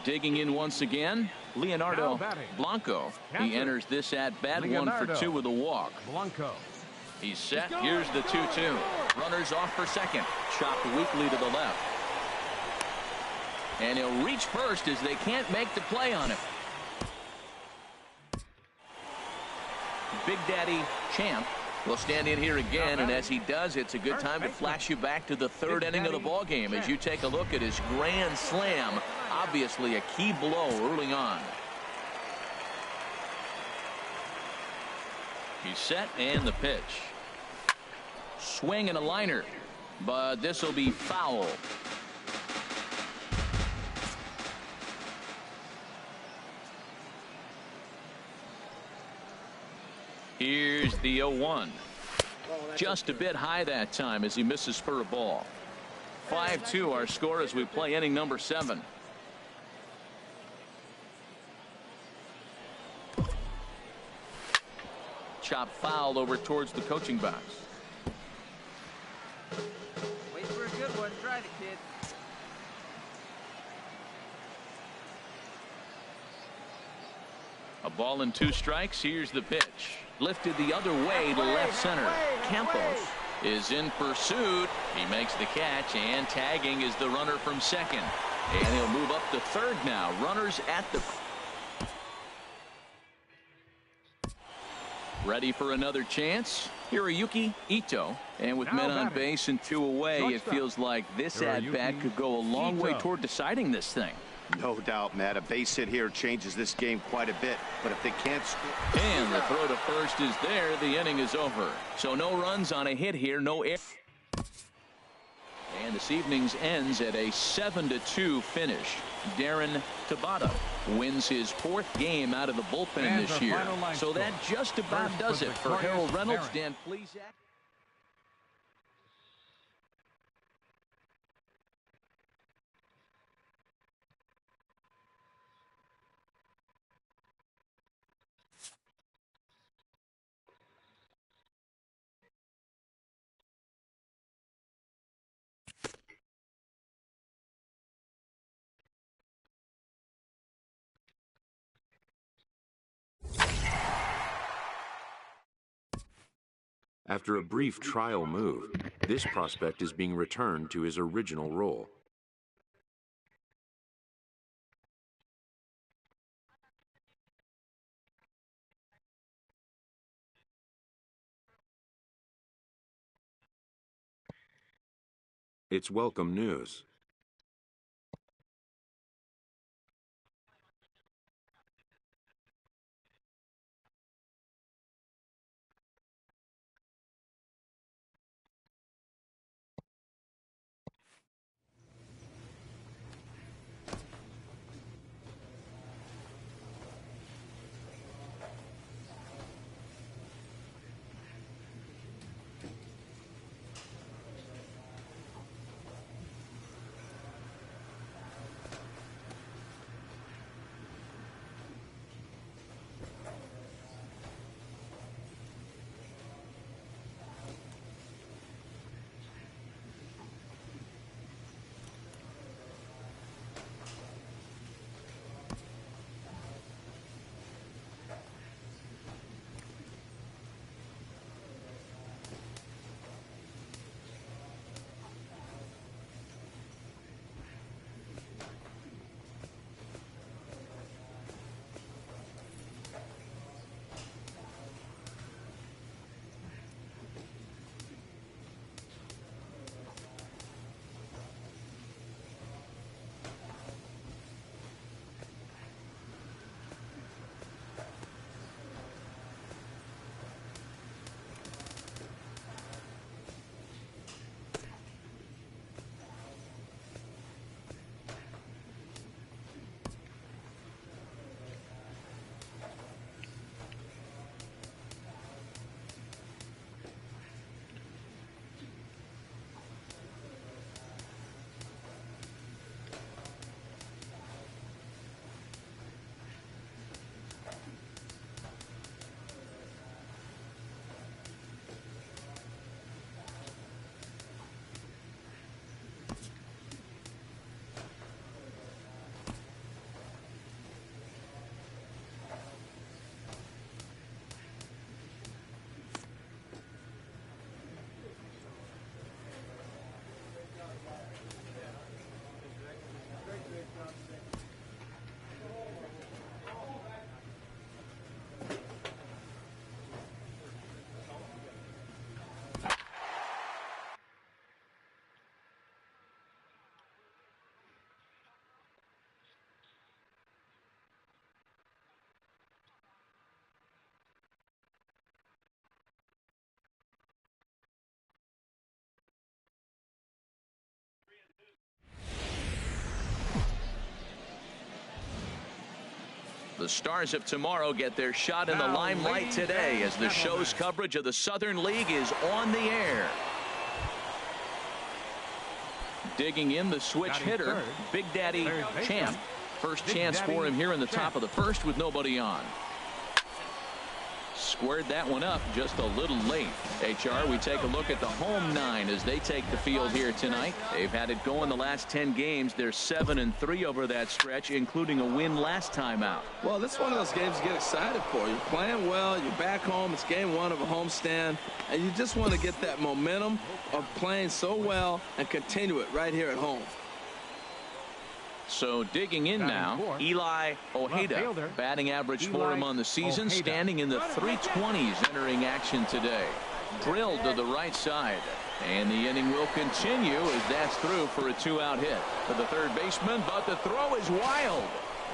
Digging in once again, Leonardo Blanco. He enters this at bat 1-for-2 with a walk. Blanco. He's set. Here's the 2-2. Runners off for second. Chopped weakly to the left. And he'll reach first as they can't make the play on him. Big Daddy Champ will stand in here again, and as he does, it's a good time to flash you back to the third inning of the ball game as you take a look at his grand slam. Obviously a key blow early on. He's set, and the pitch. Swing and a liner, but this will be foul. Here's the 0-1. Just a bit high that time as he misses for a ball. 5-2 our score as we play inning number 7. Chop foul over towards the coaching box. Wait for a good one. Try it, kid. A ball and 2 strikes. Here's the pitch. Lifted the other way to left center. Campos is in pursuit. He makes the catch, and tagging is the runner from second. And he'll move up to third now. Runners at the... Ready for another chance? Hiroyuki Ito. And with men on base and 2 away, it feels like this at-bat could go a long way toward deciding this thing. No doubt, Matt. A base hit here changes this game quite a bit. But if they can't score... And the throw to first is there. The inning is over. So no runs on a hit here. No air. And this evening's ends at a 7-2 finish. Darren Tabata wins his 4th game out of the bullpen this year. So that just about does it for Harold Reynolds. Dan Plesac. After a brief trial move, this prospect is being returned to his original role. It's welcome news. The stars of tomorrow get their shot in the limelight today as the show's coverage of the Southern League is on the air. Digging in the switch hitter, Big Daddy Champ. First chance for him here in the top of the first with nobody on. Squared that one up just a little late. HR, we take a look at the home nine as they take the field here tonight. They've had it going the last 10 games. They're 7-3 over that stretch, including a win last time out. Well, this is one of those games you get excited for. You're playing well, you're back home, it's game one of a homestand, and you just want to get that momentum of playing so well and continue it right here at home. So digging in now, Eli Ojeda, batting average for him on the season, standing in the 320s entering action today. Drilled to the right side, and the inning will continue as that's through for a 2-out hit to the third baseman, but the throw is wild,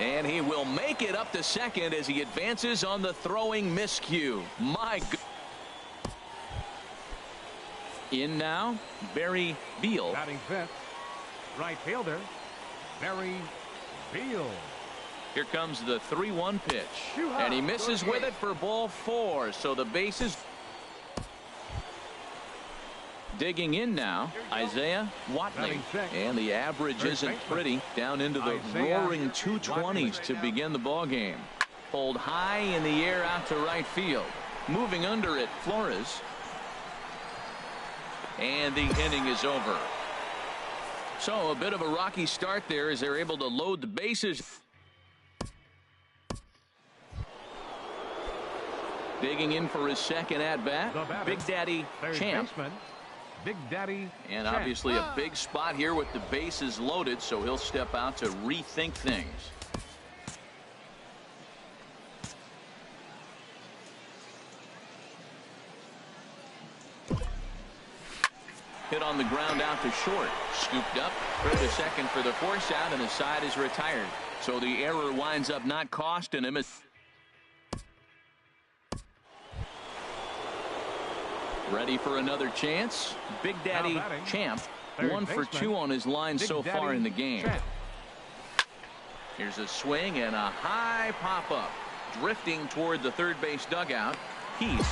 and he will make it up to second as he advances on the throwing miscue. My God. In now, Barry Beal. Batting fifth, right fielder, Barry Beal. Here comes the 3-1 pitch, and he misses with it for ball 4. So the bases. Digging in now, Isaiah Watney, and the average isn't pretty, down into the roaring 220s to begin the ball game. Pulled high in the air out to right field. Moving under it, Flores, and the inning is over. So a bit of a rocky start there as they're able to load the bases. Digging in for his second at bat, Big Daddy Champ. Big Daddy and obviously a big spot here with the bases loaded, so he'll step out to rethink things. Hit on the ground out to short. Scooped up, throw to second for the force out, and the side is retired. So the error winds up not costing him. Ready for another chance. Big Daddy Champ, 1 for 2 on his line so far in the game. Here's a swing and a high pop-up. Drifting toward the third base dugout. He's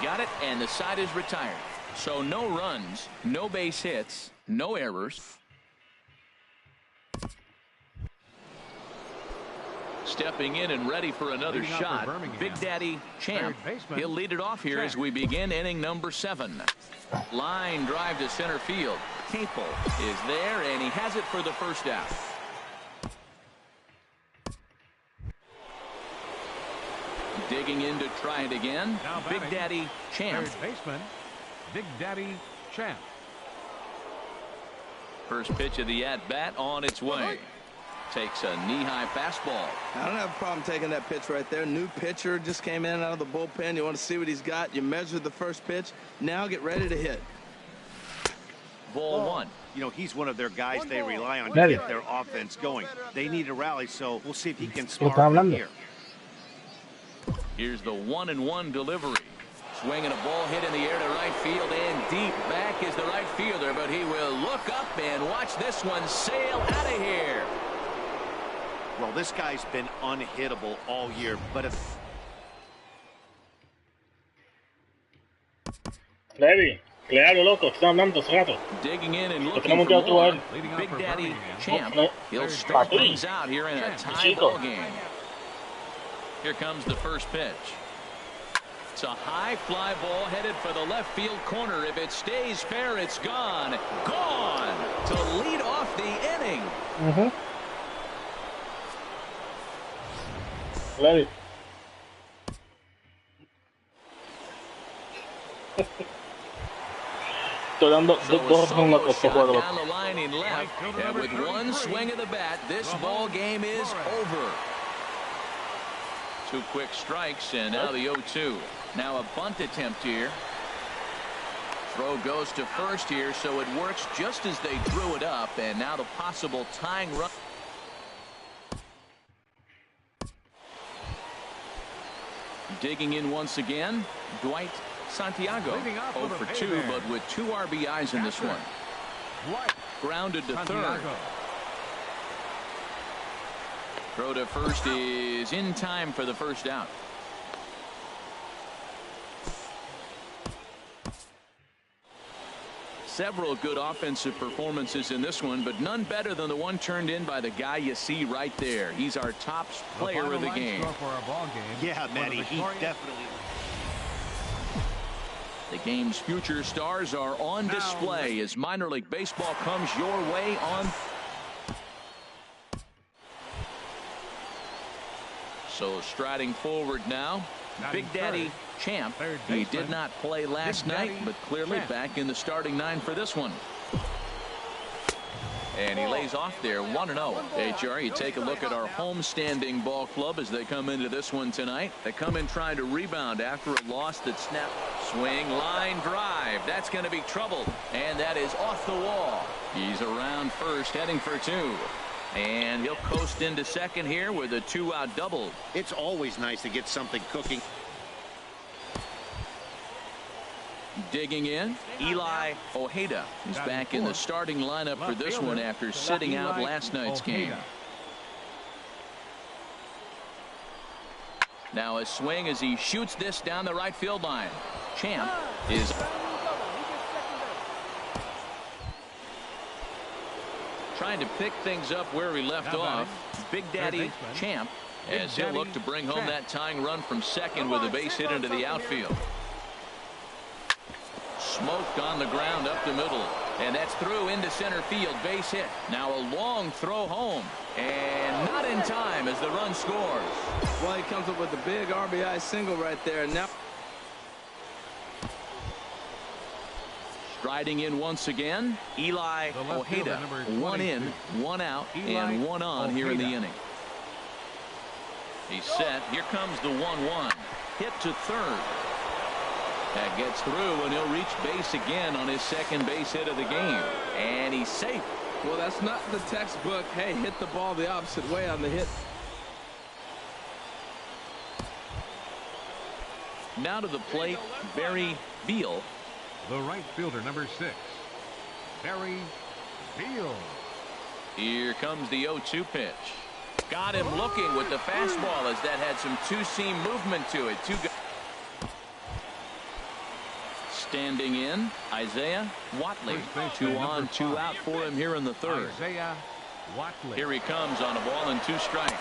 got it, and the side is retired. So no runs, no base hits, no errors. Stepping in and ready for another shot, Big Daddy Champ. He'll lead it off here as we begin inning number 7. Line drive to center field. Capel is there, and he has it for the first out. Digging in to try it again, Big Daddy Champ. Big Daddy Champ. First pitch of the at-bat on its way. Takes a knee-high fastball. I don't have a problem taking that pitch right there. New pitcher just came in out of the bullpen. You want to see what he's got. You measured the first pitch. Now get ready to hit. Ball 1. You know, he's one of their guys they rely on to get their offense going. They need a rally, so we'll see if he can spark from here. Here's the 1-1 delivery. Swinging a ball hit in the air to right field, and deep back is the right fielder, but he will look up and watch this one sail out of here. Well, this guy's been unhittable all year, but if... Levi, claro, loco, está hablando hace rato. Digging in and looking for more. Big Daddy Champ. He'll start things out here in a tie ball game. Here comes the first pitch. It's a high fly ball headed for the left field corner. If it stays fair, it's gone. Gone to lead off the inning. Levi. Estoy dando dos razones a juego. Down the line in left, and with one swing of the bat, this ball game is over. 2 quick strikes, and now the 0-2. Now a bunt attempt here. Throw goes to first here, so it works just as they drew it up, and now the possible tying run. Digging in once again, Dwight Santiago. 0 for 2, but with 2 RBIs in this one. Grounded to third. Throw to first is in time for the first out. Several good offensive performances in this one, but none better than the one turned in by the guy you see right there. He's our top player of the game. Yeah, Matty, he definitely. The game's future stars are on display as minor league baseball comes your way on. So striding forward now, Big Daddy Champ. He did not play last night, but clearly back in the starting 9 for this one. And he lays off there 1-0. HR, you take a look at our home-standing ball club as they come into this one tonight. They come in trying to rebound after a loss that snapped. Swing, line drive. That's going to be trouble. And that is off the wall. He's around first, heading for 2. And he'll coast into second here with a 2-out double. It's always nice to get something cooking. Digging in, Eli Ojeda. He's back in the starting lineup for this one after sitting out last night's game. Now a swing as he shoots this down the right field line. Champ is trying to pick things up where he left off. Big Daddy Champ as he'll look to bring home that tying run from second with a base hit into the outfield. Smoked on the ground up the middle, and that's through into center field. Base hit. Now a long throw home, and not in time as the run scores. Well, he comes up with a big RBI single right there. Now striding in once again, Eli Ojeda. 1 in, 1 out, and 1 on here in the inning. He's set. Here comes the 1-1. Hit to third. That gets through, and he'll reach base again on his second base hit of the game. And he's safe. Well, that's not the textbook, hey, hit the ball the opposite way on the hit. Now to the plate, Barry Beal. The right fielder, number 6, Barry Beal. Here comes the 0-2 pitch. Got him looking with the fastball as that had some two-seam movement to it. Standing in, Isaiah Watley. 2 on, 2 out for him here in the third. Isaiah Watley. Here he comes on a ball and 2 strikes.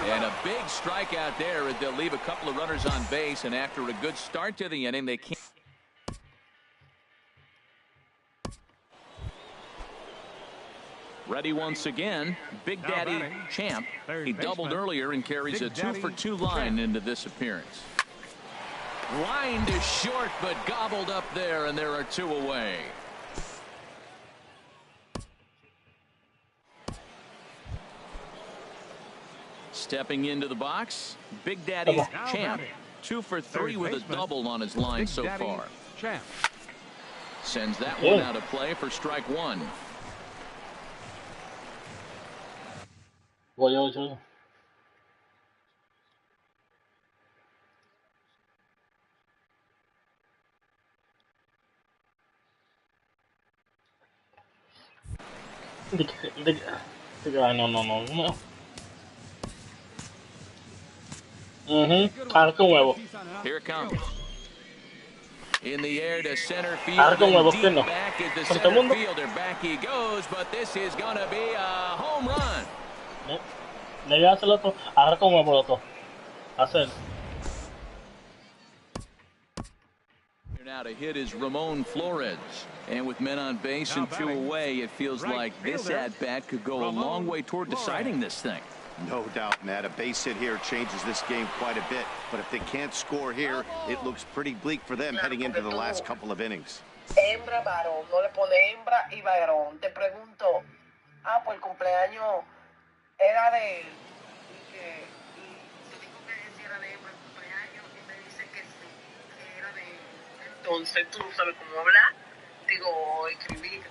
And a big strikeout there. They'll leave a couple of runners on base, and after a good start to the inning, they can't. Ready once again, Big Daddy Champ. He doubled earlier and carries a 2-for-2 line into this appearance. Lined is short, but gobbled up there, and there are 2 away. Stepping into the box, Big Daddy Champ. 2 for 3 with a double on his line so far. Champ sends that one out of play for strike 1. Voy yo. No. Arco huevo. Here it comes. In the air to center field. Arco huevo, Deep ¿quién no? back is the center fielder. Back he goes, but this is going to be a home run. Debe hacerlo todo. Arco huevo lo todo. Hacer. Now to hit is Ramon Flores. And with men on base and 2 away, it feels like this at-bat could go a long way toward deciding this thing. No doubt, Matt. A base hit here changes this game quite a bit. But if they can't score here, it looks pretty bleak for them heading into the last couple of innings. Hembra, varón. No le pone hembra y varón. Te pregunto, pues el cumpleaños era de él. Y te dijo que si era de hembra el cumpleaños y me dice que sí, que era de él. Entonces tú no sabes cómo hablar. Digo, escribir.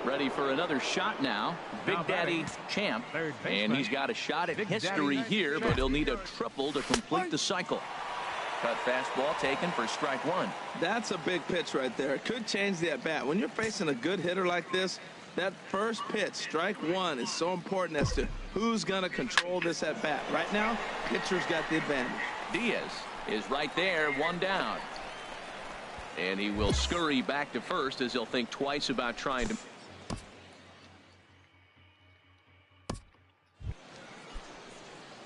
Ready for another shot now. Big Daddy Champ. And he's got a shot at history here, but he'll need a triple to complete the cycle. Cut fastball taken for strike 1. That's a big pitch right there. It could change the at-bat. When you're facing a good hitter like this, That first pitch, strike one, is so important as to who's going to control this at bat. Right now, pitcher's got the advantage. Diaz is right there, one down. And he will scurry back to first as he'll think twice about trying to.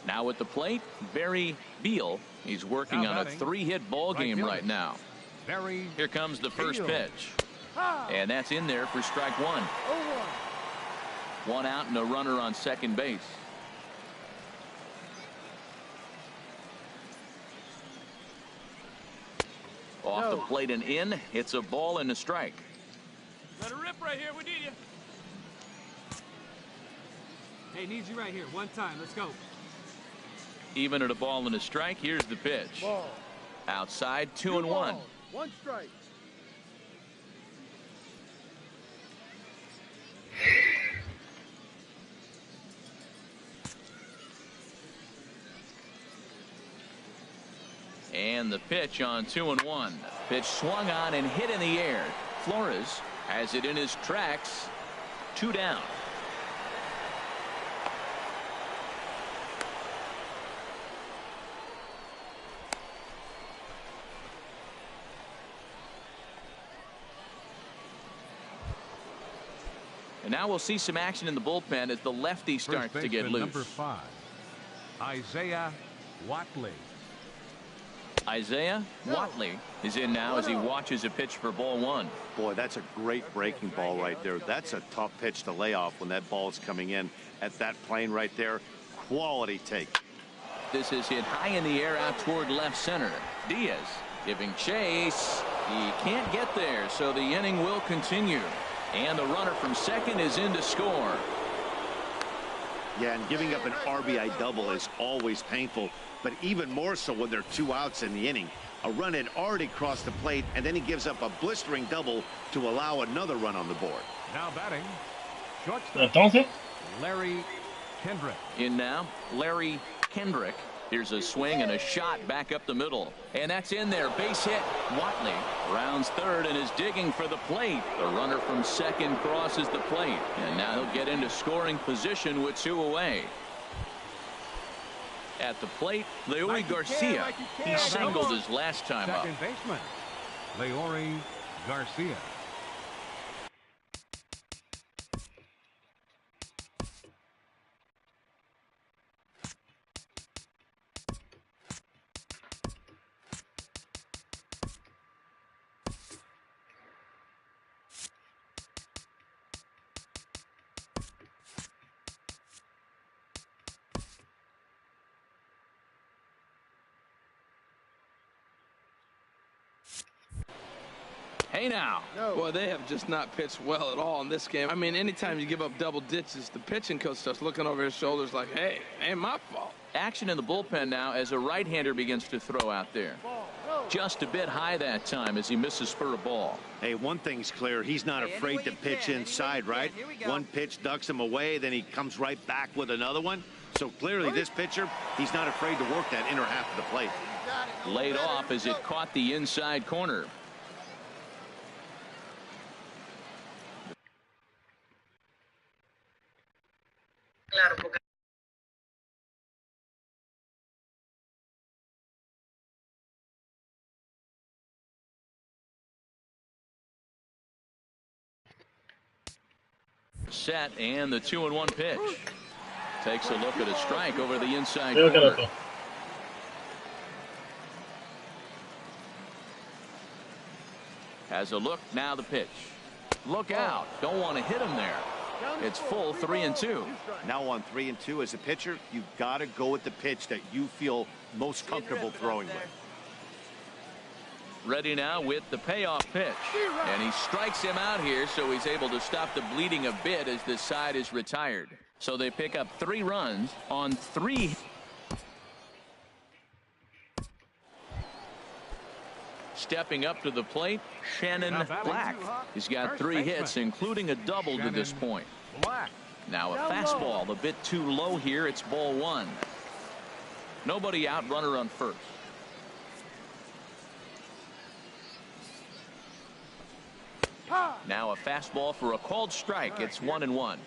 Now at the plate, Barry Beal. He's working on a 3-hit ball game right now. Here comes the first pitch. And that's in there for strike one. One out and a runner on second base. Off the plate and in. It's a ball and a strike. Let her rip right here. We need you. Hey, needs you right here. One time. Let's go. Even at a ball and a strike. Here's the pitch. Ball. Outside, 2-1. One strike. And the pitch on 2-1. Pitch swung on and hit in the air. Flores has it in his tracks. 2 down. And now we'll see some action in the bullpen as the lefty starts to get loose. Number 5, Isaiah Watley. Isaiah Watley is in now as he watches a pitch for ball one. Boy, that's a great breaking ball right there. That's a tough pitch to lay off when that ball is coming in at that plane right there. Quality take. This is hit high in the air out toward left center. Diaz giving chase. He can't get there, so the inning will continue. And the runner from second is in to score. Yeah, and giving up an RBI double is always painful, but even more so when there are 2 outs in the inning. A run had already crossed the plate, and then he gives up a blistering double to allow another run on the board. Now batting, shortstop Entonces, Larry Kendrick. In now, Larry Kendrick. Here's a swing and a shot back up the middle. And that's in there. Base hit. Watley rounds third and is digging for the plate. The runner from second crosses the plate. And now he'll get into scoring position with 2 away. At the plate, Leury Garcia. He singled his last time up. Second baseman, Leury Garcia. Hey now. Well, they have just not pitched well at all in this game. I mean, anytime you give up double ditches, the pitching coach starts looking over his shoulders like, hey, ain't my fault. Action in the bullpen now as a right-hander begins to throw out there. Just a bit high that time as he misses for a ball. Hey, one thing's clear. He's not afraid to pitch inside, right? One pitch ducks him away, then he comes right back with another one. So clearly this pitcher, he's not afraid to work that inner half of the plate. Laid off as it caught the inside corner. Claro, porque set and the 2-1 pitch. Takes a look at a strike over the inside creo que corner. loco. Has a look, now the pitch. Look out, don't want to hit him there. It's full 3-2. Now on 3-2 as a pitcher, you've got to go with the pitch that you feel most comfortable throwing with. Ready now with the payoff pitch. And he strikes him out here, so he's able to stop the bleeding a bit as this side is retired. So they pick up 3 runs on 3. Stepping up to the plate, Shannon Black. He's got 3 hits, including a double to this point. Now a fastball a bit too low here. It's ball 1. Nobody out, runner on first. Now a fastball for a called strike. It's 1-1.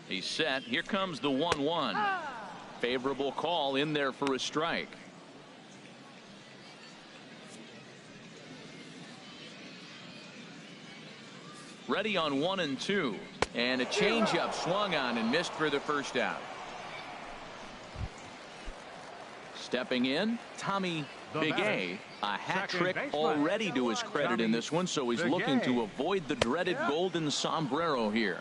He's set. Here comes the 1-1. Favorable call in there for a strike. Ready on 1-2. And a changeup swung on and missed for the first out. Stepping in, Tommy Bigay, a hat trick already to his credit in this one, so he's looking to avoid the dreaded golden sombrero here.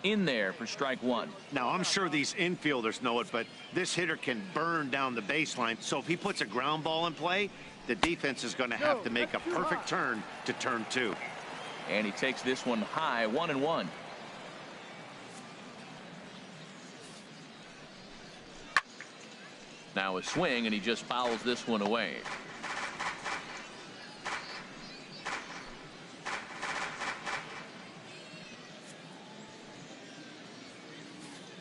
In there for strike one. Now, I'm sure these infielders know it, but this hitter can burn down the baseline, so if he puts a ground ball in play, the defense is going to have to make a perfect turn to turn two. And he takes this one high, 1-1. Now a swing, and he just fouls this one away.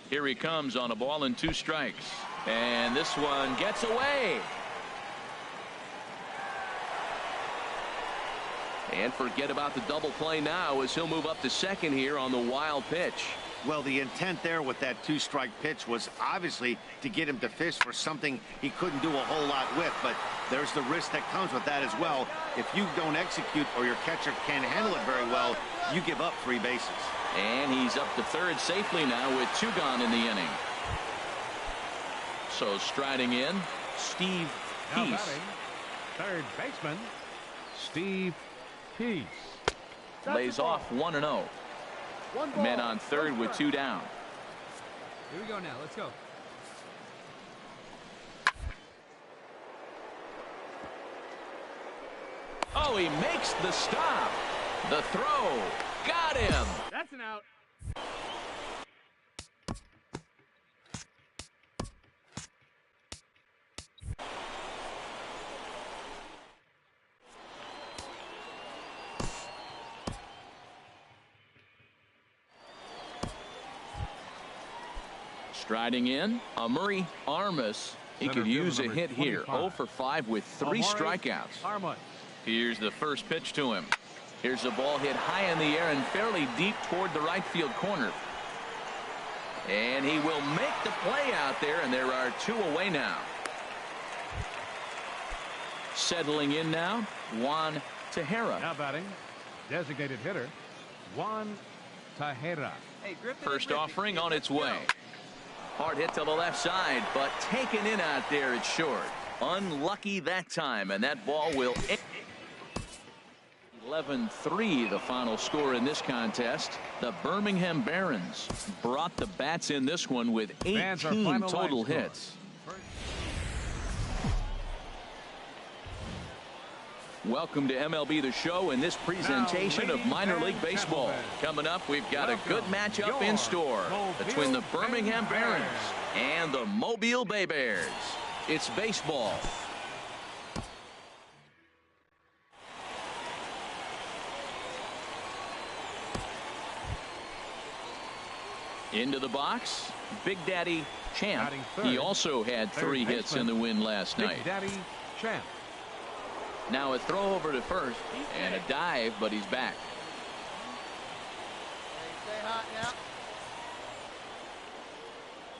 Here he comes on a ball and 2 strikes. And this one gets away. And forget about the double play now as he'll move up to second here on the wild pitch. Well, the intent there with that 2-strike pitch was obviously to get him to fish for something he couldn't do a whole lot with, but there's the risk that comes with that as well. If you don't execute or your catcher can't handle it very well, you give up 3 bases. And he's up to third safely now with 2 gone in the inning. So striding in, Steve Now Peace. batting, third baseman, Steve Peace. Lays off 1-0. Men on third with 2 down. Here we go now. Let's go. Oh, he makes the stop. The throw. Got him. That's an out. Striding in, Murray Armas. He could use a hit here. 0 for 5 with 3 strikeouts. Armas. Here's the first pitch to him. Here's a ball hit high in the air and fairly deep toward the right field corner. And he will make the play out there, and there are 2 away now. Settling in now, Juan Tejera. Now batting, designated hitter, Juan Tejera. Hey, Griffin. First offering on its way. Hard hit to the left side, but taken in out there at short. Unlucky that time, and that ball will 11-3 the final score in this contest. The Birmingham Barons brought the bats in this one with 18 total hits. Welcome to MLB The Show and this presentation of minor league baseball. Coming up, we've got a good matchup in store between the Birmingham Barons and the Mobile Bay Bears. It's baseball. Into the box, Big Daddy Champ. He also had 3 hits in the win last night. Big Daddy Champ. Now a throw over to first and a dive, but he's back.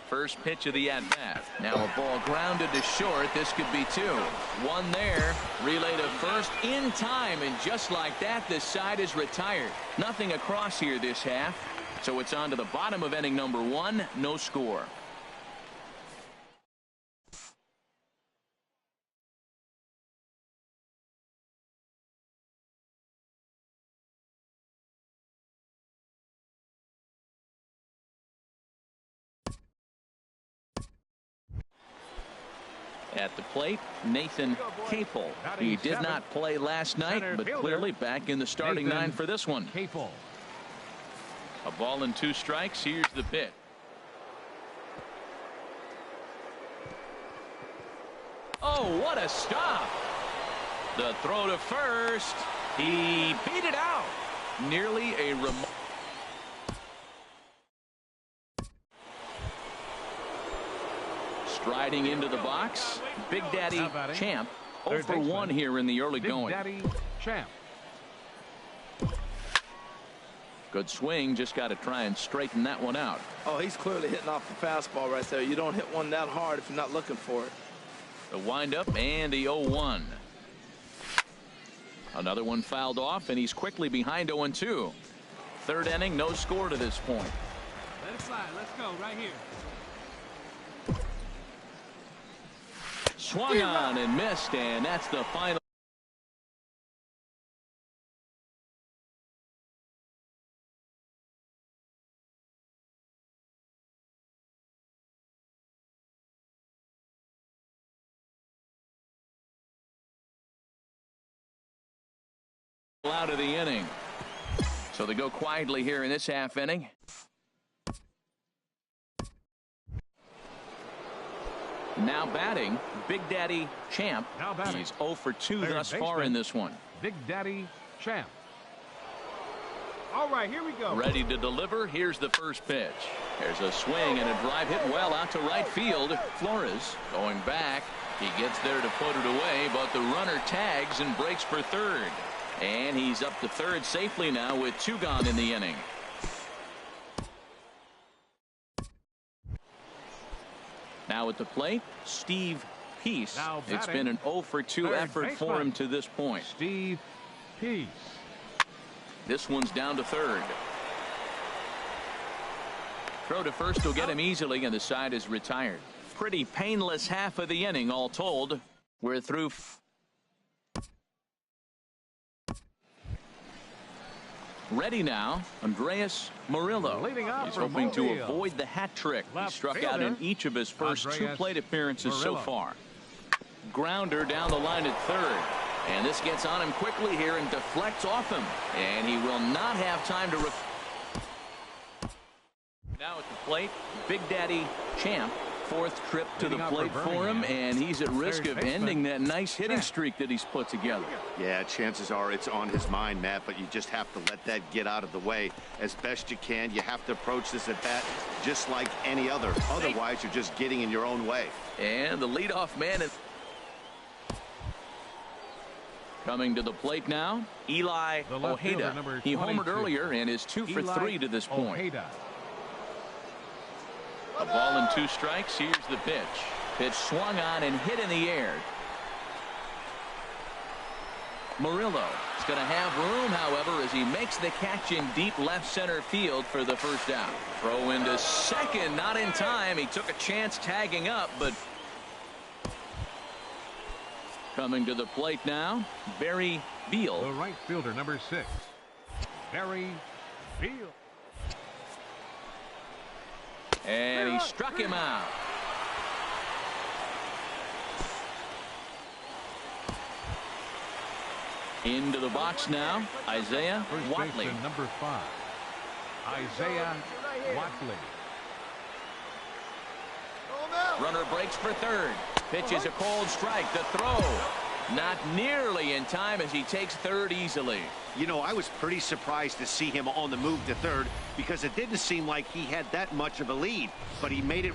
First pitch of the at-bat. Now a ball grounded to short. This could be 2. 1 there. Relay to first in time, and just like that, this side is retired. Nothing across here this half. So it's on to the bottom of inning number 1. No score. At the plate, Nathan Capel. He did not play last night, but clearly back in the starting 9 for this one. Capel. A ball and 2 strikes. Here's the pitch. Oh, what a stop. The throw to first. He beat it out. Nearly a remarkable. Striding into the box, Big Daddy Champ. 0 for 1 here in the early Big going. Daddy Champ. Good swing, just got to try and straighten that one out. Oh, he's clearly hitting off the fastball right there. You don't hit one that hard if you're not looking for it. The windup and the 0-1. Another one fouled off, and he's quickly behind 0-2. Third inning, no score to this point. Let it slide. Let's go right here. Swung on and missed, and that's the final. Out of the inning. So they go quietly here in this half inning. Now batting, Big Daddy Champ. Now batting. He's 0 for 2 Third thus far baseman. in this one. Big Daddy Champ. All right, here we go. Ready to deliver. Here's the first pitch. There's a swing and a drive hit well out to right field. Flores going back. He gets there to put it away, but the runner tags and breaks for third. And he's up to third safely now with 2 gone in the inning. Now at the plate, Steve Peace. Now It's batting, been an 0 for 2 third effort for baseman. him to this point. Steve Peace. This one's down to third. Throw to first will get him easily, and the side is retired. Pretty painless half of the inning all told. We're through. Ready now, Andreas Murillo. Leading off He's for hoping to Mobile. avoid the hat trick. He Left struck out in fielder, each of his first 2 Andreas plate appearances so Murillo. far. Grounder down the line at third. And this gets on him quickly here and deflects off him. And he will not have time to... Now at the plate, Big Daddy Champ. 4th trip to the Leading off for plate for him, Birmingham. and he's at risk Third of baseman, ending that nice hitting Champ. streak that he's put together. Yeah, chances are it's on his mind, Matt, but you just have to let that get out of the way as best you can. You have to approach this at bat just like any other. Otherwise, you're just getting in your own way. And the leadoff man coming to the plate now, Eli The left fielder, Ojeda. number He homered 22. earlier and is 2 for Eli 3 to this point. Ojeda. A ball and 2 strikes. Here's the pitch. Pitch swung on and hit in the air. Murillo is going to have room, however, as he makes the catch in deep left center field for the first out. Throw into second, not in time. He took a chance tagging up, but coming to the plate now, Barry Beal. The right fielder, number 6. Barry Beal. And he struck him out. Into the box now, Isaiah First Watley. baseman, number 5. Isaiah Watley. Runner breaks for third. Pitch is a cold strike. The throw not nearly in time as he takes third easily. You know, I was pretty surprised to see him on the move to third because it didn't seem like he had that much of a lead, but he made it.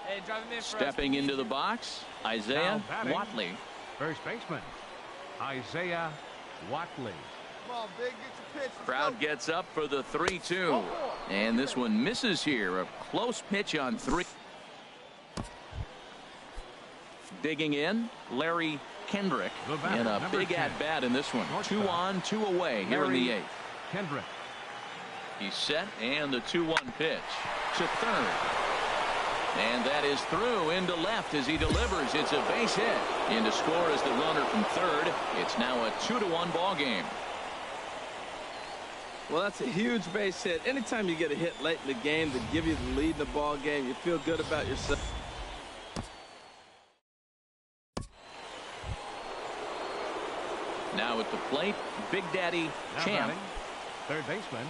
Hey, drive him in for Stepping into the box, Isaiah Now batting. Watley. First baseman, Isaiah Watley. Come on, big, get your pitch. Crowd gets up for the 3-2. And this one misses here. A close pitch on 3. Digging in, Larry Kendrick The batter, in a number big 10. at-bat in this one. Shortstop. 2 on, 2 away here in the Larry 8th. Kendrick. He's set, and the 2-1 pitch to third. And that is through into left as he delivers. It's a base hit. In to score is the runner from third. It's now a 2-1 ball game. Well, that's a huge base hit. Anytime you get a hit late in the game to give you the lead in the ball game, you feel good about yourself. Now at the plate, Big Daddy Now Champ. batting, third baseman,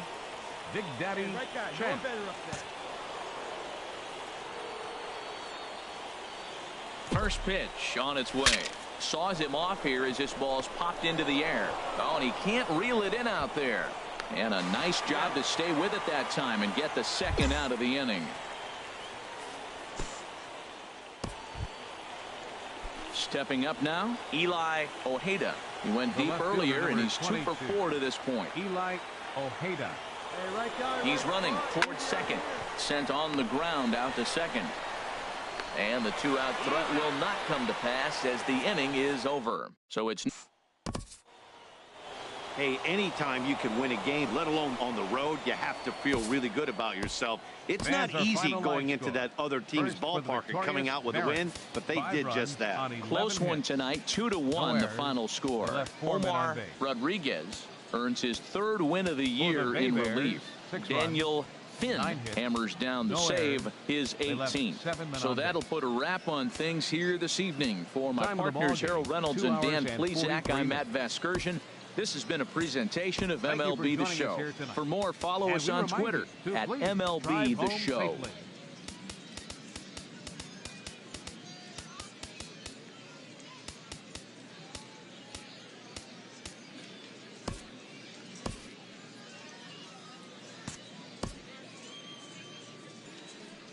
Big Daddy Right guy, Champ. better up there. First pitch on its way. Saws him off here as this ball's popped into the air. Oh, and he can't reel it in out there. And a nice job to stay with it that time and get the second out of the inning. Stepping up now, Eli Ojeda. He went deep earlier, and he's 2 for 4 to this point. Eli Ojeda. He's running towards second. Sent on the ground out to second. And the 2-out threat will not come to pass as the inning is over. So it's... Hey, anytime you can win a game, let alone on the road, you have to feel really good about yourself. It's not easy going into that other team's ballpark and coming out with a win, but they did just that. Close one tonight, 2-1 the final score. Omar Rodriguez earns his 3rd win of the year in relief. Daniel Finn hammers down the save, his 18th. So that'll put a wrap on things here this evening. For my partners Harold Reynolds and Dan Plesac, I'm Matt Vasgersian. This has been a presentation of MLB The Show. For more, follow us on Twitter at MLB The Show.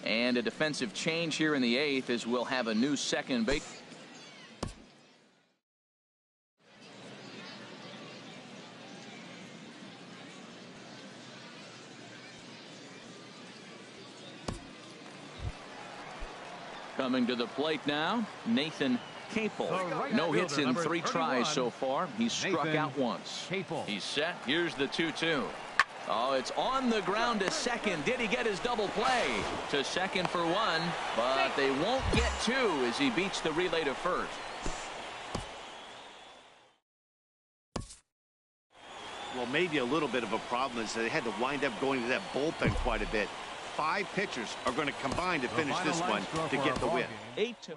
And a defensive change here in the 8th as we'll have a new second base. Coming to the plate now, Nathan Capel. No hits in 3 tries so far. He's struck out once. He's set. Here's the 2-2. Oh, it's on the ground to second. Did he get his double play? To second for 1, but they won't get 2 as he beats the relay to first. Well, maybe a little bit of a problem is that they had to wind up going to that bullpen quite a bit. 5 pitchers are going to combine to finish this one to get the win. 8-5.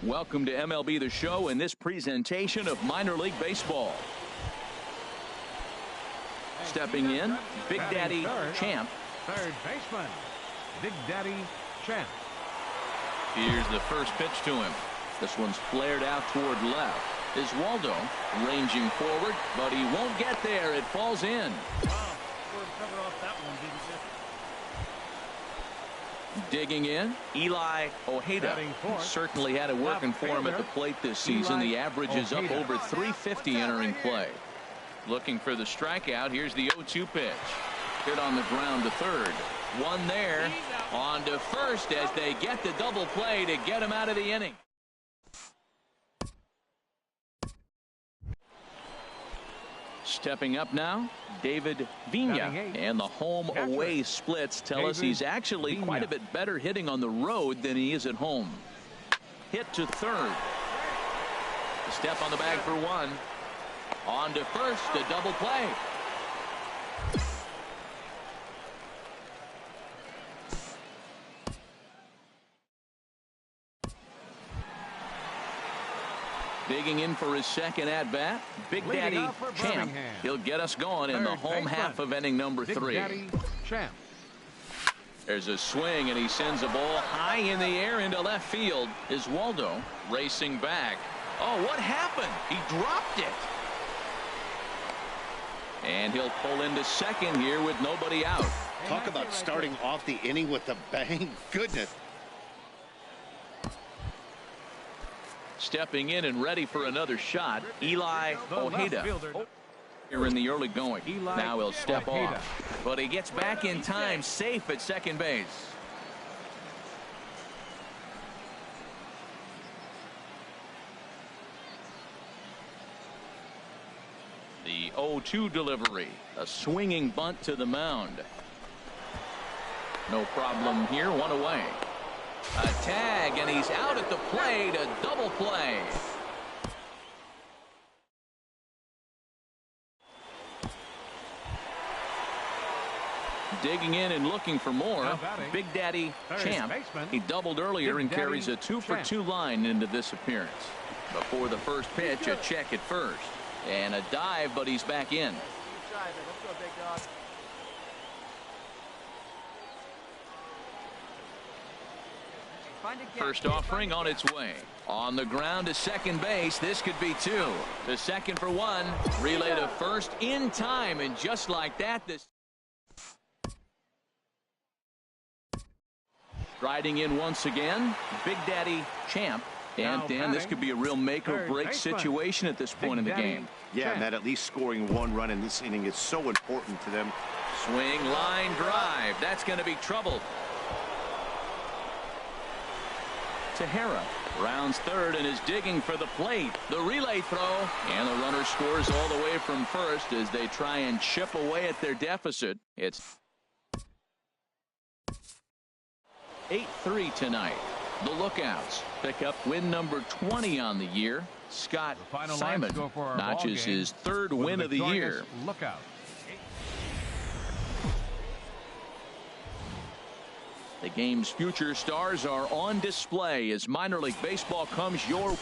Welcome to MLB The Show in this presentation of minor league baseball. Stepping in, Big Daddy Champ. Third baseman, Big Daddy Champ. Here's the first pitch to him. This one's flared out toward left. Is Waldo ranging forward, but he won't get there. It falls in. Digging in, Eli Ojeda. Certainly had it working for him at the plate this season. The average is up over 350 entering play. Looking for the strikeout. Here's the 0-2 pitch. Hit on the ground to third. One there. On to first as they get the double play to get him out of the inning. Stepping up now, David Vina. And the home-away splits tell us he's actually quite a bit better hitting on the road than he is at home. Hit to third. A step on the bag for one. On to first, a double play. Digging in for his second at-bat, Big Daddy Champ. He'll get us going in the home half of inning number 3. There's a swing, and he sends a ball high in the air into left field. Is Waldo racing back. Oh, what happened? He dropped it. And he'll pull into second here with nobody out. Talk about starting off the inning with a bang. Goodness. Stepping in and ready for another shot, Eli Ojeda. Here in the early going. Now he'll step off. But he gets back in time, safe at second base. The 0-2 delivery. A swinging bunt to the mound. No problem here, one away. A tag, and he's out at the plate. A double play. Digging in and looking for more, Big Daddy Champ. He doubled earlier and carries a 2-for-2 line into this appearance. Before the first pitch, a check at first. And a dive, but he's back in. First offering on its way. On the ground to second base. This could be 2. To second for 1. Relay to first in time. And just like that, this riding in once again, Big Daddy Champ. And Dan, this could be a real make or break situation at this point in the game. Yeah, Matt, at least scoring 1 run in this inning is so important to them. Swing, line drive. That's going to be trouble. Tejera rounds third and is digging for the plate. The relay throw, and the runner scores all the way from first as they try and chip away at their deficit. It's 8-3 tonight. The Lookouts pick up win number 20 on the year. Scott Simon notches his 3rd win of the year. Lookout. The game's future stars are on display as minor league baseball comes your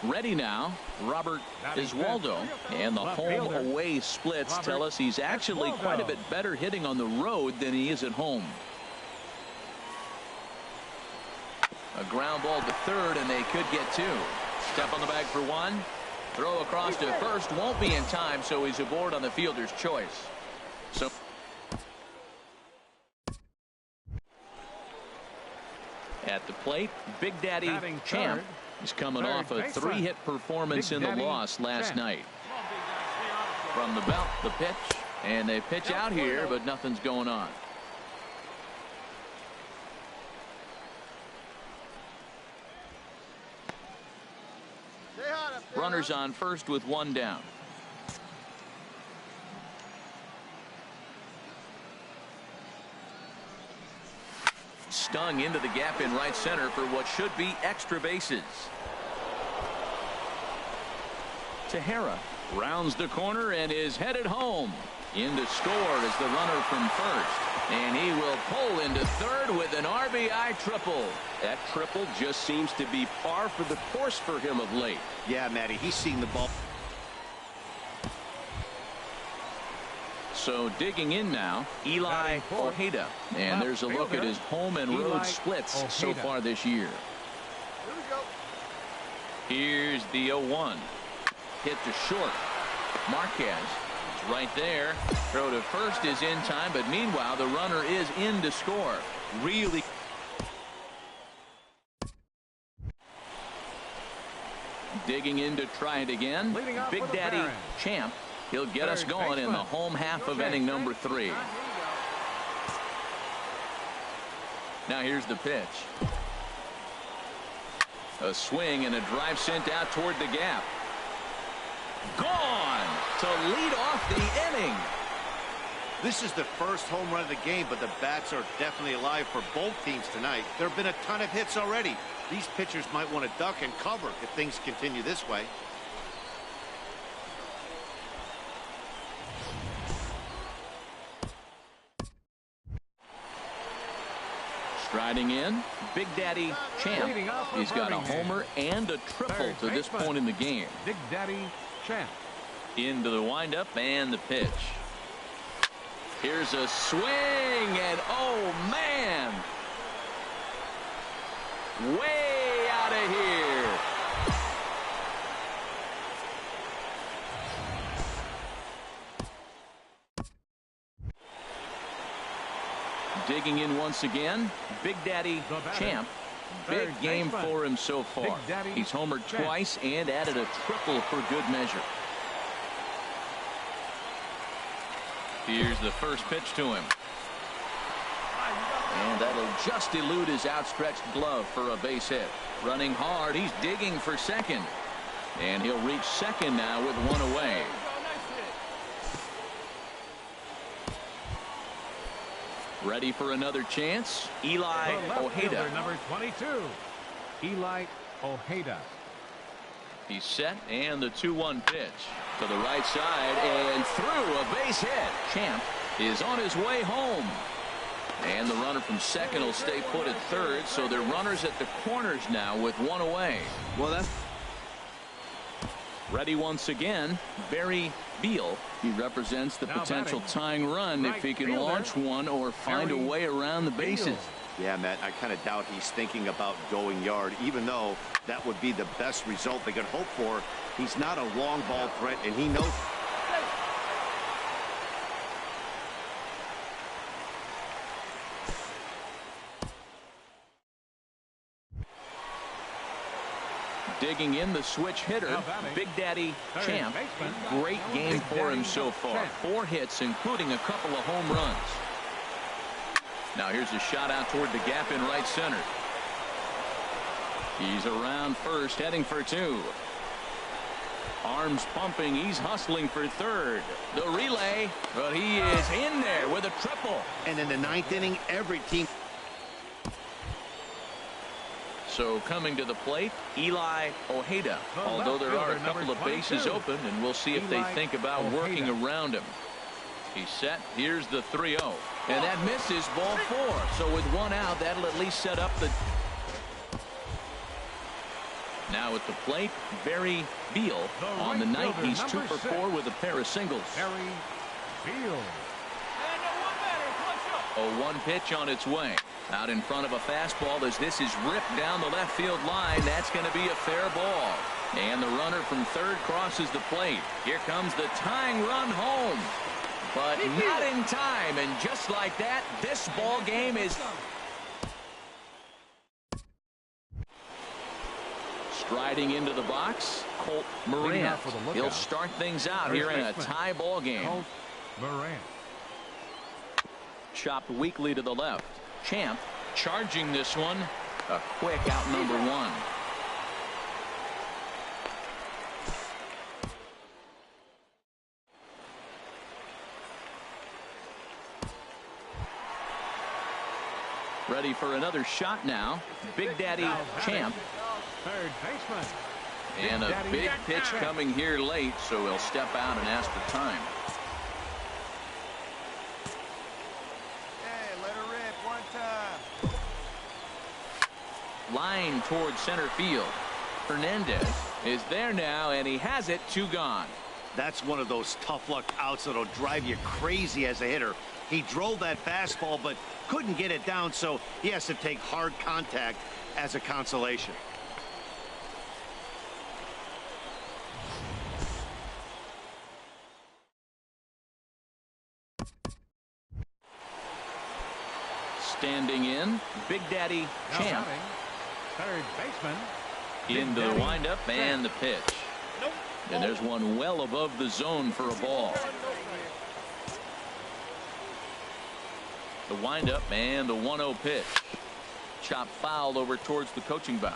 ready now. Robert Iswaldo, and the home-away splits tell us he's actually quite a bit better hitting on the road than he is at home. A ground ball to third, and they could get 2. Step on the bag for 1. Throw across to first, won't be in time, so he's aboard on the fielder's choice. So at the plate, Big Daddy Champ. He's coming off a 3-hit performance in the loss last night. From the belt, the pitch, and they pitch out here, but nothing's going on. Runners on first with 1 down. Stung into the gap in right center for what should be extra bases. Tejera rounds the corner and is headed home. In to score is the runner from first. And he will pull into third with an RBI triple. That triple just seems to be par for the course for him of late. Yeah, Matty, he's seeing the ball. So digging in now, Eli Ojeda. And there's a look at his home and road splits so far this year. Here's the 0-1. Hit to short. Marquez is right there. Throw to first is in time, but meanwhile the runner is in to score. Really digging in to try it again. Big Daddy Champ. He'll get us going in the home half of inning number 3. Now here's the pitch. A swing and a drive sent out toward the gap. Gone to lead off the inning. This is the first home run of the game, but the bats are definitely alive for both teams tonight. There have been a ton of hits already. These pitchers might want to duck and cover if things continue this way. Striding in, Big Daddy Champ. He's got a homer and a triple to this point in the game. Big Daddy Champ. Into the windup and the pitch. Here's a swing, and oh man, way out of here. Digging in once again, Big Daddy Champ. Big game for him so far. He's homered twice and added a triple for good measure. Here's the first pitch to him. And that'll just elude his outstretched glove for a base hit. Running hard, he's digging for second. And he'll reach second now with one away. Ready for another chance, Eli Ojeda. Number 22, Eli Ojeda. He's set, and the 2-1 pitch to the right side and through a base hit. Champ is on his way home. And the runner from second will stay put at third, so they're runners at the corners now with one away. Well, that's ready once again, Barry Beal. He represents the potential tying run if he can launch one or find a way around the bases. Yeah, Matt, I kind of doubt he's thinking about going yard, even though that would be the best result they could hope for. He's not a long ball threat, and he knows. Digging in, the switch hitter, Big Daddy Champ. Great game for him so far. 4 hits, including a couple of home runs. Now here's a shot out toward the gap in right center. He's around first, heading for 2. Arms pumping, he's hustling for third. The relay, but he is in there with a triple. And in the 9th inning, every team. So coming to the plate, Eli Ojeda. Although there are a couple of bases open, and we'll see if they think about working around him. He's set. Here's the 3-0. And that misses, ball 4. So with one out, that'll at least set up the. Now at the plate, Barry Beal. On the night, he's 2 for 4 with a pair of singles. Barry Beal. A 1 pitch on its way. Out in front of a fastball as this is ripped down the left field line. That's going to be a fair ball. And the runner from third crosses the plate. Here comes the tying run home. But not in time. And just like that, this ball game is. Striding into the box, Colt Morant. He'll start things out here in a tie ball game. Colt Morant. Chopped weakly to the left. Champ charging this one. A quick out number 1. Ready for another shot now. Big Daddy Champ. Third baseman. And a big pitch coming here late, so he'll step out and ask for time. Line towards center field. Hernandez is there now, and he has it. 2 gone. That's one of those tough luck outs that'll drive you crazy as a hitter. He drove that fastball, but couldn't get it down, so he has to take hard contact as a consolation. Standing in, Big Daddy Champ. Third baseman. Into the windup and the pitch. And there's one well above the zone for a ball. The windup and the 1-0 pitch. Chop fouled over towards the coaching box.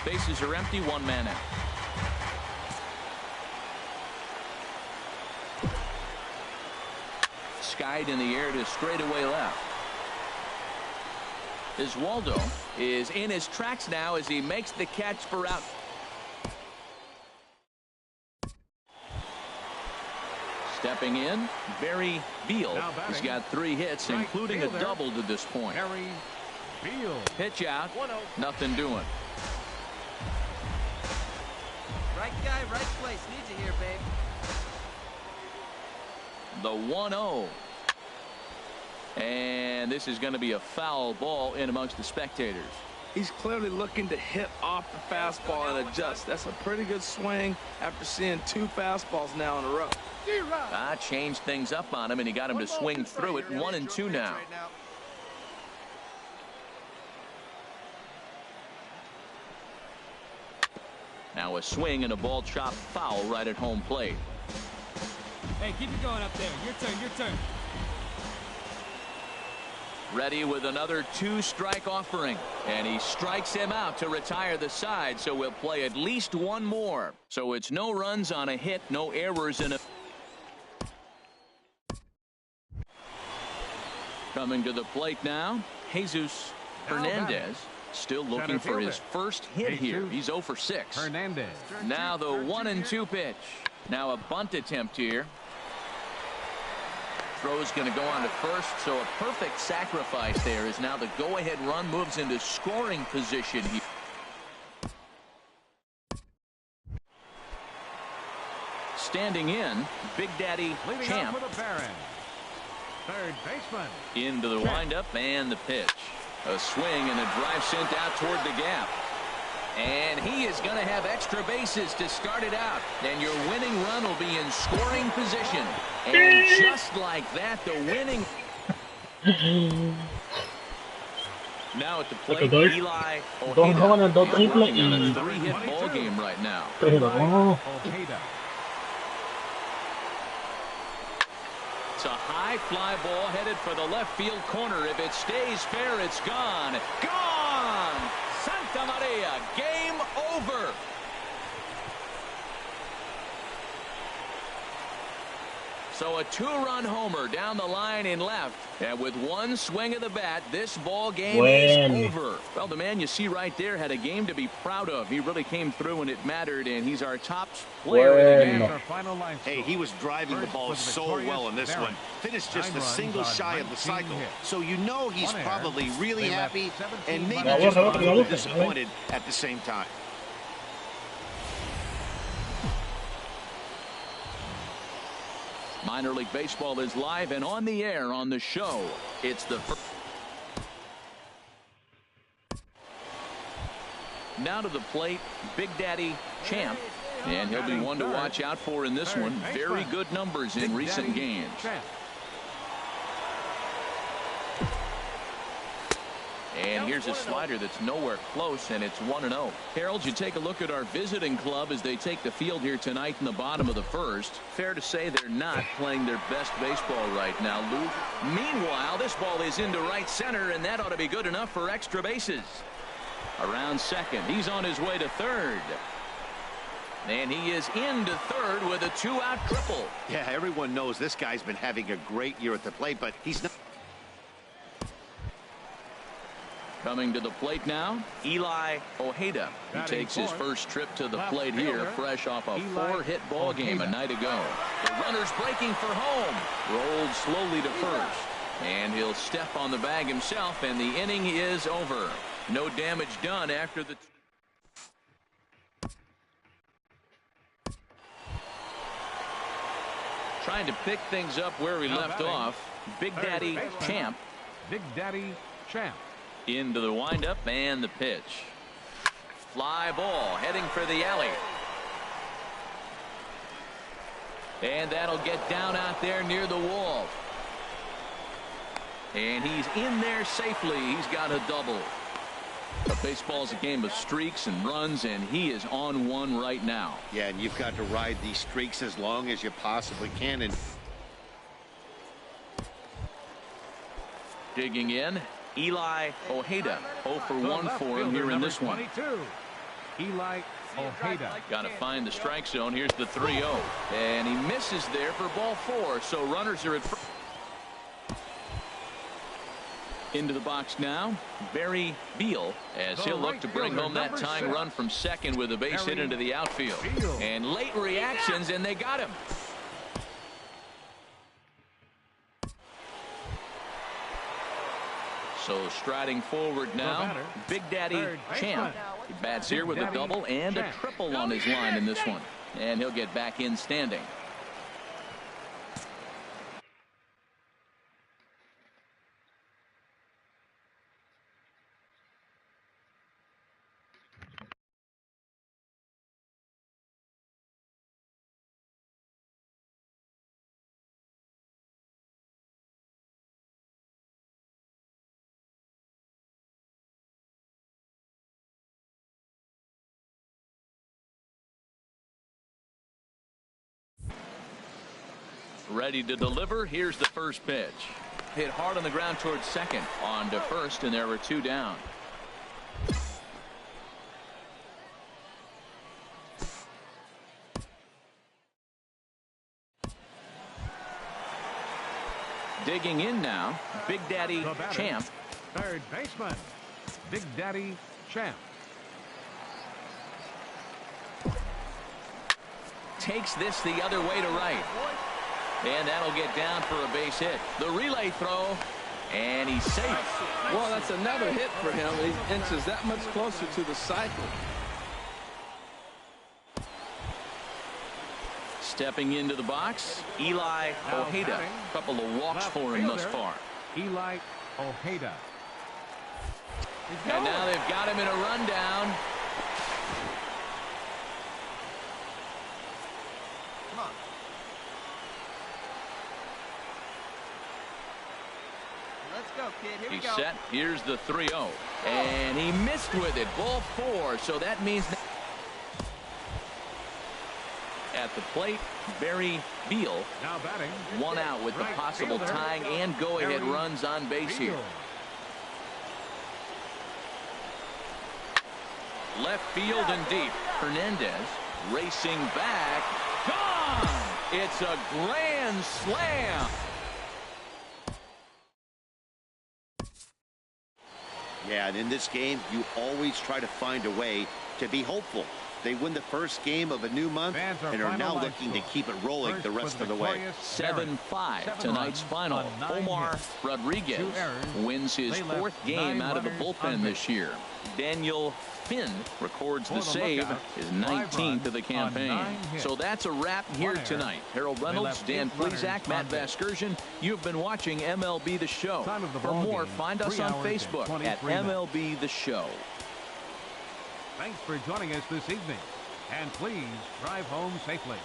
Bases are empty, one man out. Skied in the air to straightaway left. Oswaldo is in his tracks now as he makes the catch for out. Stepping in, Barry Beal. He's got 3 hits, including a double to this point. Barry Beal. Pitch out, nothing doing. Right guy, right place. Need you here, babe. The 1-0. And this is going to be a foul ball in amongst the spectators. He's clearly looking to hit off the fastball and adjust. That's a pretty good swing after seeing 2 fastballs now in a row. Changed things up on him, and he got him to swing through it. 1-2 now. Now a swing and a ball chopped foul right at home plate. Hey, keep it going up there. Your turn, your turn. Ready with another 2-strike offering, and he strikes him out to retire the side, so we'll play at least 1 more. So it's no runs on a hit, no errors in a. Coming to the plate now, Jesus Hernandez, still looking for his first hit here. He's 0 for 6. Hernandez. Now the 1-2 pitch. Now a bunt attempt here. Throw's going to go on to first, so a perfect sacrifice there as now the go-ahead run moves into scoring position here. Standing in, Big Daddy Champ. For the Barons. Third baseman. Into the windup and the pitch. A swing and a drive sent out toward the gap. And he is going to have extra bases to start it out. And your winning run will be in scoring position. And just like that, the winning. Now at the plate, Eli Ojeda. 3-hit ball game right now. Ojeda. It's a high fly ball headed for the left field corner. If it stays fair, it's gone. Gone! Santa Maria, game over. So a 2-run homer down the line in left. And with 1 swing of the bat, this ball game is over. Well, the man you see right there had a game to be proud of. He really came through when it mattered, and he's our top player in the game. Hey, he was driving the ball so well in this one. Finished just a single shy of the cycle. So you know he's probably really happy and maybe just a little disappointed at the same time. Minor League Baseball is live and on the air on the show. It's the first. Now to the plate, Big Daddy Champ. And he'll be one to watch out for in this one. Very good numbers in recent games. And here's a slider that's nowhere close, and it's 1-0. Harold, you take a look at our visiting club as they take the field here tonight in the bottom of the first. Fair to say they're not playing their best baseball right now, Lou. Meanwhile, this ball is into right center, and that ought to be good enough for extra bases. Around second, he's on his way to third. And he is into third with a 2-out triple. Yeah, everyone knows this guy's been having a great year at the plate, but he's not. Coming to the plate now, Eli Ojeda, who takes his first trip to the plate here, fresh off a 4-hit ball game a night ago. The runner's breaking for home, rolled slowly to first, and he'll step on the bag himself, and the inning is over. No damage done after the. Trying to pick things up where we left off, Big Daddy Champ. Big Daddy Champ. Into the windup and the pitch. Fly ball heading for the alley. And that'll get down out there near the wall. And he's in there safely. He's got a double. But baseball's a game of streaks and runs, and he is on one right now. Yeah, and you've got to ride these streaks as long as you possibly can. And digging in, Eli Ojeda, 0 for 1 for him here in this one. Eli Ojeda. Got to find the strike zone. Here's the 3-0. And he misses there for ball 4. So runners are at first. Into the box now, Barry Beal, as he'll look to bring home that tying run from second with a base hit into the outfield. And late reactions, and they got him. So striding forward now, Big Daddy Champ. He bats here with a double and a triple on his line in this one. And he'll get back in standing. Ready to deliver. Here's the first pitch. Hit hard on the ground towards second. On to first, and there were 2 down. Digging in now, Big Daddy Champ. Third baseman, Big Daddy Champ. Takes this the other way to right. And that'll get down for a base hit. The relay throw, and he's safe. Well, that's another hit for him. He inches that much closer to the cycle. Stepping into the box, Eli Ojeda. A couple of walks for him thus far. Eli Ojeda. And now they've got him in a rundown. Let's go, kid. Here we He's go. set. Here's the 3-0. And he missed with it. Ball 4. So that means at the plate, Barry Beal. Now batting. 1 out with the possible tying and go-ahead runs on base here. Left field and deep. Hernandez racing back. Gone! It's a grand slam. Yeah, and in this game, you always try to find a way to be hopeful. They win the first game of a new month and are now looking to keep it rolling the rest of the way. 7-5 tonight's final. Omar Rodriguez wins his 4th game out of the bullpen this year. Daniel Finn records the save, his 19th of the campaign. So that's a wrap here tonight. Harold Reynolds, Dan Plesac, Matt Vasgersian. You've been watching MLB The Show. For more, find us on Facebook at MLB The Show. Thanks for joining us this evening. And please drive home safely.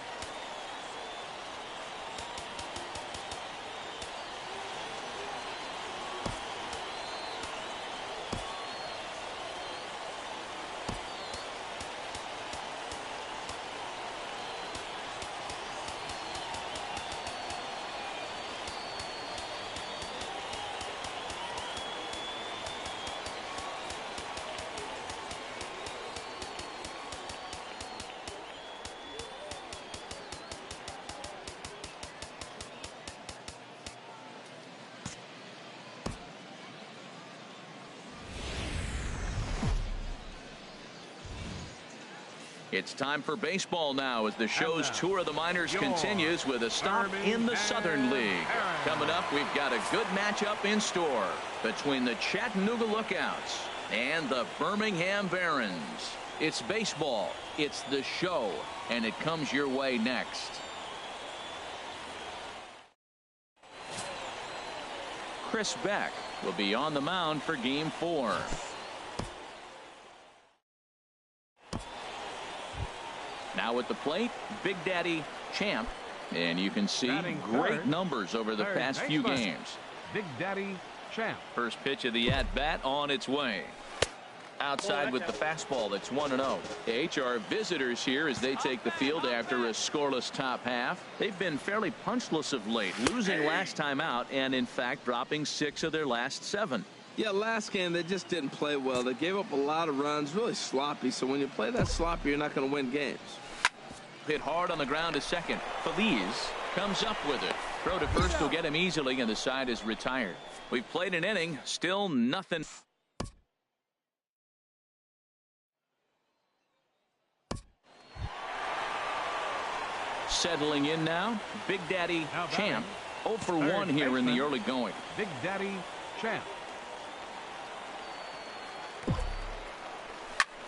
It's time for baseball now as the show's tour of the minors continues with a stop in the Southern League. Coming up, we've got a good matchup in store between the Chattanooga Lookouts and the Birmingham Barons. It's baseball, it's the show, and it comes your way next. Chris Beck will be on the mound for Game 4. Now at the plate, Big Daddy Champ, and you can see great numbers over the past few games. Big Daddy Champ. First pitch of the at-bat on its way. Outside with the fastball, that's 1-0. The HR visitors here as they take the field after a scoreless top half. They've been fairly punchless of late, losing last time out and in fact dropping 6 of their last 7. Yeah, last game they just didn't play well. They gave up a lot of runs, really sloppy. So when you play that sloppy, you're not going to win games. Hit hard on the ground to second. Feliz comes up with it. Throw to first will get him easily, and the side is retired. We've played an inning, still nothing. Settling in now, Big Daddy Champ. 0 for 1 here in the early going. Big Daddy Champ.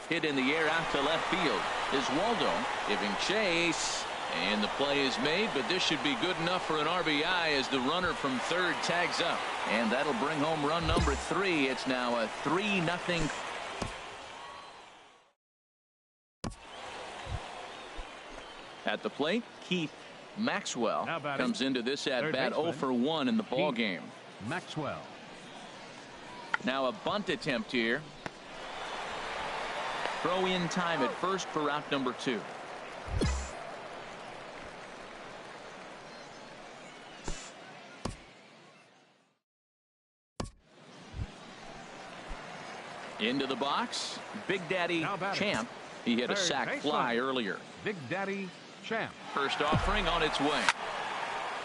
Hit in the air out to left field is Waldo giving chase, and the play is made, but this should be good enough for an RBI as the runner from third tags up, and that'll bring home run number 3. It's now a 3-0. At the plate, Keith Maxwell comes into this at bat 0 for 1 in the ball game. Maxwell. Now a bunt attempt here. Throw in time at first for route number 2. Into the box, Big Daddy Champ. He hit a sac fly earlier. Big Daddy Champ. First offering on its way.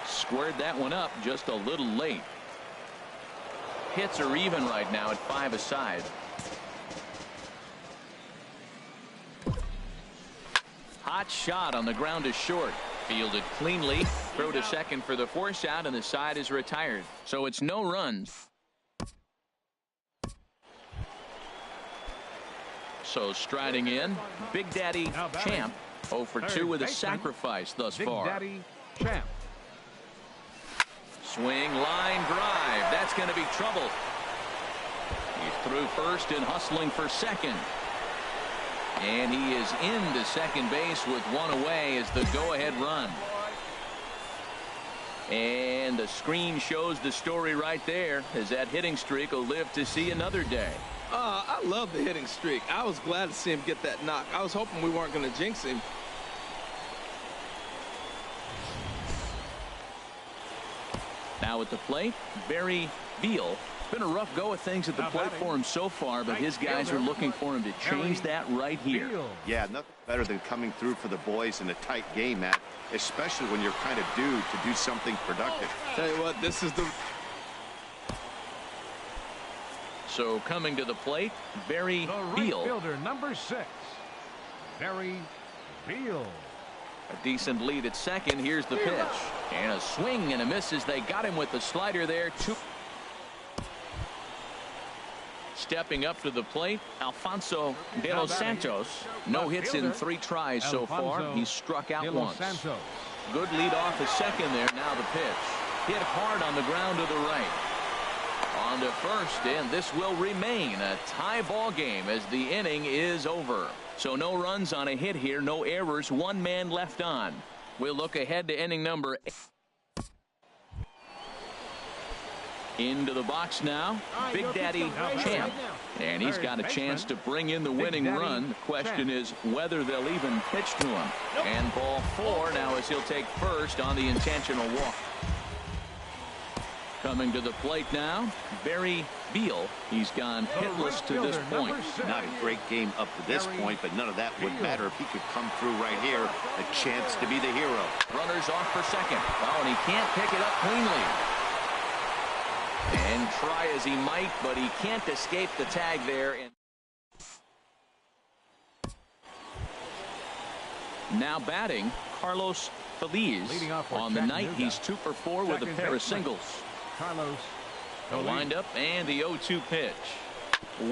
Squared that one up just a little late. Hits are even right now at 5 aside. Hot shot on the ground is short. Fielded cleanly. Throw to second for the force out, and the side is retired. So it's no runs. So striding in, Big Daddy Champ. 0 for 2 with a sacrifice thus far. Big Daddy Champ. Swing, line, drive. That's going to be trouble. He's through first and hustling for second. And he is into second base with one away as the go-ahead run. And the screen shows the story right there, as that hitting streak will live to see another day. I love the hitting streak. I was glad to see him get that knock. I was hoping we weren't going to jinx him. Now at the plate, Barry Beal. Been a rough go of things at the plate for him so far, but his guys are looking for him to change that right here. Yeah, nothing better than coming through for the boys in a tight game, Matt, especially when you're kind of due to do something productive. Tell you what, this is the... So coming to the plate, Barry Beal. Fielder number 6, Barry Beal. A decent lead at second. Here's the pitch. And a swing and a miss as they got him with the slider there. Stepping up to the plate, Alfonso De Los Santos. No hits in 3 tries so far. He's struck out once. Good lead off at second there. Now the pitch. Hit hard on the ground to the right. On to first, and this will remain a tie ball game as the inning is over. So no runs on a hit here, no errors, 1 man left on. We'll look ahead to inning number 8. Into the box now, Big Daddy Champ. And he's got a chance to bring in the winning run. The question is whether they'll even pitch to him. And ball 4 now as he'll take first on the intentional walk. Coming to the plate now, Barry Beal. He's gone hitless to this point. Not a great game up to this point, but none of that would matter if he could come through right here. A chance to be the hero. Runners off for second. Oh, and he can't pick it up cleanly. And try as he might, but he can't escape the tag there. And now batting, Carlos Feliz. On the night, he's 2 for 4 with a pair of singles. Carlos. The windup and the 0-2 pitch.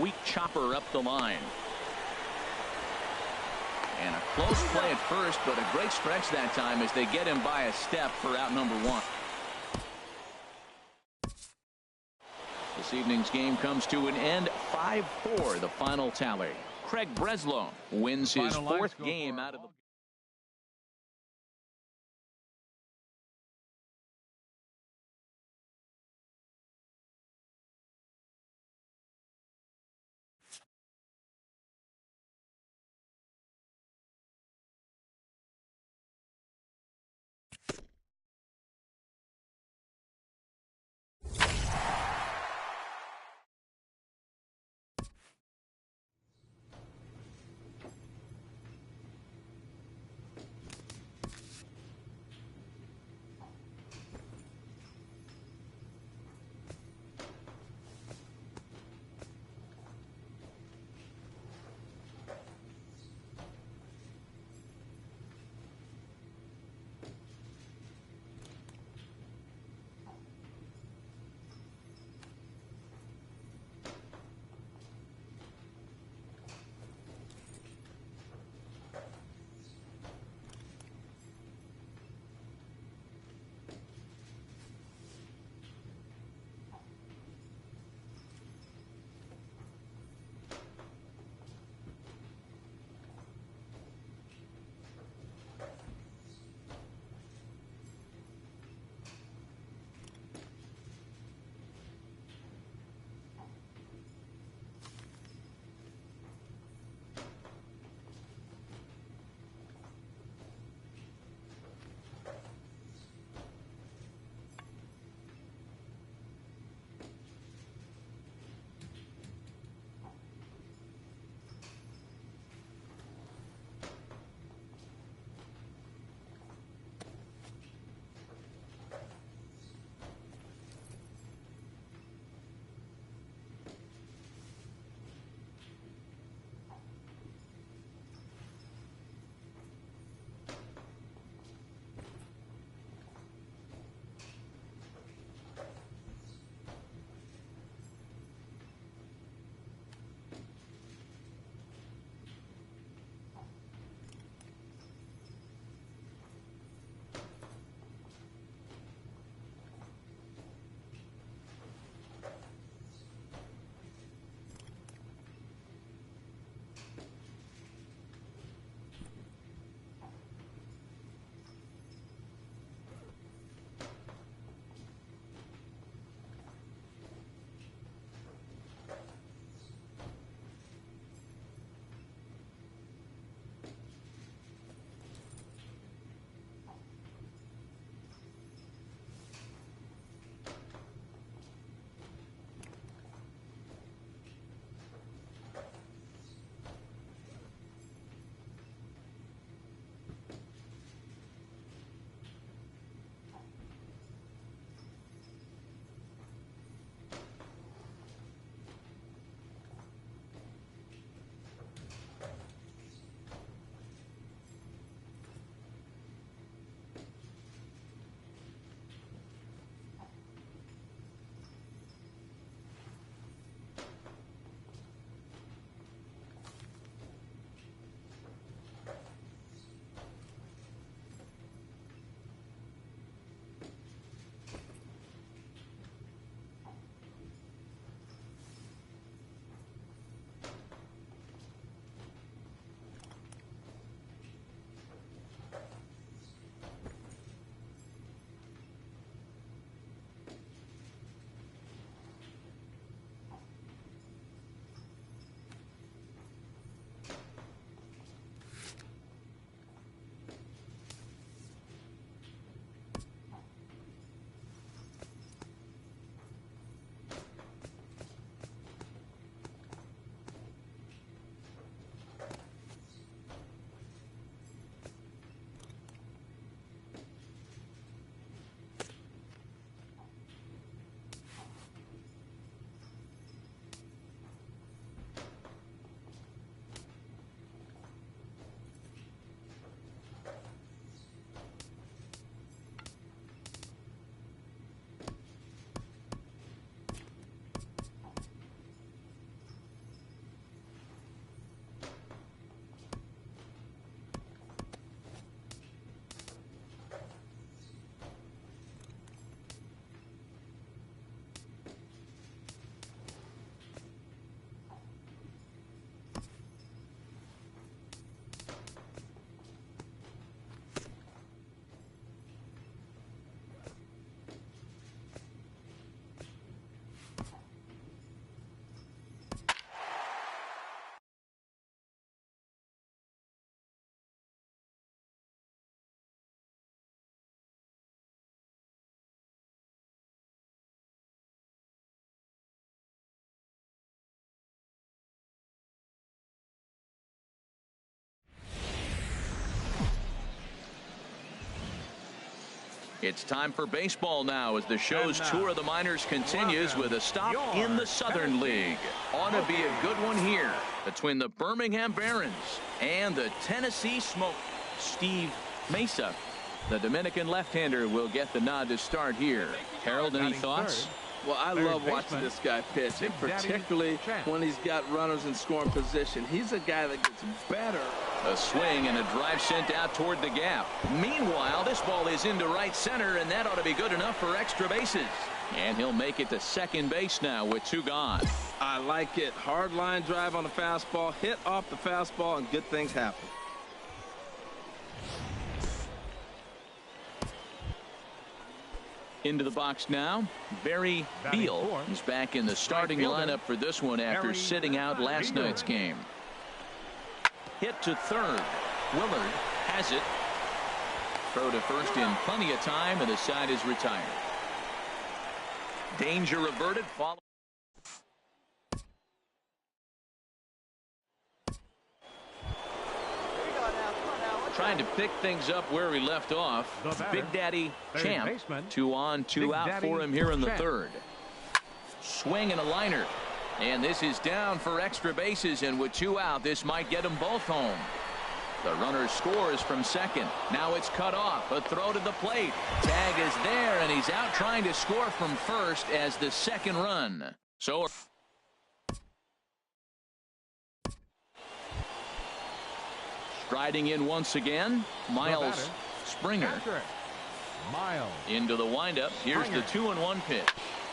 Weak chopper up the line. And a close play at first, but a great stretch that time as they get him by a step for out number 1. This evening's game comes to an end. 5-4 the final tally. Craig Breslow wins his 4th game out of the It's time for baseball now as the show's tour of the minors continues with a stop in the Southern League. Ought to be a good one here between the Birmingham Barons and the Tennessee Smoke. Steve Mesa, the Dominican left-hander, will get the nod to start here. Harold, any thoughts? Well, I love watching this guy pitch, and particularly when he's got runners in scoring position. He's a guy that gets better. A swing and a drive sent out toward the gap. Meanwhile, this ball is into right center, and that ought to be good enough for extra bases. And he'll make it to second base now with 2 gone. I like it. Hard line drive on the fastball, hit off the fastball, and good things happen. Into the box now, Barry Beal is back in the starting lineup for this one after sitting out last night's game. Hit to third. Willard has it. Throw to first in plenty of time, and the side is retired. Danger averted. Follow. Trying to pick things up where he left off. Big Daddy Champ. 2 on, 2 out for him here in the third. Swing and a liner. And this is down for extra bases, and with 2 out, this might get them both home. The runner scores from second. Now it's cut off. A throw to the plate. Tag is there, and he's out trying to score from first as the second run. So striding in once again, Miles Springer. Into the windup. Here's the 2-1 pitch.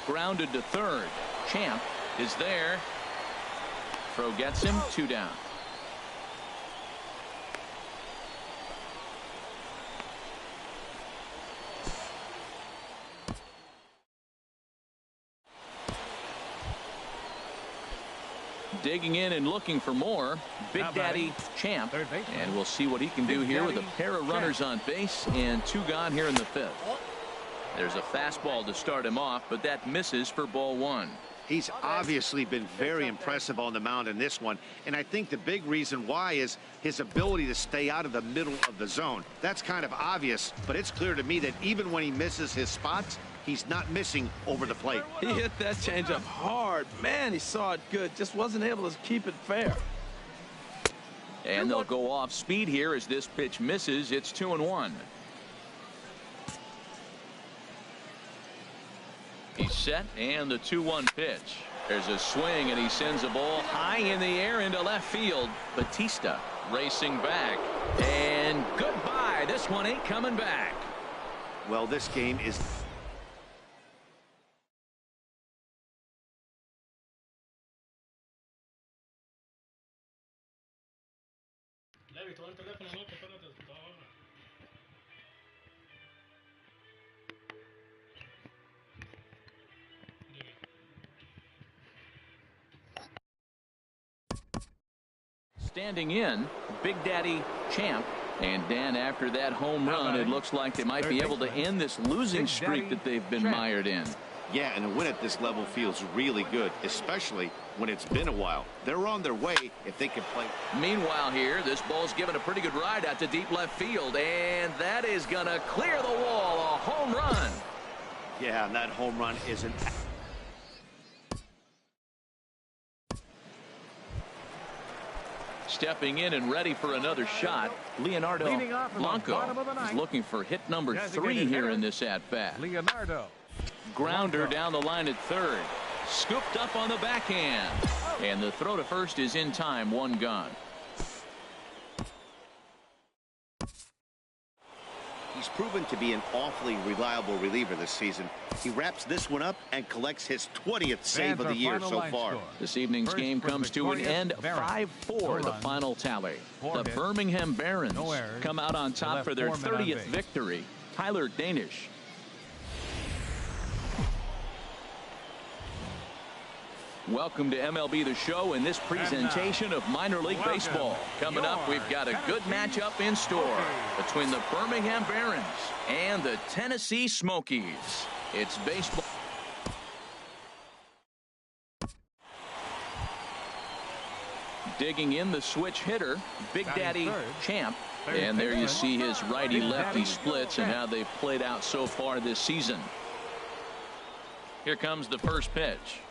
Grounded to third. Champ is there. Throw gets him. 2 down. Digging in and looking for more. Big Daddy Champ. And we'll see what he can do here with a pair of runners on base and 2 gone here in the 5th. There's a fastball to start him off, but that misses for ball 1. He's obviously been very impressive on the mound in this one, and I think the big reason why is his ability to stay out of the middle of the zone. That's kind of obvious, but it's clear to me that even when he misses his spots, he's not missing over the plate. He hit that changeup hard. Man, he saw it good. Just wasn't able to keep it fair. And they'll go off speed here as this pitch misses. It's 2-1. He's set, and the 2-1 pitch. There's a swing, and he sends a ball high in the air into left field. Batista racing back, and goodbye. This one ain't coming back. Well, this game is... Standing in, Big Daddy Champ. And Dan, after that home run, it looks like they might be able to end this losing streak that they've been mired in. Yeah, and a win at this level feels really good, especially when it's been a while. They're on their way if they can play. Meanwhile here, this ball's given a pretty good ride out to deep left field, and that is going to clear the wall. A home run. Yeah, and that home run isn't... Stepping in and ready for another shot, Leonardo Blanco is looking for hit number 3 here in this at-bat. Leonardo. Grounder down the line at third. Scooped up on the backhand. And the throw to first is in time. 1 gone. He's proven to be an awfully reliable reliever this season. He wraps this one up and collects his 20th save of the year so far. This evening's game comes to an end. 5-4 the final tally. The Birmingham Barons come out on top for their 30th victory. Tyler Danish. Welcome to MLB The Show and this presentation of minor league baseball. Coming up, we've got a good matchup in store between the Birmingham Barons and the Tennessee Smokies. It's baseball. Digging in the switch hitter, Big Daddy Champ. And there you see his righty-lefty splits and how they've played out so far this season. Here comes the first pitch.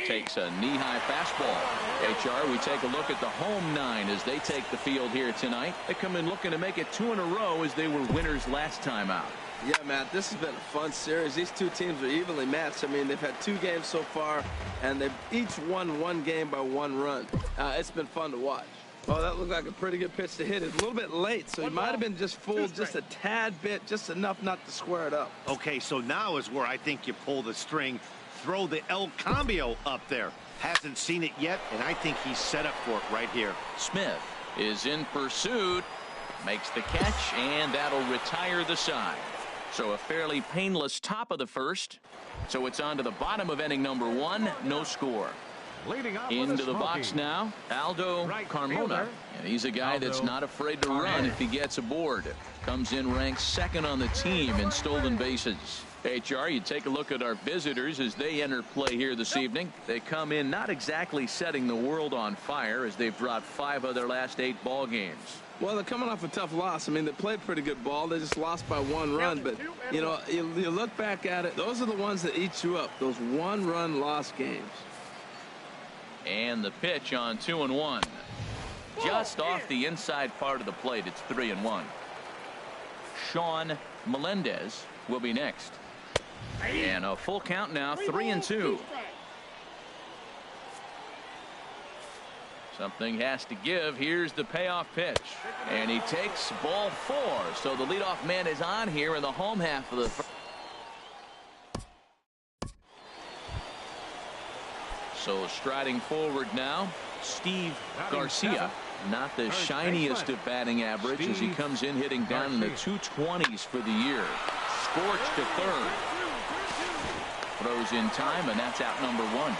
Takes a knee-high fastball. HR, we take a look at the home nine as they take the field here tonight. They come in looking to make it 2 in a row as they were winners last time out. Yeah, Matt, this has been a fun series. These two teams are evenly matched. I mean, they've had 2 games so far, and they've each won 1 game by 1 run. It's been fun to watch. Oh, that looked like a pretty good pitch to hit. It's a little bit late, so he might have been just fooled just a tad bit, just enough not to square it up. Okay, so now is where I think you pull the string. Throw the El Cambio up there. Hasn't seen it yet, and I think he's set up for it right here. Smith is in pursuit, makes the catch, and that'll retire the side. So a fairly painless top of the first. So it's on to the bottom of inning number 1, no score. Into the box now, Aldo Carmona. And he's a guy that's not afraid to run if he gets aboard. Comes in ranked 2nd on the team in stolen bases. HR, you take a look at our visitors as they enter play here this evening. They come in not exactly setting the world on fire as they've dropped 5 of their last 8 ball games. Well, they're coming off a tough loss. I mean, they played pretty good ball. They just lost by 1 run. But, you know, you look back at it, those are the ones that eat you up, those 1-run loss games. And the pitch on 2-1. Just off the inside part of the plate. It's 3-1. Sean Melendez will be next. And a full count now, 3-2. Something has to give. Here's the payoff pitch. And he takes ball 4. So the leadoff man is on here in the home half of the first. So striding forward now, Steve Garcia. Not the shiniest of batting average as he comes in hitting down in the 220s for the year. Scorched to third. Throws in time, and that's out number 1.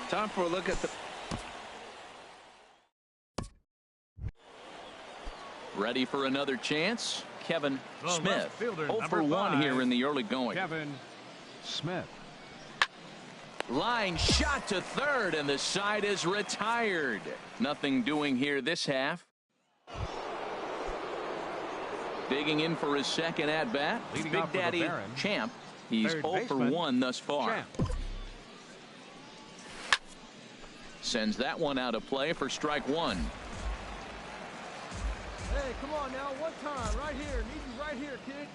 Time for a look at the... Ready for another chance? Kevin Smith. 0 for 1 here in the early going. Kevin Smith. Line shot to third, and the side is retired. Nothing doing here this half. Digging in for his second at-bat, Big Daddy Champ. He's 0 for 1 thus far. Sends that one out of play for strike 1. Hey, come on now, one time, right here. Need you right here, kid.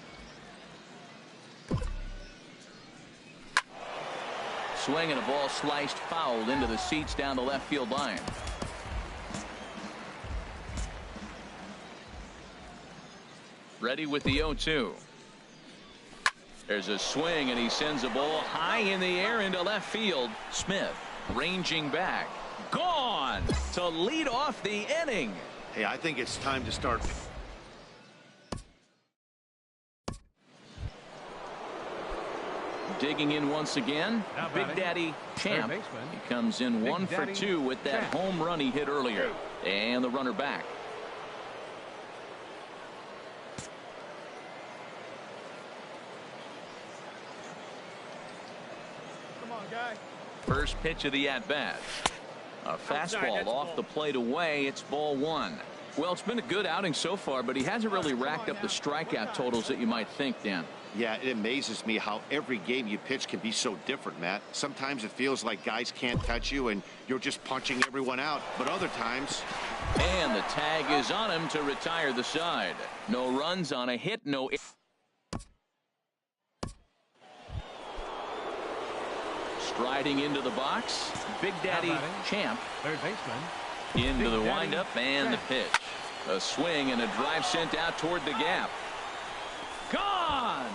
Swing and a ball sliced fouled into the seats down the left field line. Ready with the 0-2. There's a swing, and he sends a ball high in the air into left field. Smith ranging back. Gone to lead off the inning. Hey, I think it's time to start. Digging in once again, Big Daddy Champ. He comes in 1 for 2 with that home run he hit earlier. And the runner back. Come on, guy. First pitch of the at-bat. A fastball off the plate away. It's ball 1. Well, it's been a good outing so far, but he hasn't really racked up the strikeout totals that you might think, Dan. Yeah, it amazes me how every game you pitch can be so different, Matt. Sometimes it feels like guys can't touch you and you're just punching everyone out. But other times... And the tag is on him to retire the side. No runs on a hit, no... Striding into the box, Big Daddy Champ. Third baseman. Into the windup and the pitch. A swing and a drive sent out toward the gap. Gone!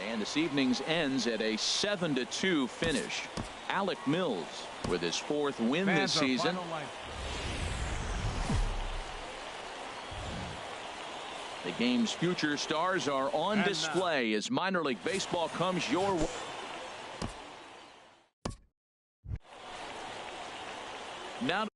And this evening's ends at a 7-2 finish. Alec Mills with his 4th win this season. The game's future stars are on display as minor league baseball comes your way. Now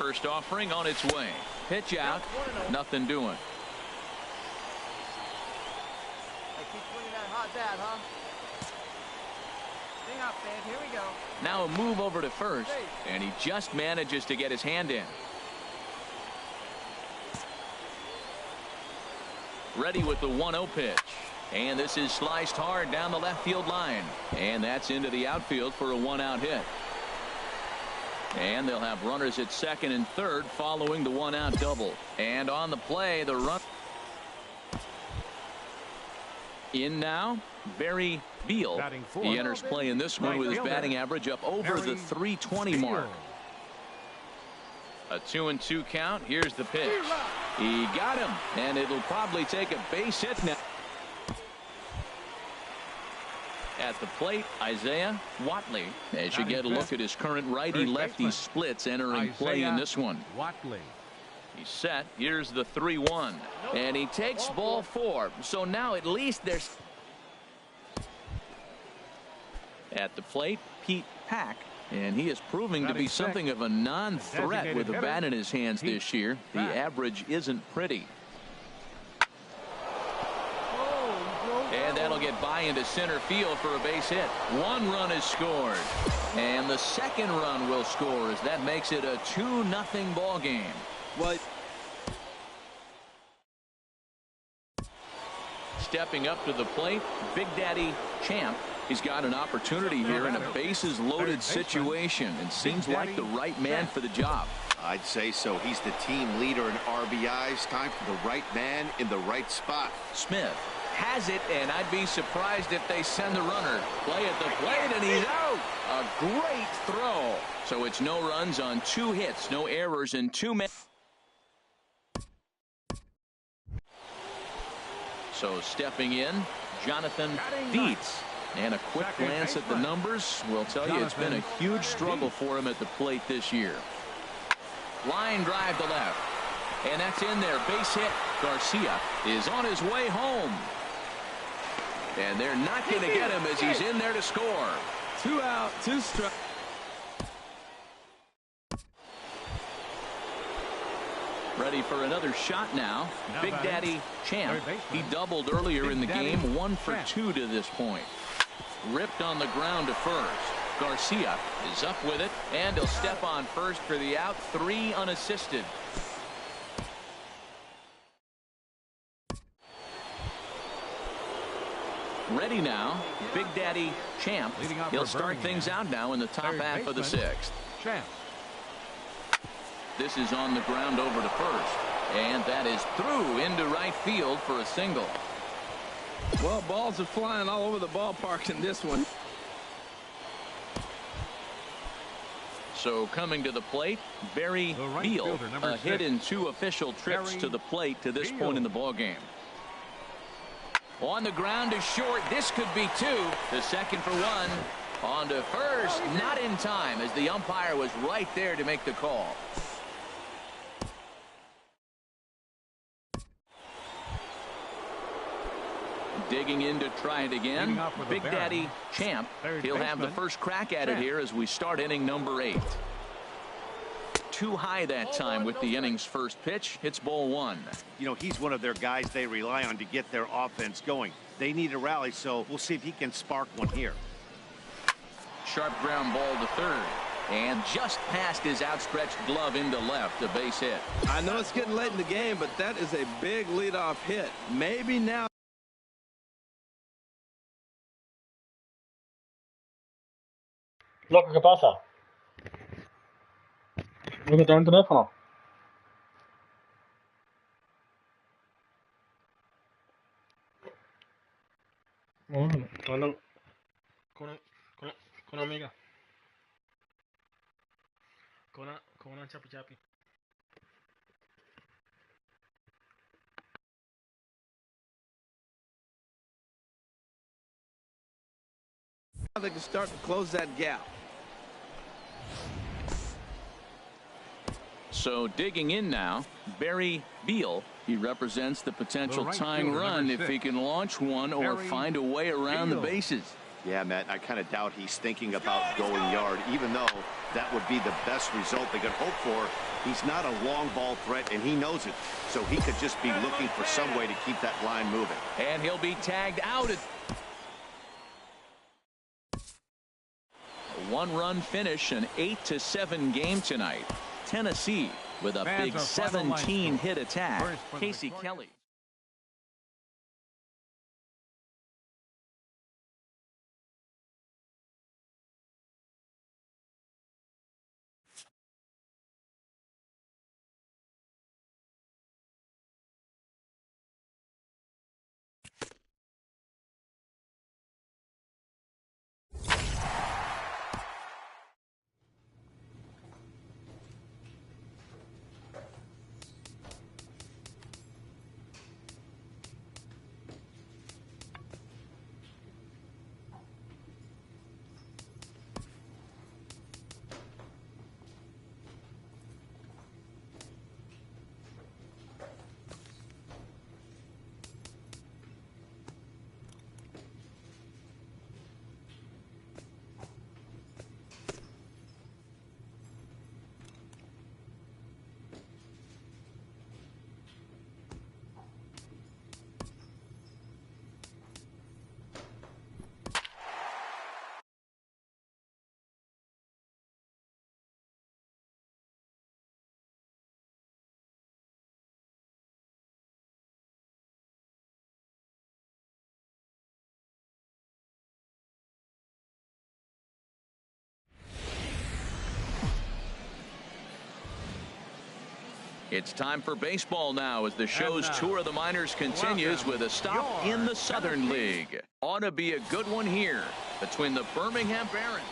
first offering on its way. Pitch out. Nothing doing. Hey, keep swinging that hot bat, huh? Stay up, babe. Here we go. Now a move over to first, and he just manages to get his hand in. Ready with the 1-0 pitch. And this is sliced hard down the left field line. And that's into the outfield for a 1-out hit. And they'll have runners at second and third following the 1-out double. And on the play, the run. In now, Barry Beal. He enters play in this one with his batting average up over the 320 mark. A 2-2 count. Here's the pitch. He got him, and it'll probably take a base hit now. At the plate, Isaiah Whatley. As you get a look at his current righty-lefty splits entering play in this one. He's set. Here's the 3-1. And he takes ball 4. So now at least there's. At the plate, Pete Pack. And he is proving to be something of a non-threat with a bat in his hands this year. The average isn't pretty. And that'll get by into center field for a base hit. 1 run is scored. And the second run will score as that makes it a 2-0 ball game. Well, stepping up to the plate, Big Daddy Champ. He's got an opportunity here in a bases loaded situation and seems like the right man for the job. I'd say so. He's the team leader in RBIs. Time for the right man in the right spot. Smith has it, and I'd be surprised if they send the runner. Play at the plate, and he's out. A great throw. So it's no runs on 2 hits, no errors, and 2 men. So stepping in, Jonathan Dietz. And a quick glance at the numbers will tell you it's been a huge struggle for him at the plate this year. Line drive to left. And that's in there. Base hit. Garcia is on his way home. And they're not going to get him as he's in there to score. 2 out, 2 strikes. Ready for another shot now. Big Daddy Champ. He doubled earlier in the game. 1 for 2 to this point. Ripped on the ground to first. Garcia is up with it, and he'll step on first for the out. 3 unassisted. Ready now, Big Daddy Champ. He'll start things out now in the top half of the 6th. This is on the ground over to first, and that is through into right field for a single. Well, balls are flying all over the ballpark in this one. So coming to the plate, Barry Beal. A hit in 2 official trips to the plate to this point in the ballgame. On the ground is short. This could be 2. The second for 1. On to first. Not in time as the umpire was right there to make the call. Digging in to try it again. Big Daddy Champ. He'll have the first crack at it here as we start inning number 8. Too high that time with the inning's first pitch. It's ball 1. You know, he's one of their guys they rely on to get their offense going. They need a rally, so we'll see if he can spark one here. Sharp ground ball to third. And just past his outstretched glove into left, a base hit. I know it's getting late in the game, but that is a big leadoff hit. Maybe now. Loco, ¿qué pasa? ¿No que tengo el teléfono? Bueno, hablando con una amiga. Con una chapi chapi. They can start to close that gap. So digging in now, Barry Beal. He represents the potential tying run if he can launch one or find a way around the bases. Yeah, Matt, I kind of doubt he's thinking about going yard, even though that would be the best result they could hope for He's not a long ball threat, and he knows it. So he could just be looking for some way to keep that line moving. And he'll be tagged out. A one-run finish, an 8-7 game tonight. Tennessee with a big 17-hit attack. Casey Kelly. It's time for baseball now as the show's tour of the minors continues with a stop in the Southern League. Ought to be a good one here between the Birmingham Barons.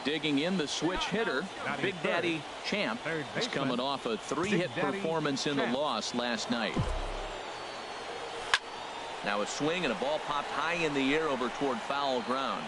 Digging in the switch hitter, Big Daddy Champ is coming off a 3-hit performance in the loss last night. Now a swing and a ball popped high in the air over toward foul ground.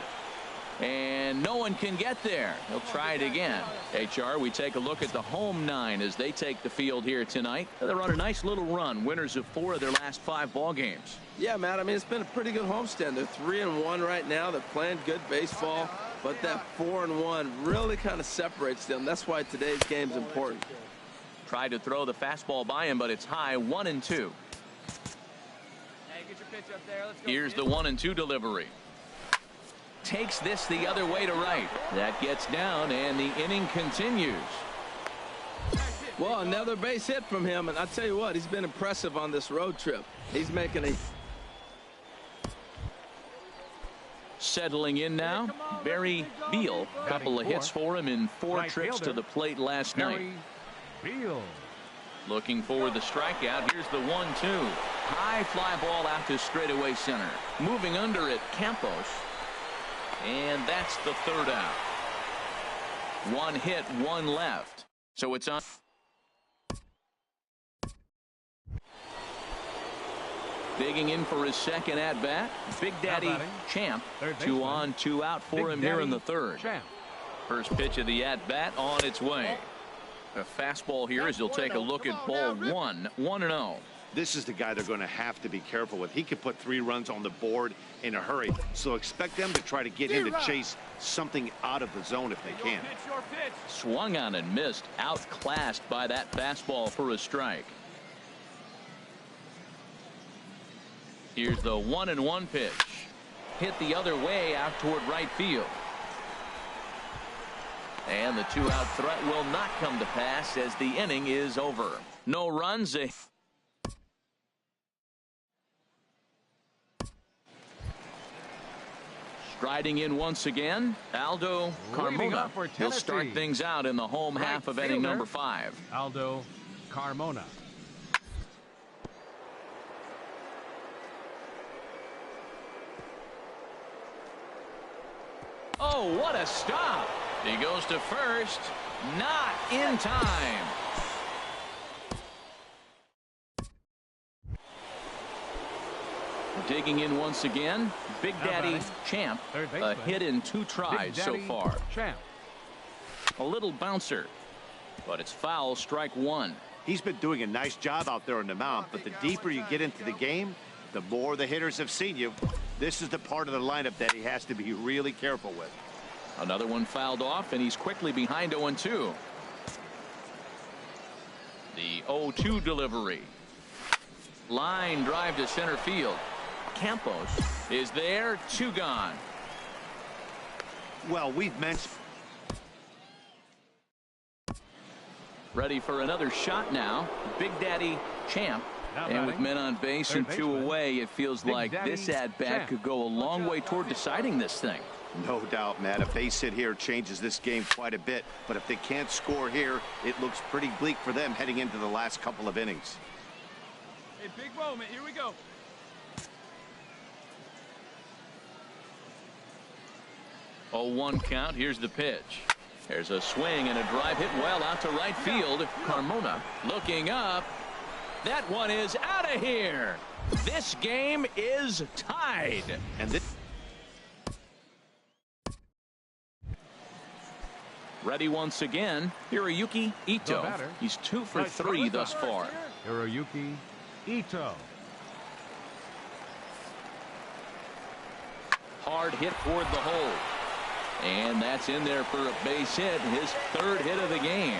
And no one can get there. He'll try it again. HR, we take a look at the home 9 as they take the field here tonight. They're on a nice little run, winners of 4 of their last 5 ball games. Yeah, Matt, I mean, it's been a pretty good homestand. They're 3-1 right now. They're playing good baseball, but that 4-1 really kind of separates them. That's why today's game's important. Tried to throw the fastball by him, but it's high, 1-2. Hey, get your pitch up there. Let's go. Here's the 1-2 delivery. Takes this the other way to right. That gets down, and the inning continues. Well, another base hit from him, and I tell you what, he's been impressive on this road trip. He's making a... Settling in now, Barry Beal. A couple of hits for him in 4 trips to the plate last night. Beal. Looking for the strikeout. Here's the 1-2. High fly ball out to straightaway center. Moving under it, Campos. And that's the 3rd out. 1 hit, 1 left. So it's on. Digging in for his second at bat, Big Daddy Champ. 2 on, 2 out for him here in the 3rd. First pitch of the at bat on its way. A fastball here as he'll take a look at ball 1. 1-0. This is the guy they're going to have to be careful with. He could put 3 runs on the board in a hurry. So expect them to try to get him to chase something out of the zone if they can. Swung on and missed. Outclassed by that fastball for a strike. Here's the 1-1 pitch. Hit the other way out toward right field. And the 2-out threat will not come to pass as the inning is over. No runs. Striding in once again, Aldo Carmona. He'll start things out in the home half of inning number 5. Aldo Carmona. Oh, what a stop. He goes to first. Not in time. Digging in once again, Big Daddy Champ. A hit in 2 tries so far. Champ. A little bouncer, but it's foul, strike 1. He's been doing a nice job out there on the mound, but the deeper you get into the game, the more the hitters have seen you. This is the part of the lineup that he has to be really careful with. Another one fouled off, and he's quickly behind 0-2. The 0-2 delivery. Line drive to center field. Campos is there. 2 gone. Well, we've mentioned. Ready for another shot now. Big Daddy Champ. And with men on base and 2 away, it feels like this at-bat could go a long way toward deciding this thing. No doubt, Matt. A base hit here changes this game quite a bit. But if they can't score here, it looks pretty bleak for them heading into the last couple of innings. Hey, big moment. Here we go. 0-1 count. Here's the pitch. There's a swing and a drive hit well out to right field. Carmona looking up. That one is out of here. This game is tied. And this. Ready once again. Hiroyuki Ito. He's 2 for 3 thus far. Hiroyuki Ito. Hard hit toward the hole. And that's in there for a base hit. His 3rd hit of the game.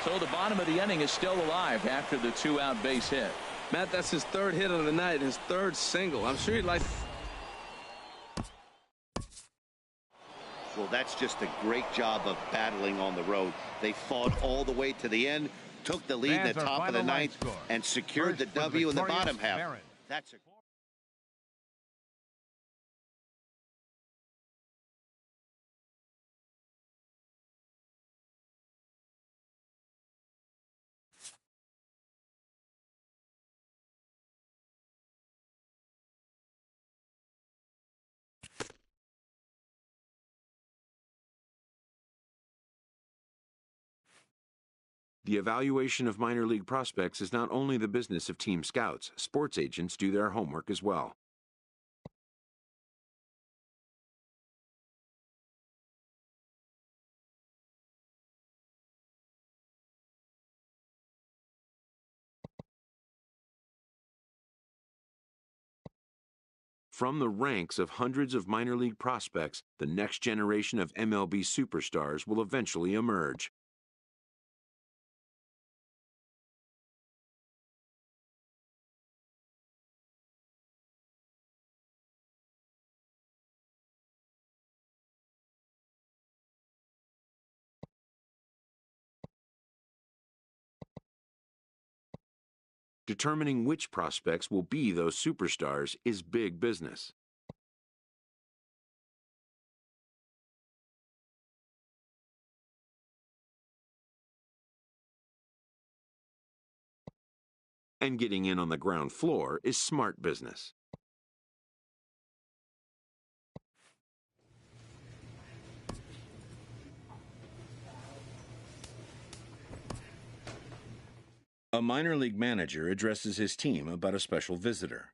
So the bottom of the inning is still alive after the 2-out base hit. Matt, that's his 3rd hit of the night, his 3rd single. I'm sure he'd like. Well, that's just a great job of battling on the road. They fought all the way to the end, took the lead in the top of the 9th, and secured the W in the bottom half. That's a. The evaluation of minor league prospects is not only the business of team scouts. Sports agents do their homework as well. From the ranks of hundreds of minor league prospects, the next generation of MLB superstars will eventually emerge. Determining which prospects will be those superstars is big business. And getting in on the ground floor is smart business. A minor league manager addresses his team about a special visitor.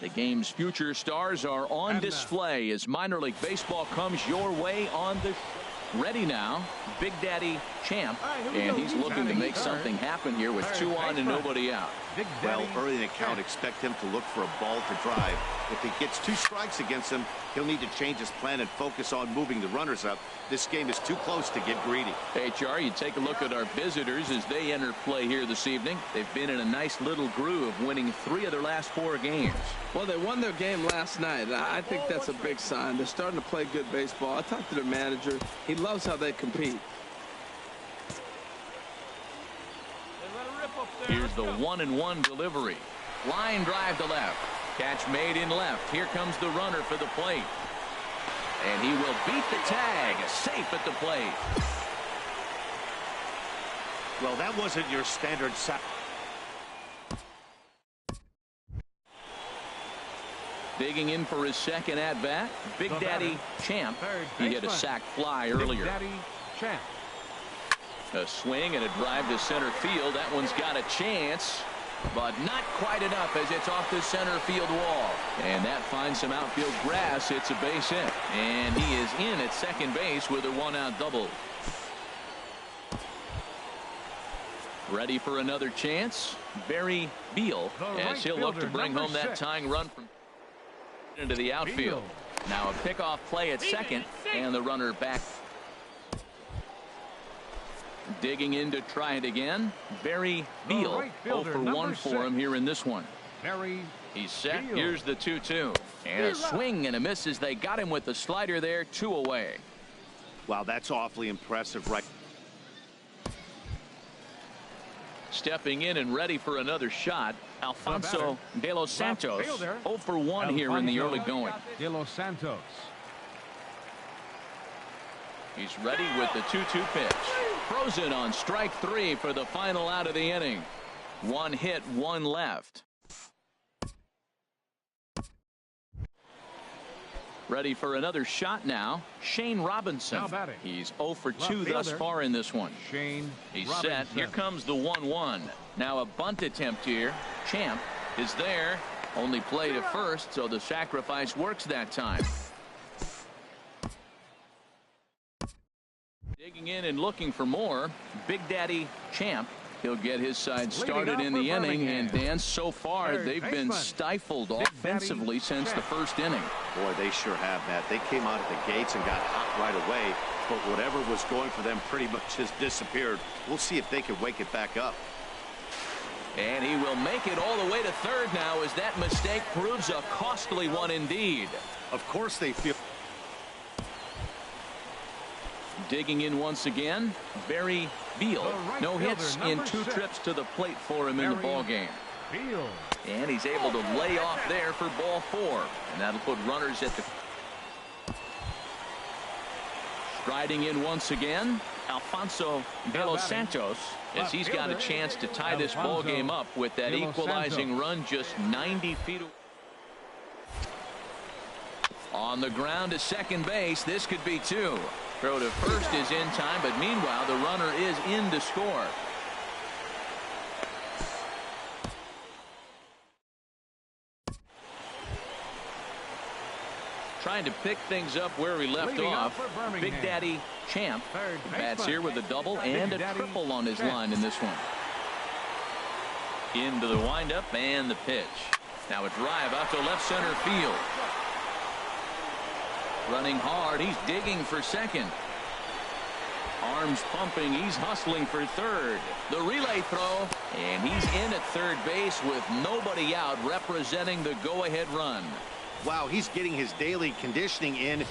The game's future stars are on display as minor league baseball comes your way on the ready now. Big Daddy Champ, and he's looking to make something happen here with 2 on and nobody out. Well, early in the count, expect him to look for a ball to drive. If he gets 2 strikes against him, he'll need to change his plan and focus on moving the runners up. This game is too close to get greedy. HR, you take a look at our visitors as they enter play here this evening. They've been in a nice little groove, winning 3 of their last 4 games. Well, they won their game last night. I think that's a big sign. They're starting to play good baseball. I talked to their manager. He loves how they compete. Here's the 1-1 delivery. Line drive to left. Catch made in left. Here comes the runner for the plate. And he will beat the tag. Safe at the plate. Well, that wasn't your standard sack. Digging in for his second at-bat, Big Daddy Champ. He hit a sac fly earlier. Big Daddy Champ. A swing and a drive to center field. That one's got a chance, but not quite enough as it's off the center field wall. And that finds some outfield grass. It's a base hit. And he is in at second base with a 1-out double. Ready for another chance. Barry Beal, as he'll look to bring home that tying run from into the outfield. Now a pickoff play at second, and the runner back. Digging in to try it again. Barry Beal, 0 for 1 for him here in this one. He's set. Here's the 2-2. And a swing and a miss as they got him with the slider there. 2 away. Wow, that's awfully impressive, right? Stepping in and ready for another shot, Alfonso De Los Santos. 0 for 1 here in the early going. De Los Santos. He's ready with the 2-2 pitch. Frozen on strike 3 for the final out of the inning. 1 hit, 1 left. Ready for another shot now. Shane Robinson. He's 0 for 2 thus far in this one. He's set. Here comes the 1-1. Now a bunt attempt here. Champ is there. Only play to first, so the sacrifice works that time. Digging in and looking for more. Big Daddy Champ. He'll get his side started in the inning, and Dan, so far they've been stifled offensively since the first inning. Boy, they sure have, Matt. They came out of the gates and got hot right away, but whatever was going for them pretty much has disappeared. We'll see if they can wake it back up. And he will make it all the way to third now as that mistake proves a costly one indeed. Of course they feel. Digging in once again, Barry Beal. No hits in 2 trips to the plate for him in the ball game. And he's able to lay off there for ball 4. And that'll put runners at the... Striding in once again, Alfonso De Los Santos, as he's got a chance to tie this ball game up with that equalizing run just 90 feet away. On the ground to second base, this could be 2. Throw to first is in time, but meanwhile the runner is in to score. Trying to pick things up where we left off. Big Daddy Champ bats here with a double and a triple on his line in this one. Into the windup and the pitch. Now a drive out to left center field. Running hard, he's digging for second. Arms pumping, he's hustling for third. The relay throw, and he's in at third base with nobody out, representing the go-ahead run. Wow, he's getting his daily conditioning in.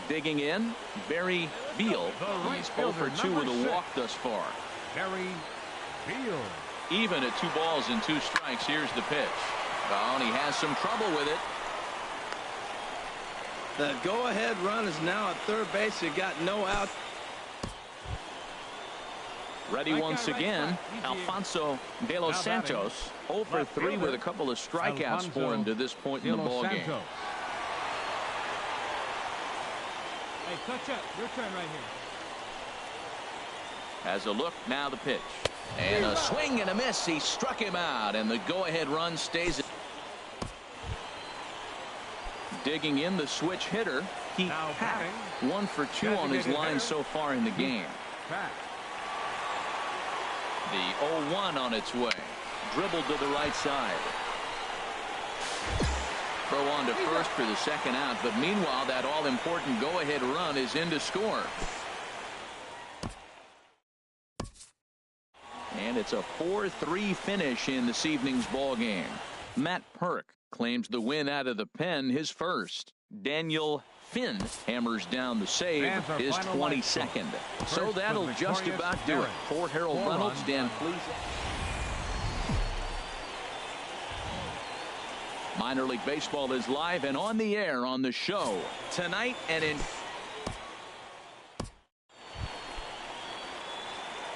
Digging in, Barry Beal. He's 0 for 2 with a walk thus far. Barry Beal. Even at 2 balls and 2 strikes. Here's the pitch. Oh, and he has some trouble with it. The go-ahead run is now at third base. You got no out. Ready once again, Alfonso De Los Santos. 0 for 3 with a couple of strikeouts for him to this point in the ball game. Hey, touch up. Your turn right here. Has a look, now the pitch. And a swing and a miss. He struck him out, and the go-ahead run stays. Digging in, the switch hitter, Pete Pack. 1 for 2 on his line so far in the game. The 0-1 on its way. Dribbled to the right side. Throw on to first for the second out, but meanwhile that all-important go-ahead run is in to score. And it's a 4-3 finish in this evening's ball game. Matt Perk claims the win out of the pen, his first. Daniel Finn hammers down the save, his 22nd. So that'll just about do it. For Harold Reynolds, Dan Fleece. Minor League Baseball is live and on the air on the show tonight and in.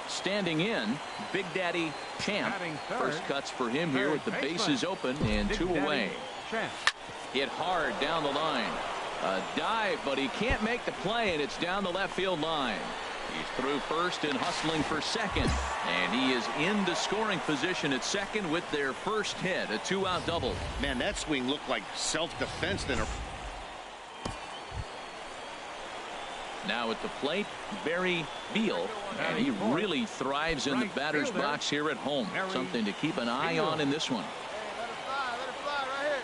Standing in, Big Daddy Champ. First cuts for him here with the bases open and 2 away. Hit hard down the line. A dive, but he can't make the play, and it's down the left field line. He's through first and hustling for second. And he is in the scoring position at second with their first hit, a 2-out double. Man, that swing looked like self-defense than a... Now at the plate, Barry Beal, and he really thrives in the batter's box here at home. Something to keep an eye on in this one. Let it fly right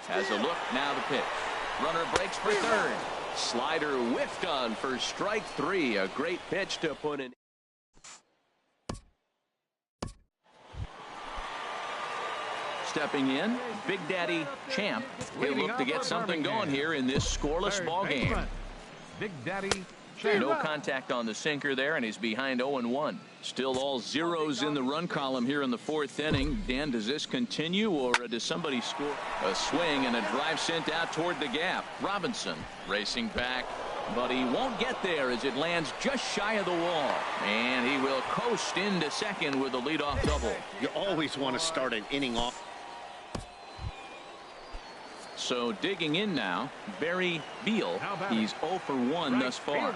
here. Has a look, now the pitch. Runner breaks for third. Slider whiffed on for strike 3. A great pitch to put in. Stepping in, Big Daddy Champ. He'll look to get something going here in this scoreless ball game. Big Daddy No contact on the sinker there, and he's behind 0-1. Still all zeros in the run column here in the 4th inning. Dan, does this continue, or does somebody score? A swing and a drive sent out toward the gap. Robinson racing back, but he won't get there as it lands just shy of the wall. And he will coast into second with a leadoff double. You always want to start an inning off. So digging in now, Barry Beal. He's 0 for 1 thus far.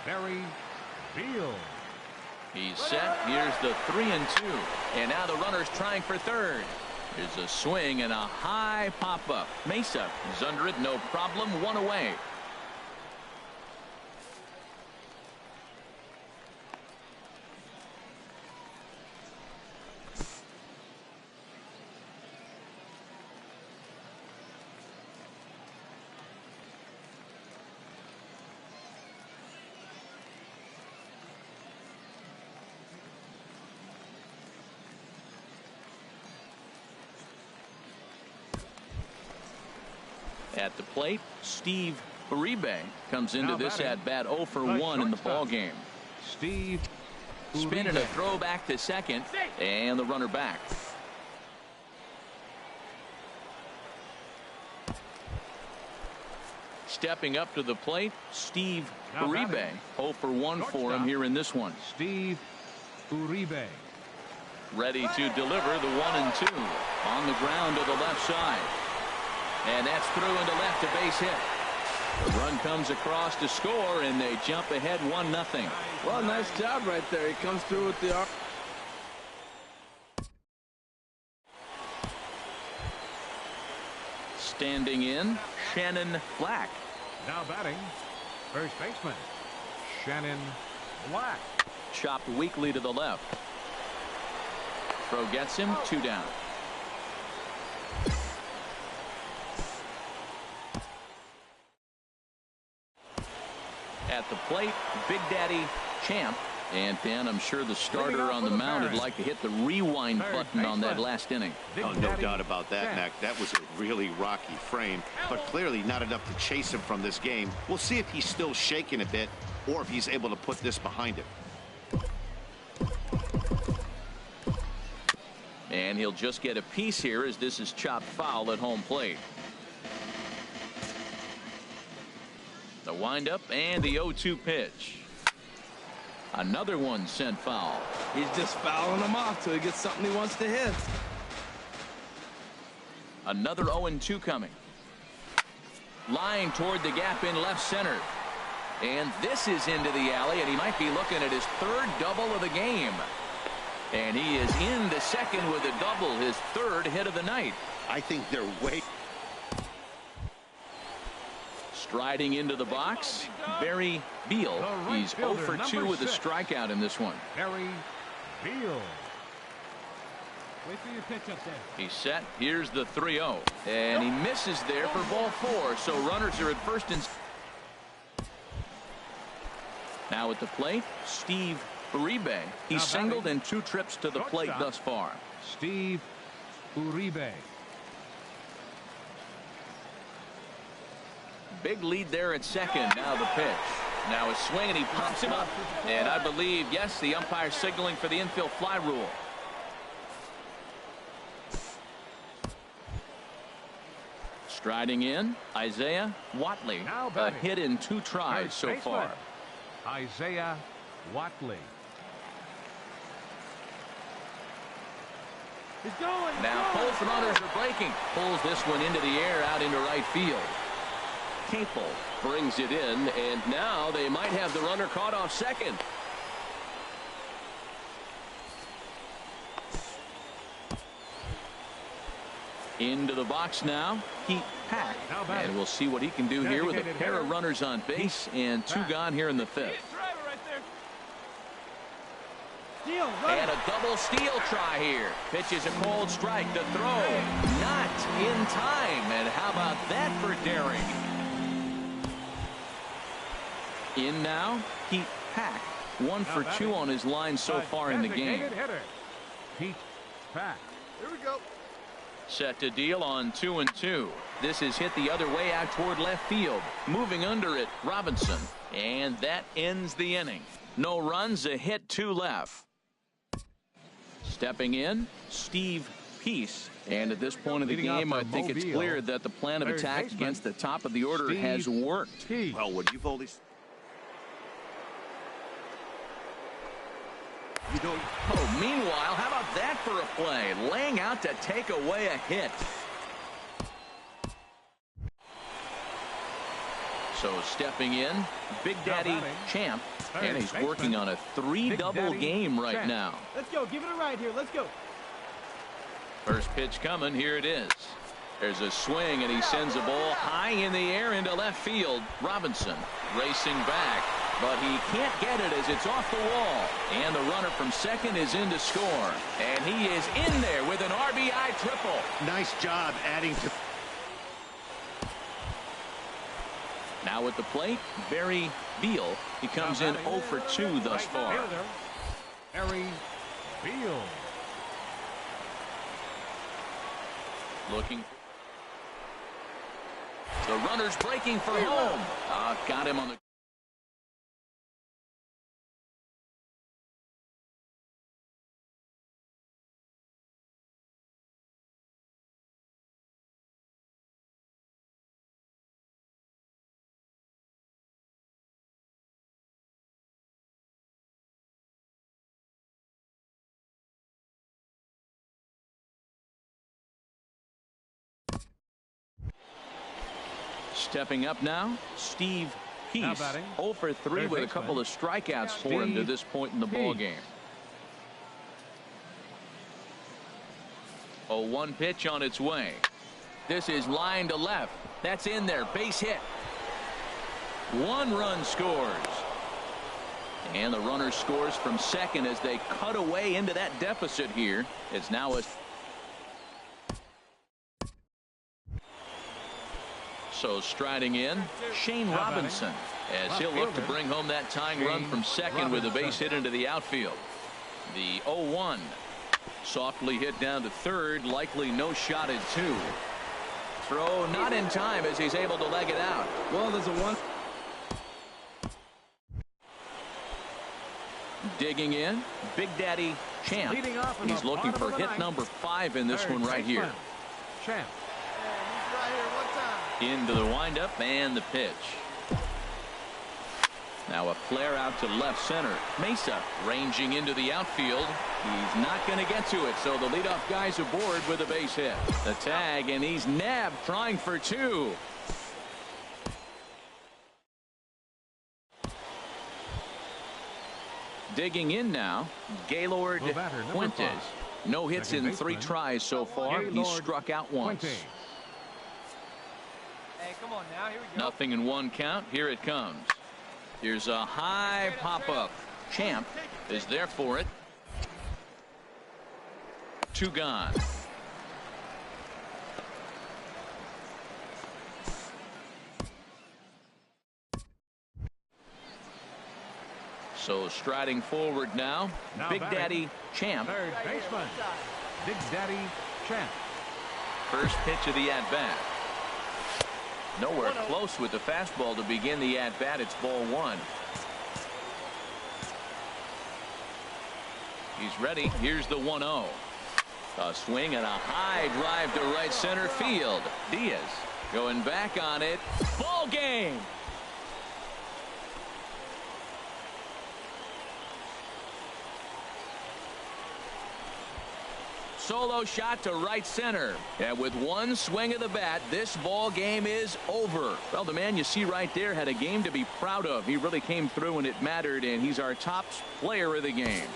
Barry Beal. He's set. Here's the 3-2. And now the runner's trying for third. Here's a swing and a high pop-up. Mesa is under it, no problem. 1 away. At the plate, Steve Uribe comes into this at bat 0 for 1 in the ball game. Steve Spinning a throw back to second, and the runner back. Stepping up to the plate, Steve Uribe. 0 for 1 for him here in this one. Steve Uribe. Ready to deliver the 1-2 on the ground to the left side. And that's through into left, a base hit. The run comes across to score, and they jump ahead 1-0. Well, nice job right there. He comes through with the arm. Standing in, Shannon Black. Now batting, first baseman, Shannon Black. Chopped weakly to the left. Throw gets him, 2 down. At the plate, Big Daddy Champ. And Dan, I'm sure the starter on the mound would like to hit the rewind button on that last inning. Oh, no doubt about that, Mac. That was a really rocky frame, but clearly not enough to chase him from this game. We'll see if he's still shaking a bit or if he's able to put this behind him. And he'll just get a piece here as this is chopped foul at home plate. The windup and the 0-2 pitch. Another one sent foul. He's just fouling them off till he gets something he wants to hit. Another 0-2 coming. Line toward the gap in left center. And this is into the alley, and he might be looking at his 3rd double of the game. And he is into second with a double, his 3rd hit of the night. I think they're way. Striding into the box, Barry Beal. He's 0 for 2 with a strikeout in this one. Barry Beal. Wait for your pitch up there. He's set. Here's the 3-0. And he misses there for ball 4. So runners are at first and. Now at the plate, Steve Uribe. He's singled in 2 trips to the plate thus far. Steve Uribe. Big lead there at second. Now the pitch. Now a swing, and he pops him up. And I believe, yes, the umpire signaling for the infield fly rule. Striding in, Isaiah Watley. A hit in 2 tries so far. Isaiah Watley. He's going. Now both runners are breaking. Pulls this one into the air out into right field. Capel brings it in, and now they might have the runner caught off second. Into the box now, Pete Pack. And we'll see what he can do here with a pair of runners on base and 2 gone here in the 5th. And a double steal try here. Pitches a cold strike. The throw not in time. And how about that for daring? In now, Pete Pack. 1 for 2 on his line so far in the game. Pete Pack. Here we go. Set to deal on 2-2. This is hit the other way out toward left field. Moving under it, Robinson. And that ends the inning. No runs, a hit, 2 left. Stepping in, Steve Peace. And at this point of the game, I think it's clear that the plan of attack against the top of the order has worked. Well, when you've only. Oh, meanwhile, how about that for a play? Laying out to take away a hit. So stepping in, Big Daddy Champ. And he's working on a 3-double game right now. Let's go. Give it a ride here. Let's go. First pitch coming. Here it is. There's a swing, and he sends a ball high in the air into left field. Robinson racing back, but he can't get it as it's off the wall. And the runner from second is in to score. And he is in there with an RBI triple. Nice job adding to. Now at the plate, Barry Beal. He comes in 0 for 2 thus far. Barry Beal. Looking. The runner's breaking for home. Got him on the... Stepping up now, Steve Peace. 0 for 3 with a couple of strikeouts for him to this point in the ball game. 0-1 pitch on its way. This is line to left. That's in there. Base hit. 1 run scores. And the runner scores from second as they cut away into that deficit here. It's now a... So striding in, Shane Robinson, as he'll look to bring home that tying run from second with a base hit into the outfield. The 0-1 softly hit down to third, likely no shot at 2. Throw not in time as he's able to leg it out. Well, there's a 1. Digging in, Big Daddy Champ. He's looking for hit number 5 in this one right here. Champ. Into the windup and the pitch. Now a flare out to left center. Mesa ranging into the outfield. He's not going to get to it, so the leadoff guy's aboard with a base hit. The tag, and he's nabbed trying for 2. Digging in now, Gaylord Fuentes. No hits in 3 tries so far. He's struck out once. Hey, come on now. Here we go. Nothing in 1 count. Here it comes. Here's a high pop-up. Champ is there for it. 2 gone. So striding forward now Big Daddy Champ. Third baseman, Big Daddy Champ. First pitch of the at-bat. Nowhere close with the fastball to begin the at-bat. It's ball 1. He's ready. Here's the 1-0. A swing and a high drive to right center field. Diaz going back on it. Ball game. Solo shot to right center. And with 1 swing of the bat, this ball game is over. Well, the man you see right there had a game to be proud of. He really came through and it mattered, and he's our top player of the game.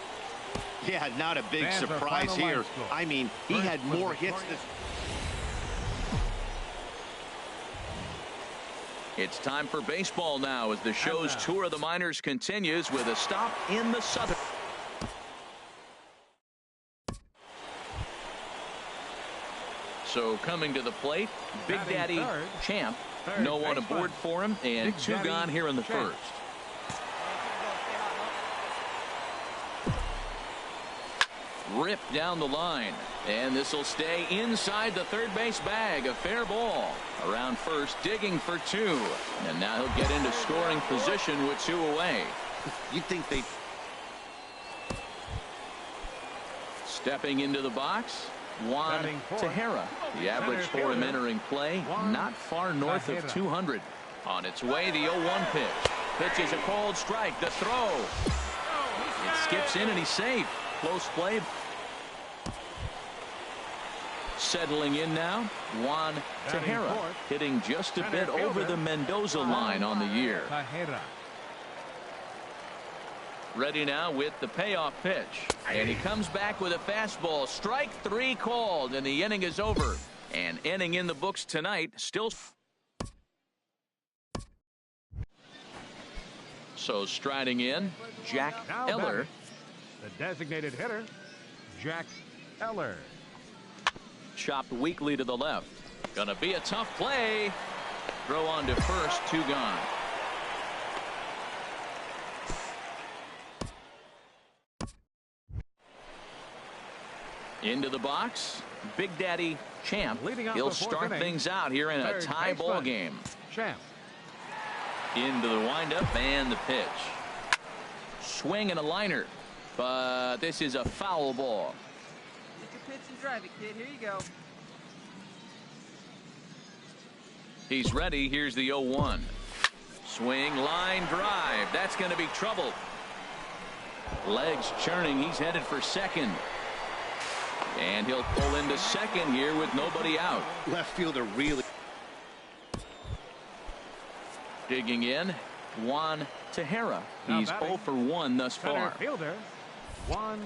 Yeah, not a big surprise here. I mean, he had more hits this. It's time for baseball now as the show's tour of the minors continues with a stop in the Southern. So coming to the plate, Big Daddy Champ. No one aboard for him, and 2 gone here in the first. Ripped down the line, and this will stay inside the third base bag. A fair ball around first, digging for 2, and now he'll get into scoring position with 2 away. You think they... Stepping into the box, Juan Tejera. The average for him entering play, not far north of 200. On its way, the 0-1 pitch. Pitch is a cold strike. The throw. It skips in, and he's safe. Close play. Settling in now, Juan Tejera, hitting just a bit over the Mendoza line on the year. Ready now with the payoff pitch. And he comes back with a fastball. Strike 3 called, and the inning is over. And inning in the books tonight, still. So striding in, Jack Eller. The designated hitter, Jack Eller. Chopped weakly to the left. Gonna be a tough play. Throw on to first, 2 gone. Into the box, Big Daddy Champ. Leading off He'll the fourth start inning, things out here in a third tie baseman, ball game. Champ. Into the windup and the pitch. Swing and a liner, but this is a foul ball. Take your pitch and drive it, kid. Here you go. He's ready. Here's the 0-1. Swing, line, drive. That's going to be trouble. Legs churning. He's headed for second. And he'll pull into second here with nobody out. Left fielder really digging in. Juan Tejera. He's 0 for 1 thus far. Fielder, Juan.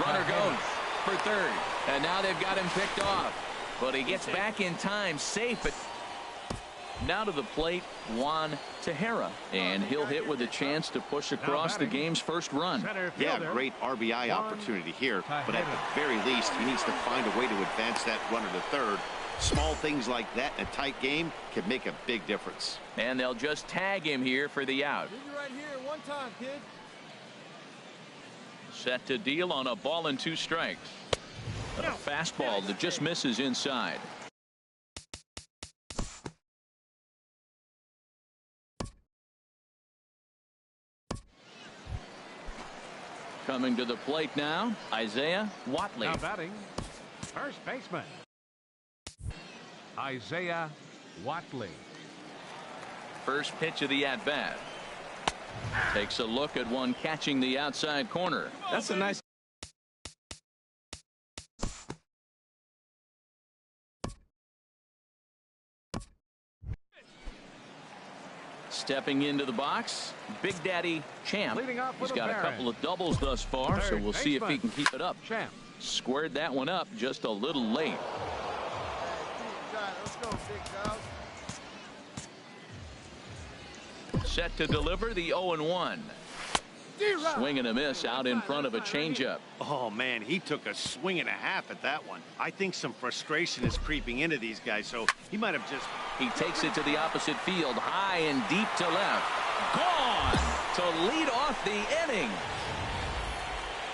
Runner goes for third. And now they've got him picked off. But he gets back in time, safe. But now to the plate, Juan Tejera. And he'll hit with a chance to push across the game's first run. Yeah, great RBI opportunity here. But at the very least, he needs to find a way to advance that runner to third. Small things like that in a tight game can make a big difference. And they'll just tag him here for the out. Right here, one time, kid. Set to deal on a ball and 2 strikes. A fastball that just misses inside. Coming to the plate now, Isaiah Watley. Now batting, first baseman, Isaiah Watley. First pitch of the at-bat. Takes a look at one catching the outside corner. That's a nice. Stepping into the box, Big Daddy Champ. He's got a couple of doubles thus far, so we'll see if he can keep it up. Champ squared that one up just a little late. Let's go, big dog. Set to deliver the 0-1. Swing and a miss out in front of a changeup. Oh, man, he took a swing and a half at that one. I think some frustration is creeping into these guys, so he might have just... He takes it to the opposite field, high and deep to left. Gone to lead off the inning.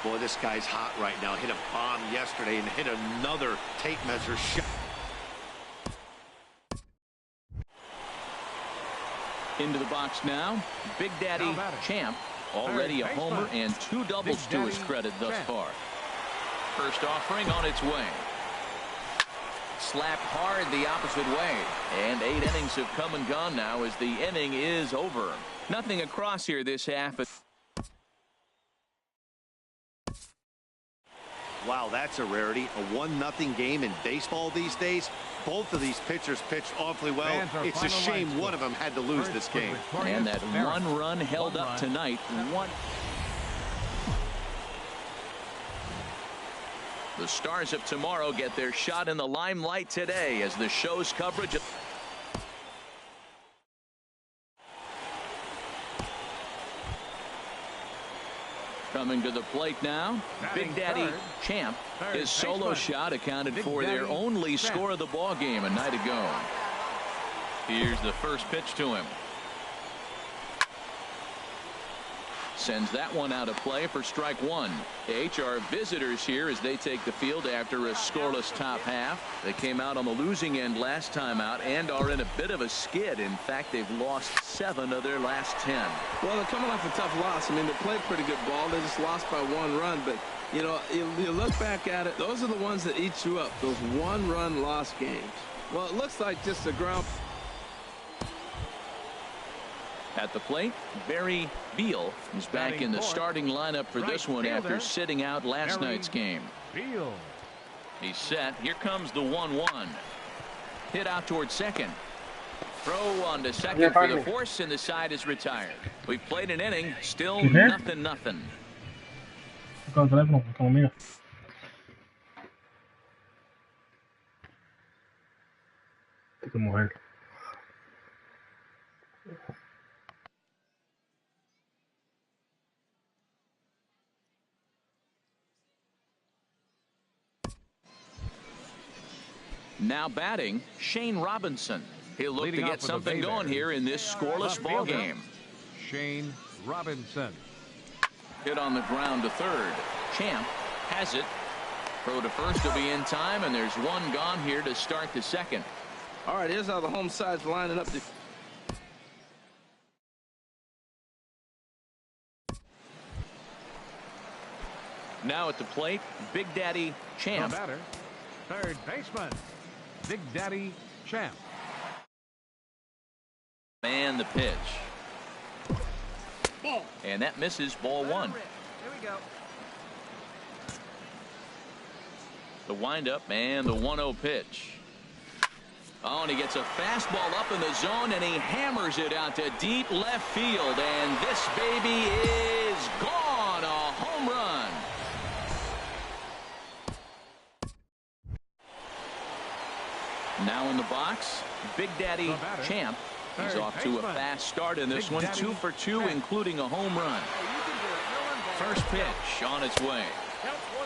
Boy, this guy's hot right now. Hit a bomb yesterday and hit another tape measure shot. Into the box now, Big Daddy Champ. Already a homer and 2 doubles to his credit thus far. First offering on its way. Slapped hard the opposite way. And 8 innings have come and gone now as the inning is over. Nothing across here this half. Wow, that's a rarity. A 1-0 game in baseball these days. Both of these pitchers pitched awfully well. It's a shame one of them had to lose this game. And that 1 run held up tonight. The stars of tomorrow get their shot in the limelight today as the show's coverage. Coming to the plate now, Big Daddy Champ. His solo shot accounted for their only score of the ball game a night ago. Here's the first pitch to him. Sends that one out of play for strike 1. The HR visitors here as they take the field after a scoreless top half. They came out on the losing end last time out and are in a bit of a skid. In fact, they've lost 7 of their last 10. Well, they're coming off a tough loss. I mean, they played pretty good ball. They just lost by 1 run. But, you know, you look back at it, those are the ones that eat you up, those 1-run loss games. Well, it looks like just a ground. At the plate, Barry Beal is back in the starting lineup for this one after sitting out last night's game. He's set. Here comes the 1-1. Hit out towards second. Throw on to second for the force, and the side is retired. We've played an inning, still nothing. Now batting, Shane Robinson. He'll look to get something going here in this scoreless ball game. Shane Robinson. Hit on the ground to third. Champ has it. Throw to first will be in time, and there's one gone here to start the second. All right, here's how the home side's lining up. Now at the plate, Big Daddy Champ. The batter, third baseman, Big Daddy Champ. And the pitch. And that misses, ball one. Here we go. The windup and the 1-0 pitch. Oh, and he gets a fastball up in the zone, and he hammers it out to deep left field. And this baby is gone. A home run. Now in the box, Big Daddy Champ. He's off to a fast start in this one. 2 for 2, including a home run. First pitch on its way.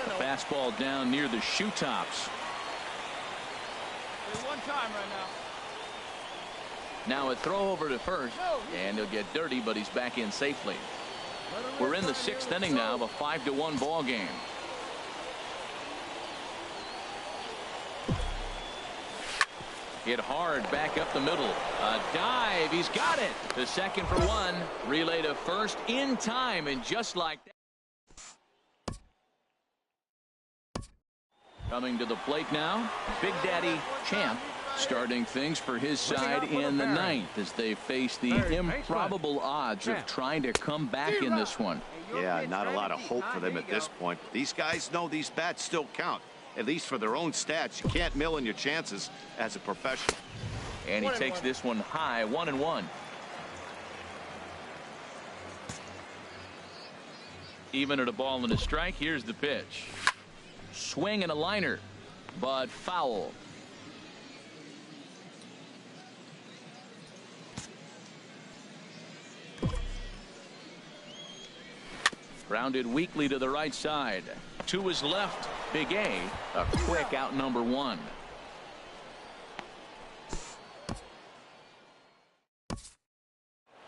A fastball down near the shoe tops. One time right now. Now a throw over to first, and he'll get dirty, but he's back in safely. We're in the 6th inning now of a 5-1 ball game. Hit hard back up the middle. A dive. He's got it. The second for one. Relay to first in time, and just like that. Coming to the plate now, Big Daddy Champ starting things for his side in the 9th as they face the improbable odds of trying to come back in this one. Yeah, not a lot of hope for them at this point. These guys know these bats still count. At least for their own stats. You can't mill in your chances as a professional. And he takes this one high, 1-1. Even at a ball and a strike, here's the pitch. Swing and a liner, but foul. Grounded weakly to the right side. To his left, Big A quick out number 1.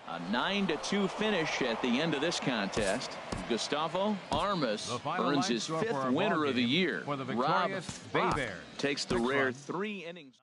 A 9-2 finish at the end of this contest. Gustavo Armas earns his 5th winner of the year. Rob Fox takes the rare 3 innings.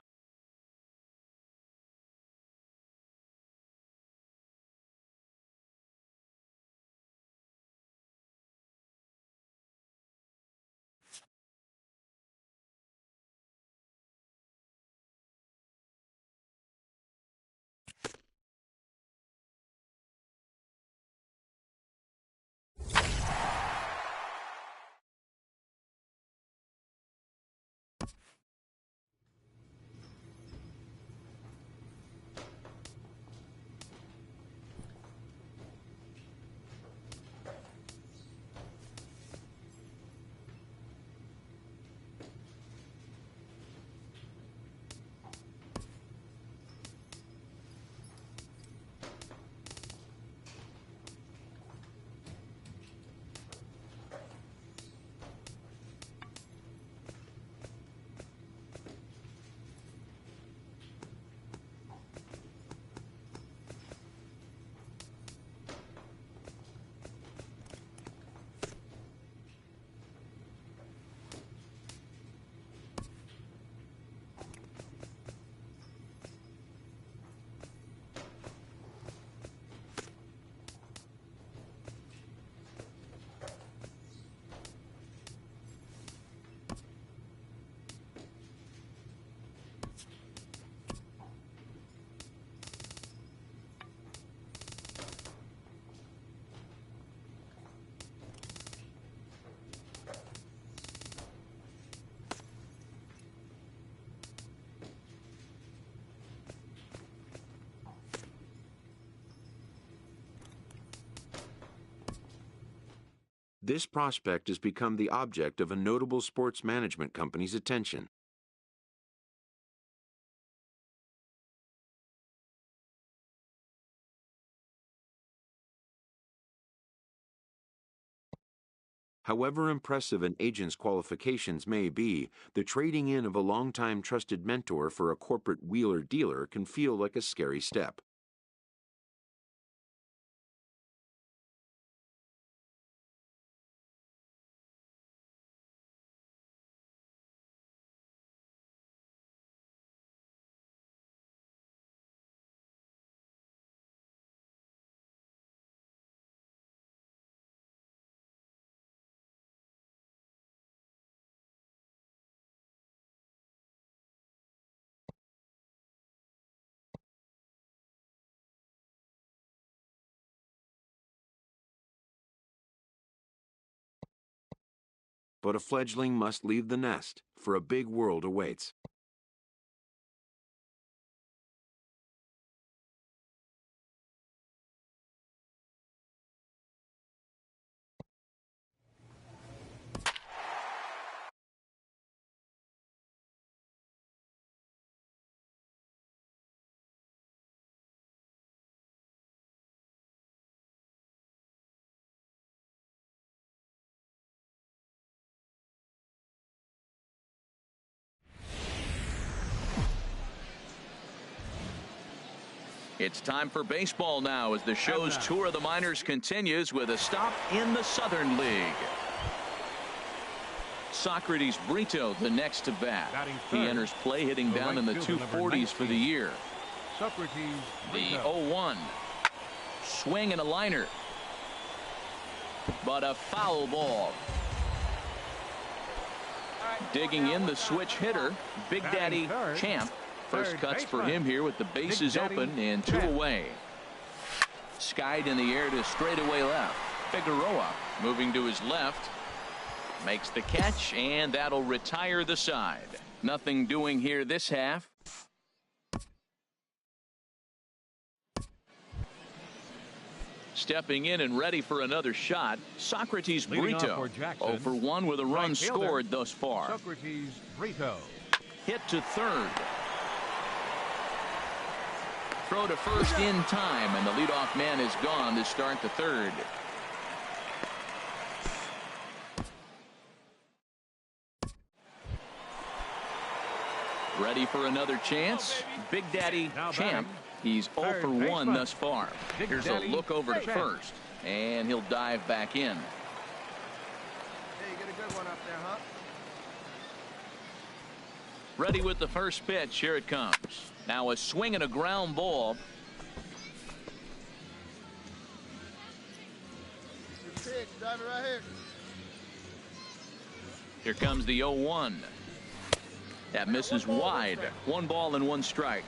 This prospect has become the object of a notable sports management company's attention. However impressive an agent's qualifications may be, the trading in of a longtime trusted mentor for a corporate wheeler-dealer can feel like a scary step. but a fledgling must leave the nest, for a big world awaits. It's time for baseball now as the show's tour of the minors continues with a stop in the Southern League. Socrates Brito, the next to bat. He enters play hitting down in the 240s for the year. Socrates The 0-1. Swing and a liner. But a foul ball. Digging in the switch hitter, Big Daddy Champ. First cuts for him here with the bases open and 2 away. Skied in the air to straightaway left. Figueroa moving to his left. Makes the catch, and that'll retire the side. Nothing doing here this half. Stepping in and ready for another shot, Socrates Brito. 0 for 1 with a run scored thus far. Socrates Brito. Hit to third. Throw to first in time, and the leadoff man is gone to start the third. Ready for another chance? Big Daddy Champ. He's 0 for 1 thus far. Here's a look over to first, and he'll dive back in. Hey, you get a good one up there, huh? Ready with the first pitch. Here it comes. Now a swing and a ground ball. Good pitch. Drive it right here. Here comes the 0-1. That misses wide. 1 ball and 1 strike.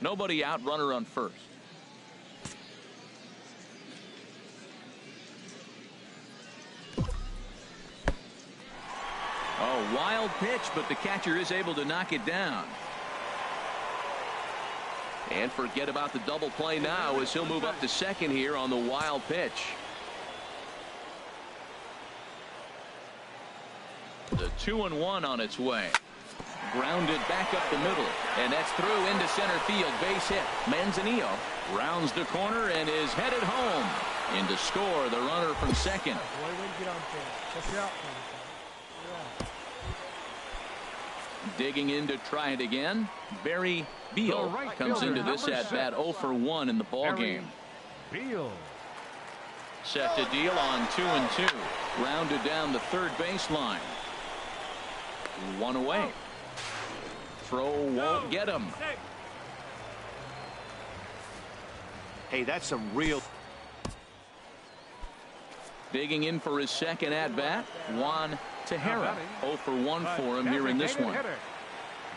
Nobody out, runner on first. Oh, wild pitch, but the catcher is able to knock it down. And forget about the double play now as he'll move up to second here on the wild pitch. The 2-1 on its way. Grounded back up the middle, and that's through into center field. Base hit. Manzanillo rounds the corner and is headed home. In to score the runner from second. Digging in to try it again. Barry Beal comes into this at bat 0 for 1 in the ball game. Beal. Set to deal on 2-2. Rounded down the third baseline. 1 away. Throw won't get him. Hey, that's some real. Digging in for his second at bat, Juan Tejera. 0 for 1 for him here in this one.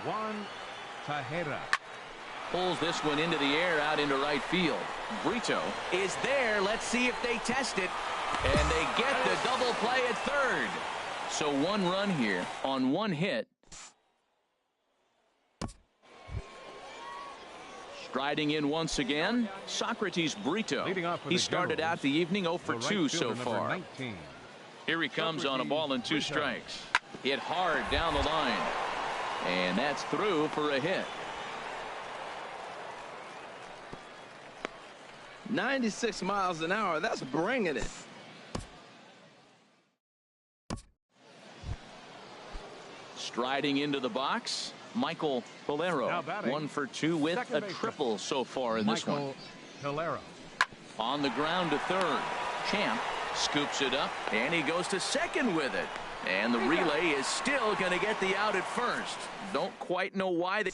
Juan Tejera pulls this one into the air out into right field. Brito is there. Let's see if they test it. And they get the double play at third. So 1 run here on 1 hit. Striding in once again, Socrates Brito. He started out the evening 0 for 2 so far. Here he comes on a ball and 2 strikes. Hit hard down the line. And that's through for a hit. 96 miles an hour. That's bringing it. Striding into the box, Michael Valero. 1 for 2 with a triple so far in this one. Valero. On the ground to third. Champ scoops it up, and he goes to second with it. And the relay is still going to get the out at first. Don't quite know why.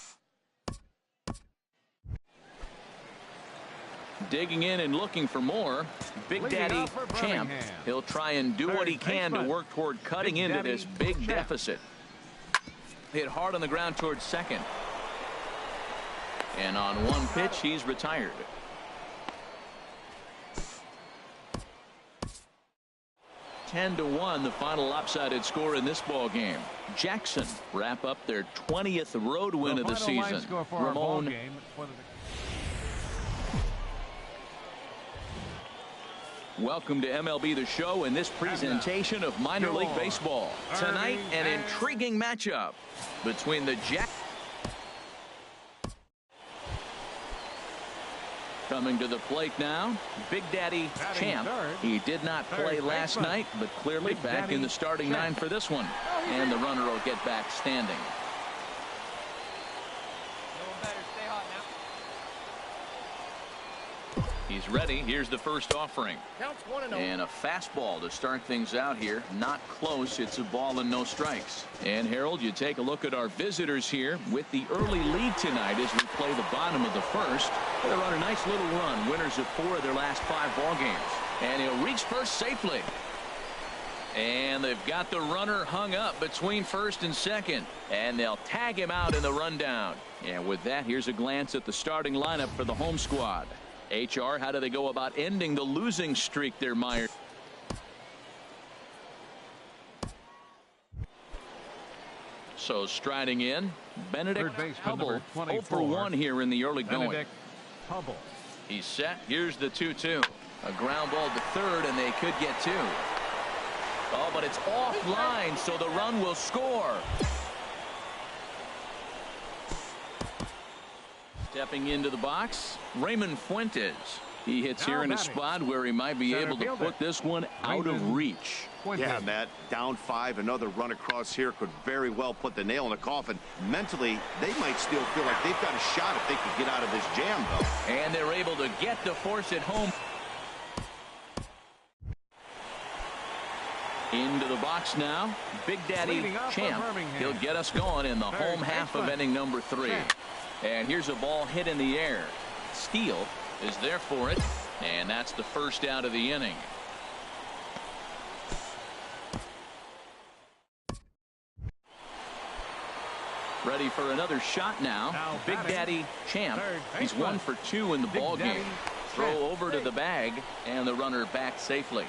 Digging in and looking for more. Big Daddy Champ. He'll try and do what he can to work toward cutting into this big deficit. Hit hard on the ground towards second. And on 1 pitch, he's retired. 10-1, the final lopsided score in this ball game. Jackson wrap up their 20th road win of the season. Ramon. Welcome to MLB The Show and this presentation of minor league baseball. Tonight, an intriguing matchup between the Coming to the plate now, Big Daddy Champ. He did not play last night, but clearly back in the starting nine for this one. And the runner will get back standing. He's ready. Here's the first offering. And a fastball to start things out here. Not close. It's a ball and no strikes. And Harold, you take a look at our visitors here with the early lead tonight as we play the bottom of the first. They're on a nice little run. Winners of 4 of their last 5 ball games. And he'll reach first safely. And they've got the runner hung up between first and second. And they'll tag him out in the rundown. And with that, here's a glance at the starting lineup for the home squad. HR, how do they go about ending the losing streak there, Meyer? So striding in, Benedict Hubble, 0 for 1 here in the early going. He's set. Here's the 2-2. A ground ball to third, and they could get 2. Oh, but it's offline, so the run will score. Stepping into the box, Raymond Fuentes. He hits here in a spot where he might be able to put this one out of reach. Yeah, Matt, down 5. Another run across here could very well put the nail in the coffin. Mentally, they might still feel like they've got a shot if they could get out of this jam, though. And they're able to get the force at home. Into the box now, Big Daddy Champ. He'll get us going in the home half of inning number 3. And here's a ball hit in the air. Steele is there for it, and that's the first out of the inning. Ready for another shot now. Big Daddy Champ. He's 1 for 2 in the ball game. Throw over to the bag, and the runner back safely.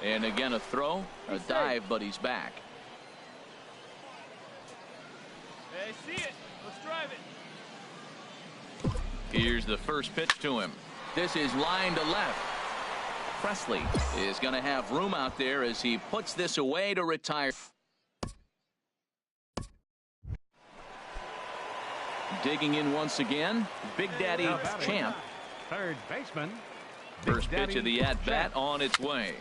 And again, a throw, a dive, but he's back. I see it. Let's drive it. Here's the first pitch to him. This is line to left. Presley is going to have room out there as he puts this away to retire. Digging in once again, Big Daddy Champ. Third baseman. First pitch of the at-bat on its way.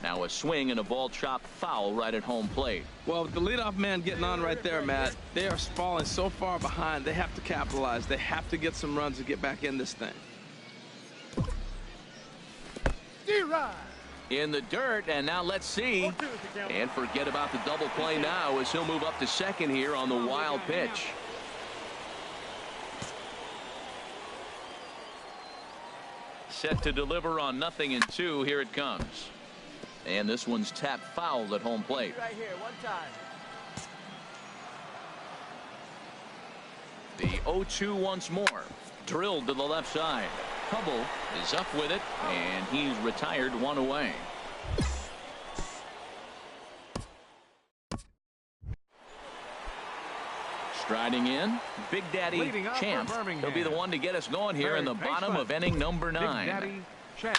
Now a swing and a ball chopped foul right at home plate. Well, with the leadoff man getting on right there, Matt, they are falling so far behind. They have to capitalize. They have to get some runs to get back in this thing. In the dirt, and now let's see. And forget about the double play now as he'll move up to second here on the wild pitch. Set to deliver on 0-2. Here it comes. And this one's tapped foul at home plate. Right here, one time. The 0-2 once more. Drilled to the left side. Hubble is up with it, and he's retired 1 away. Striding in, Big Daddy Champ. He'll be the one to get us going here in the bottom of inning number 9. Big Daddy Champ.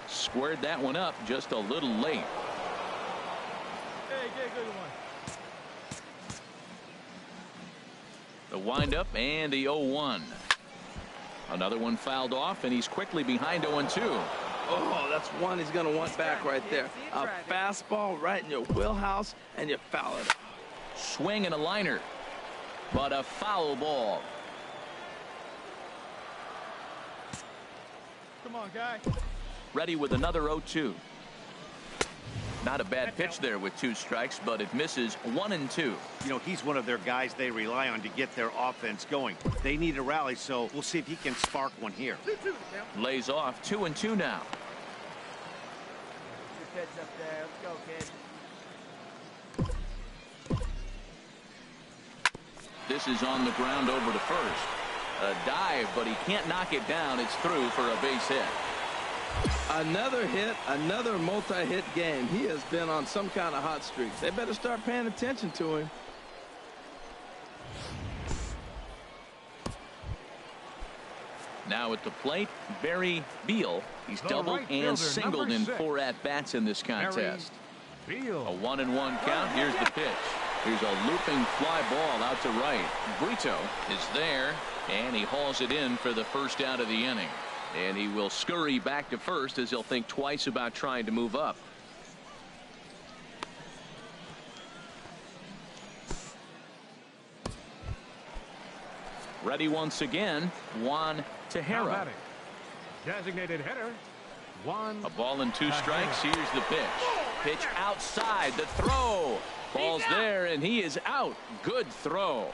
Squared that one up just a little late. Hey, get a good one. The windup and the 0-1. Another one fouled off, and he's quickly behind 0-2. Oh, that's one he's going to want back right there. A fastball right in your wheelhouse, and you foul it. Swing and a liner, but a foul ball. Come on, guy. Ready with another 0-2. Not a bad pitch there with 2 strikes, but it misses 1-2. You know, he's one of their guys they rely on to get their offense going. They need a rally, so we'll see if he can spark one here. Lays off 2-2 now. Good pitch up there. Let's go, kid. This is on the ground over to first. A dive, but he can't knock it down. It's through for a base hit. Another hit, another multi-hit game. He has been on some kind of hot streak. They better start paying attention to him. Now at the plate, Barry Beal. He's doubled and singled in 4 at-bats in this contest. A 1-1 count. Here's the pitch. Here's a looping fly ball out to right. Brito is there, and he hauls it in for the first out of the inning. And he will scurry back to first as he'll think twice about trying to move up. Ready once again, Juan Tejera. Designated hitter, Juan. A ball and 2 strikes. Here's the pitch. Pitch outside. The throw. Ball's there, and he is out. Good throw.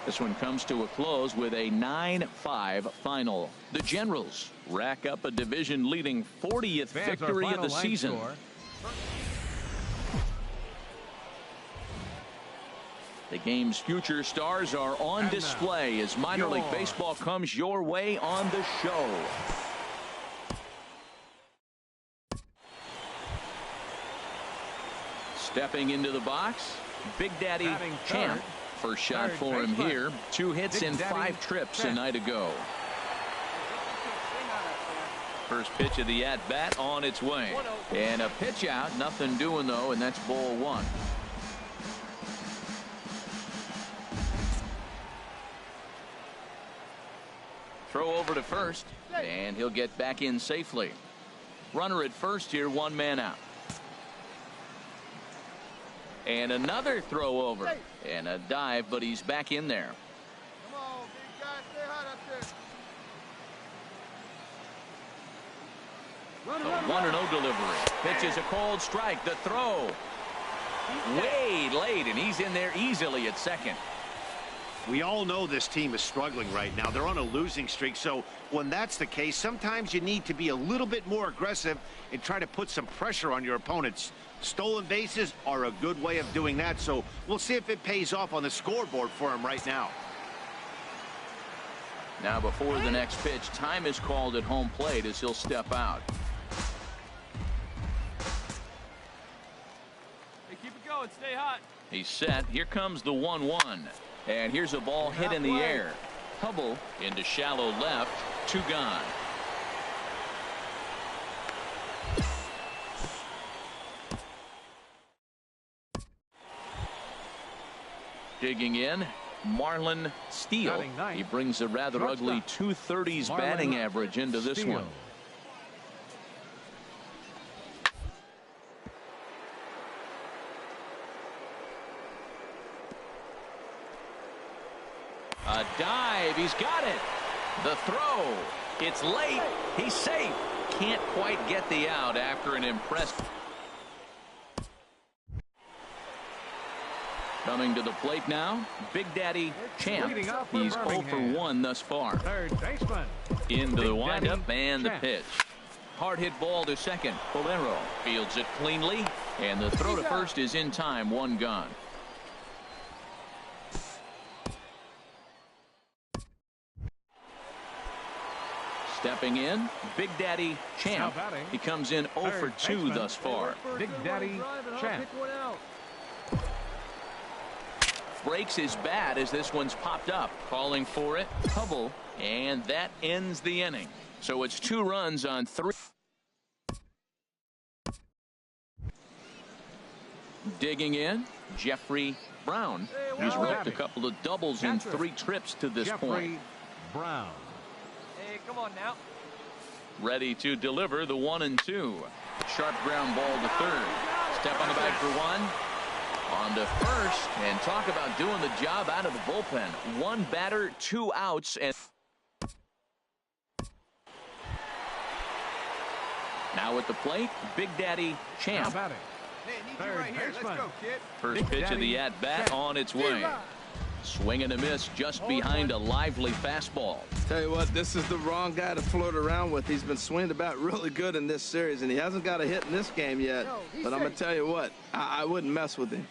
This one comes to a close with a 9-5 final. The Generals rack up a division-leading 40th victory of the season. The game's future stars are on display as minor league baseball comes your way on the show. Stepping into the box, Big Daddy Champ. First shot for him here. 2 hits in 5 trips a night ago. First pitch of the at-bat on its way. And a pitch out. Nothing doing, though, and that's ball 1. Throw over to first, and he'll get back in safely. Runner at first here, 1 man out. And another throw over. And a dive, but he's back in there. Come on, big guy, stay hot out there. A 1-0 delivery. Pitch is a cold strike. The throw. Way late, and he's in there easily at second. We all know this team is struggling right now. They're on a losing streak, so when that's the case, sometimes you need to be a little bit more aggressive and try to put some pressure on your opponents. Stolen bases are a good way of doing that, so we'll see if it pays off on the scoreboard for him right now. Now before the next pitch, time is called at home plate as he'll step out. Hey, keep it going. Stay hot. He's set. Here comes the 1-1. And here's a ball hit in the air. Hubble into shallow left. 2 gone. Digging in, Marlon Steele. He brings a rather ugly 230s batting average into this one. A dive. He's got it. The throw. It's late. He's safe. Can't quite get the out after an impressive. Coming to the plate now, Big Daddy Champ. He's 0 for 1 thus far. Third baseman. Into the windup and the pitch. Hard hit ball to second. Bolero fields it cleanly, and the throw to first is in time. 1 gone. Stepping in, Big Daddy Champ. He comes in 0 for 2 thus far. Big Daddy Champ. Breaks his bat as this one's popped up. Calling for it, Hubble, and that ends the inning. So it's 2 runs on 3. Digging in, Jeffrey Brown. He's roped a couple of doubles in 3 trips to this point. Brown. Hey, come on now. Ready to deliver the 1-2. Sharp ground ball to third. Step on the bag for 1. On to first, and talk about doing the job out of the bullpen. 1 batter, 2 outs, and now at the plate, Big Daddy Champ. Hey, need you right here. Let's go, kid. First pitch of the at-bat on its way. Swing and a miss just behind a lively fastball. Tell you what, this is the wrong guy to float around with. He's been swinging the bat really good in this series, and he hasn't got a hit in this game yet. But I'm going to tell you what, I wouldn't mess with him.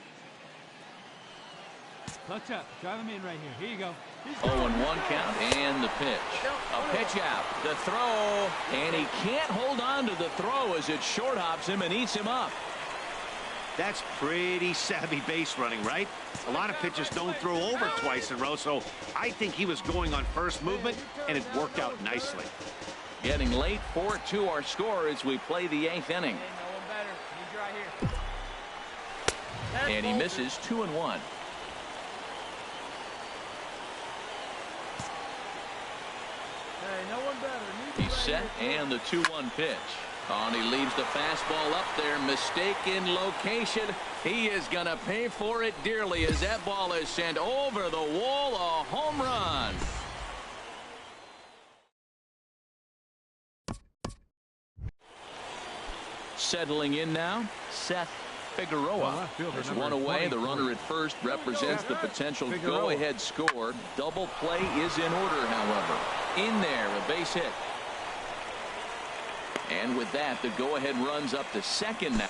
Clutch up. Drive him in right here. Here you go. 0-1 count and the pitch. A pitch out. The throw. And he can't hold on to the throw as it short hops him and eats him up. That's pretty savvy base running, right? A lot of pitchers don't throw over twice in a row, so I think he was going on first movement, and it worked out nicely. Getting late, 4-2 our score as we play the 8th inning. And he misses 2-1. He's set, and the 2-1 pitch. And he leaves the fastball up there. Mistaken location. He is going to pay for it dearly as that ball is sent over the wall. A home run. Settling in now, Seth Figueroa. There's one away. The runner at first represents the potential go-ahead score. Double play is in order, however. In there, a base hit. And with that, the go-ahead runs up to second now.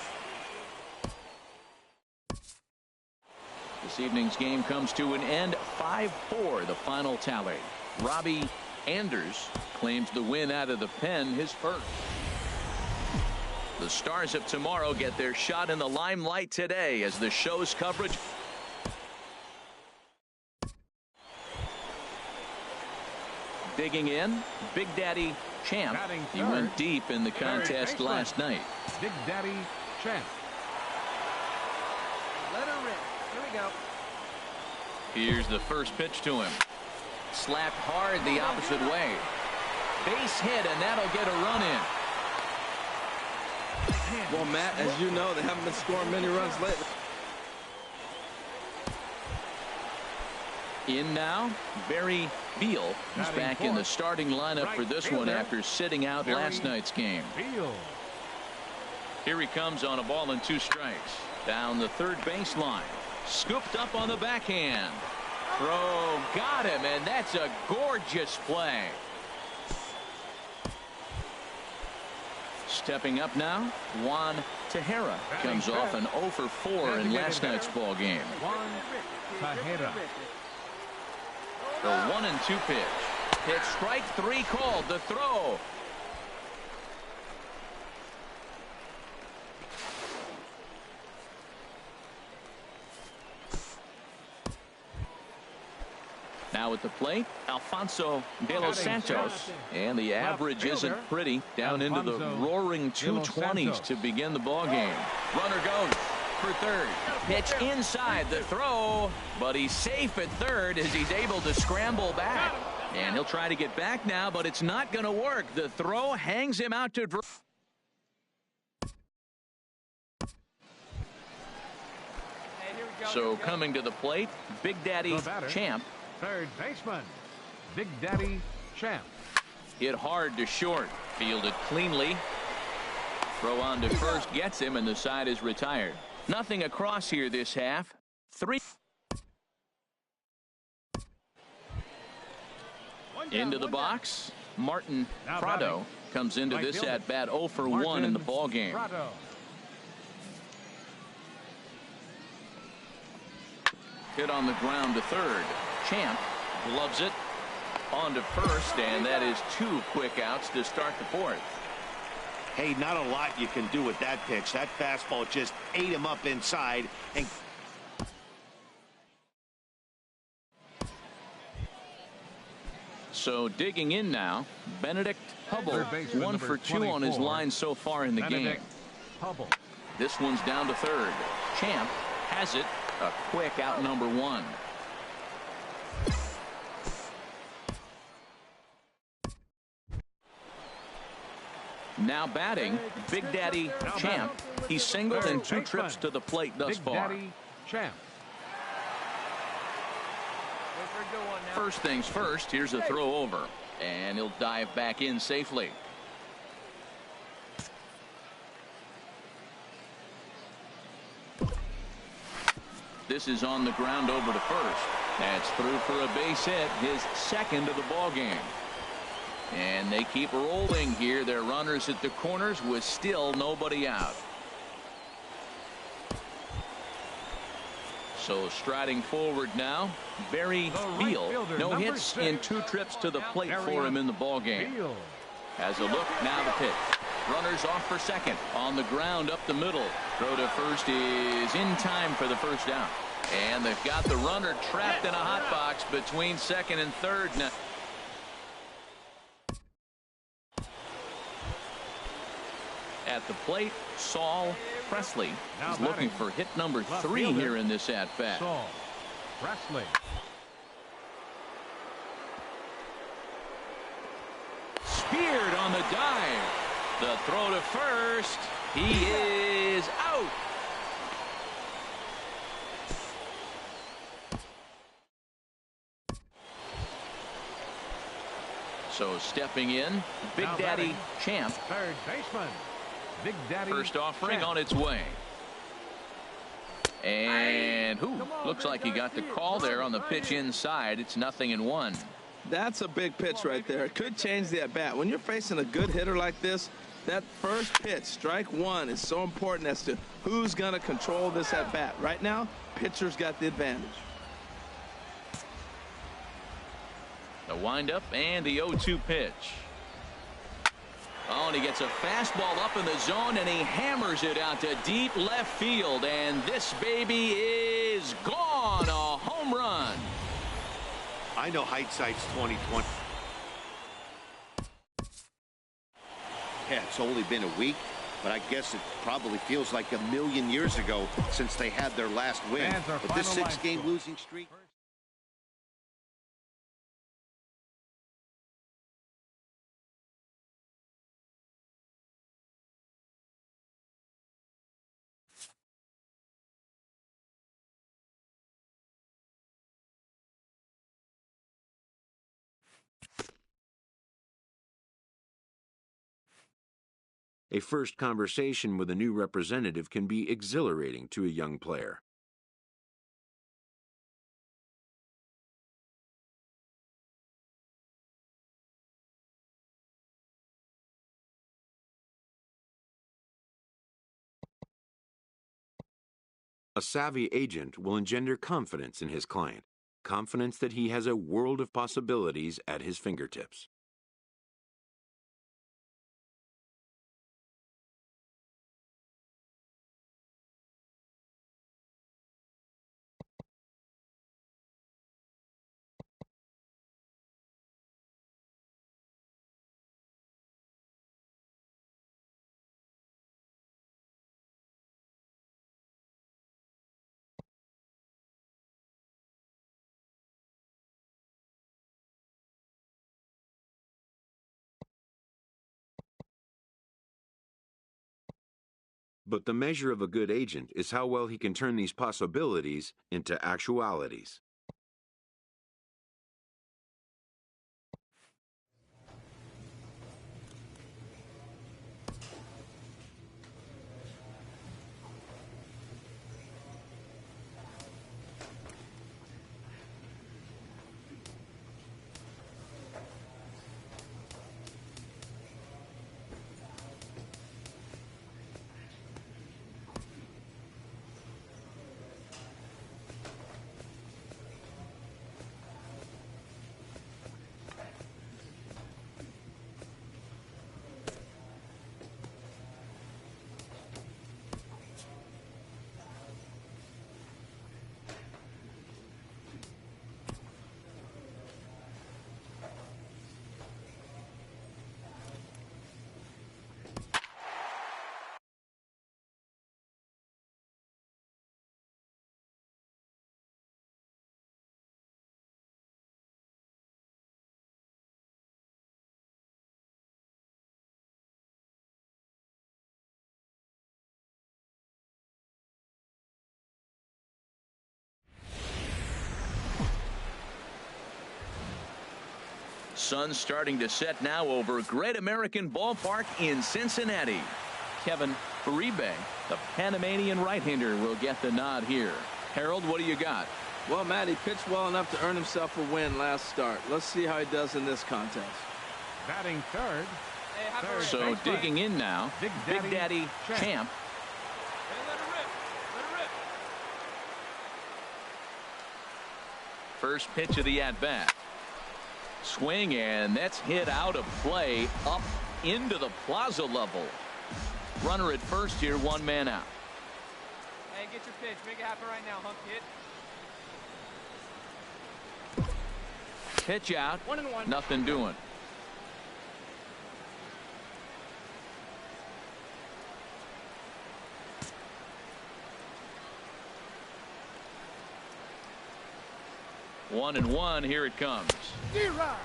This evening's game comes to an end. 5-4, the final tally. Robbie Anders claims the win out of the pen, his first. The Stars of tomorrow get their shot in the limelight today as the show's coverage. Digging in, Big Daddy Champ. He went deep in the contest last night. Big Daddy Champ. Let her rip. Here we go. Here's the first pitch to him. Slapped hard the opposite way. Base hit, and that'll get a run in. Well, Matt, as you know, they haven't been scoring many runs lately. In now, Barry Beal. He's back in the starting lineup for this one after sitting out last night's game. Here he comes on a ball and 2 strikes. Down the third baseline. Scooped up on the backhand. Throw got him, and that's a gorgeous play. Stepping up now, Juan Tejera comes off an 0 for 4 in last night's ball game. Juan Tejera. The 1-2 pitch. Hit strike 3 called. The throw. Now at the plate, Alfonso De Los Santos. And the average isn't pretty. Down into the roaring 220s to begin the ball game. Runner goes for third. Pitch inside the throw, but he's safe at third as he's able to scramble back. And he'll try to get back now, but it's not going to work. The throw hangs him out to. So coming to the plate, Big Daddy Champ. Third baseman, Big Daddy Champ. Hit hard to short. Fielded cleanly. Throw on to first gets him, and the side is retired. Nothing across here this half. 3. Into the box. Martin Prado comes into this at bat 0 for 1 in the ball game. Hit on the ground to third. Champ gloves it on to first, and that is 2 quick outs to start the 4th. Hey, not a lot you can do with that pitch. That fastball just ate him up inside. And so digging in now, Benedict Hubble, 1 for 2 on his line so far in the game. Hubble. This one's down to third. Champ has it. A quick out number 1. Now batting, Big Daddy Champ. He's singled in 2 trips to the plate thus far. Big Daddy Champ. First things first, here's a throw over, and he'll dive back in safely. This is on the ground over to first. That's through for a base hit, his second of the ball game. And they keep rolling here. Their runners at the corners with still nobody out. So striding forward now, Barry Beal. No hits in 2 trips to the plate for him in the ball game. Has a look, now the pitch. Runners off for second. On the ground up the middle. Throw to first is in time for the first down. And they've got the runner trapped in a hot box between second and third now. At the plate, Saul Presley is looking for hit number 3 here in this at-bat. Saul Presley. Speared on the dive. The throw to first. He is out. So stepping in, Big Daddy Champ. Third baseman, Big Daddy. First offering Champ. on its way. And looks like he got the call there on the pitch inside. It's 0-1. That's a big pitch right there. It could change the at-bat. When you're facing a good hitter like this, that first pitch, strike one, is so important as to who's going to control this at-bat. Right now, pitcher's got the advantage. The windup and the 0-2 pitch. Oh, and he gets a fastball up in the zone, and he hammers it out to deep left field. And this baby is gone. A home run. I know hindsight's 20/20. Yeah, it's only been a week, but I guess it probably feels like a million years ago since they had their last win. But this 6-game losing streak. A first conversation with a new representative can be exhilarating to a young player. A savvy agent will engender confidence in his client, confidence that he has a world of possibilities at his fingertips. But the measure of a good agent is how well he can turn these possibilities into actualities. Sun starting to set now over Great American Ballpark in Cincinnati. Kevin Uribe, the Panamanian right-hander, will get the nod here. Harold, what do you got? Well, Matt, he pitched well enough to earn himself a win last start. Let's see how he does in this contest. Batting third. So digging in now, Big Daddy Champ. First pitch of the at-bat. Swing, and that's hit out of play up into the plaza level. Runner at first here, one man out. Hey, get your pitch. Make it happen right now, hump kid. Pitch out. 1-1. Nothing doing. One and one. Here it comes.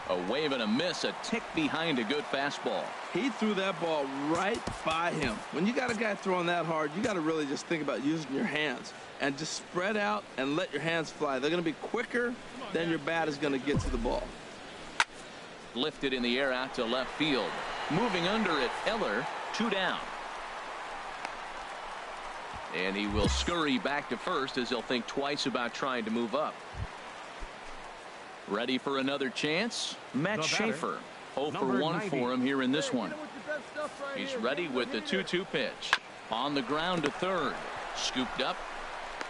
A wave and a miss. A tick behind a good fastball. He threw that ball right by him. When you got a guy throwing that hard, you got to really just think about using your hands and just spread out and let your hands fly. They're going to be quicker than your bat is going to get to the ball. Lifted in the air out to left field. Moving under it, Eller, 2 down. And he will scurry back to first as he'll think twice about trying to move up. Ready for another chance? Matt Schaefer. 0 for 1 for him here in this one. He's ready with the 2-2 pitch. On the ground to third. Scooped up.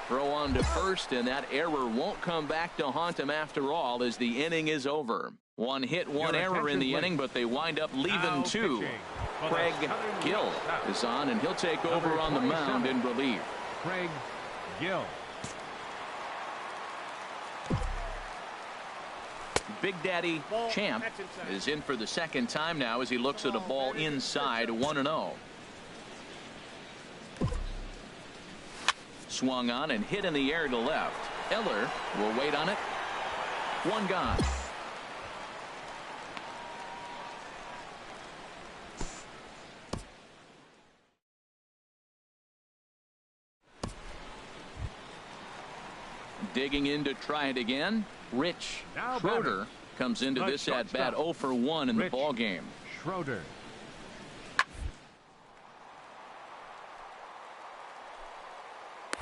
Throw on to first, and that error won't come back to haunt him after all as the inning is over. One hit, one error in the inning, but they wind up leaving two. Craig Gill is on, and he'll take over on the mound in relief. Craig Gill. Big Daddy Champ is in for the second time now as he looks at a ball inside, 1-0. Swung on and hit in the air to left. Eller will wait on it. One gone. Digging in to try it again. Rich Schroeder comes into this at bat 0 for 1 in the ball game. Schroeder.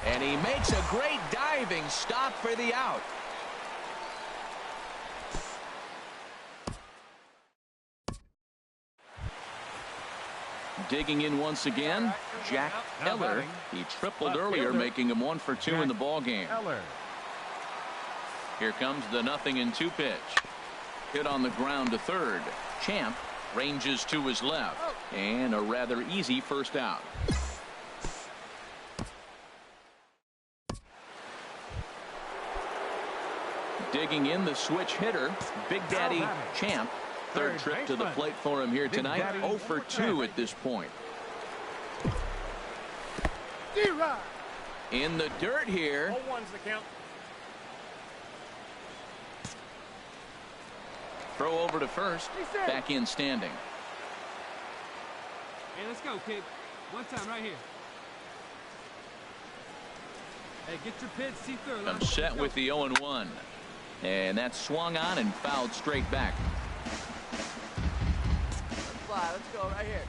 And he makes a great diving stop for the out. Digging in once again, Jack Eller. He tripled earlier, making him 1 for 2 in the ball game. Here comes the 0-2 pitch. Hit on the ground to third. Champ ranges to his left. And a rather easy first out. Digging in the switch hitter, Big Daddy Champ. Third trip to the plate for him here tonight. 0 for 2 at this point. In the dirt here. 0-1's the count. Throw over to first. Back in standing. Hey, let's go, kid. One time right here. Hey, get your pitch, see through. I'm set with the 0-1. And that's swung on and fouled straight back. Let's fly. Let's go right here.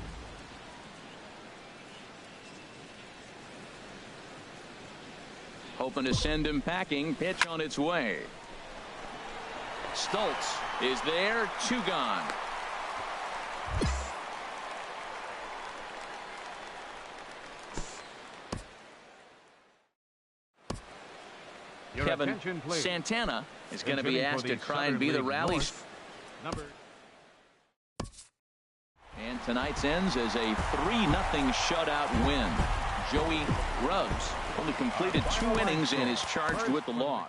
Hoping to send him packing. Pitch on its way. Stoltz is there. 2 gone. Kevin Santana is going to be asked to try and be the rallies. And tonight's ends as a 3-0 shutout win. Joey Grubbs only completed 2 innings and is charged with the loss.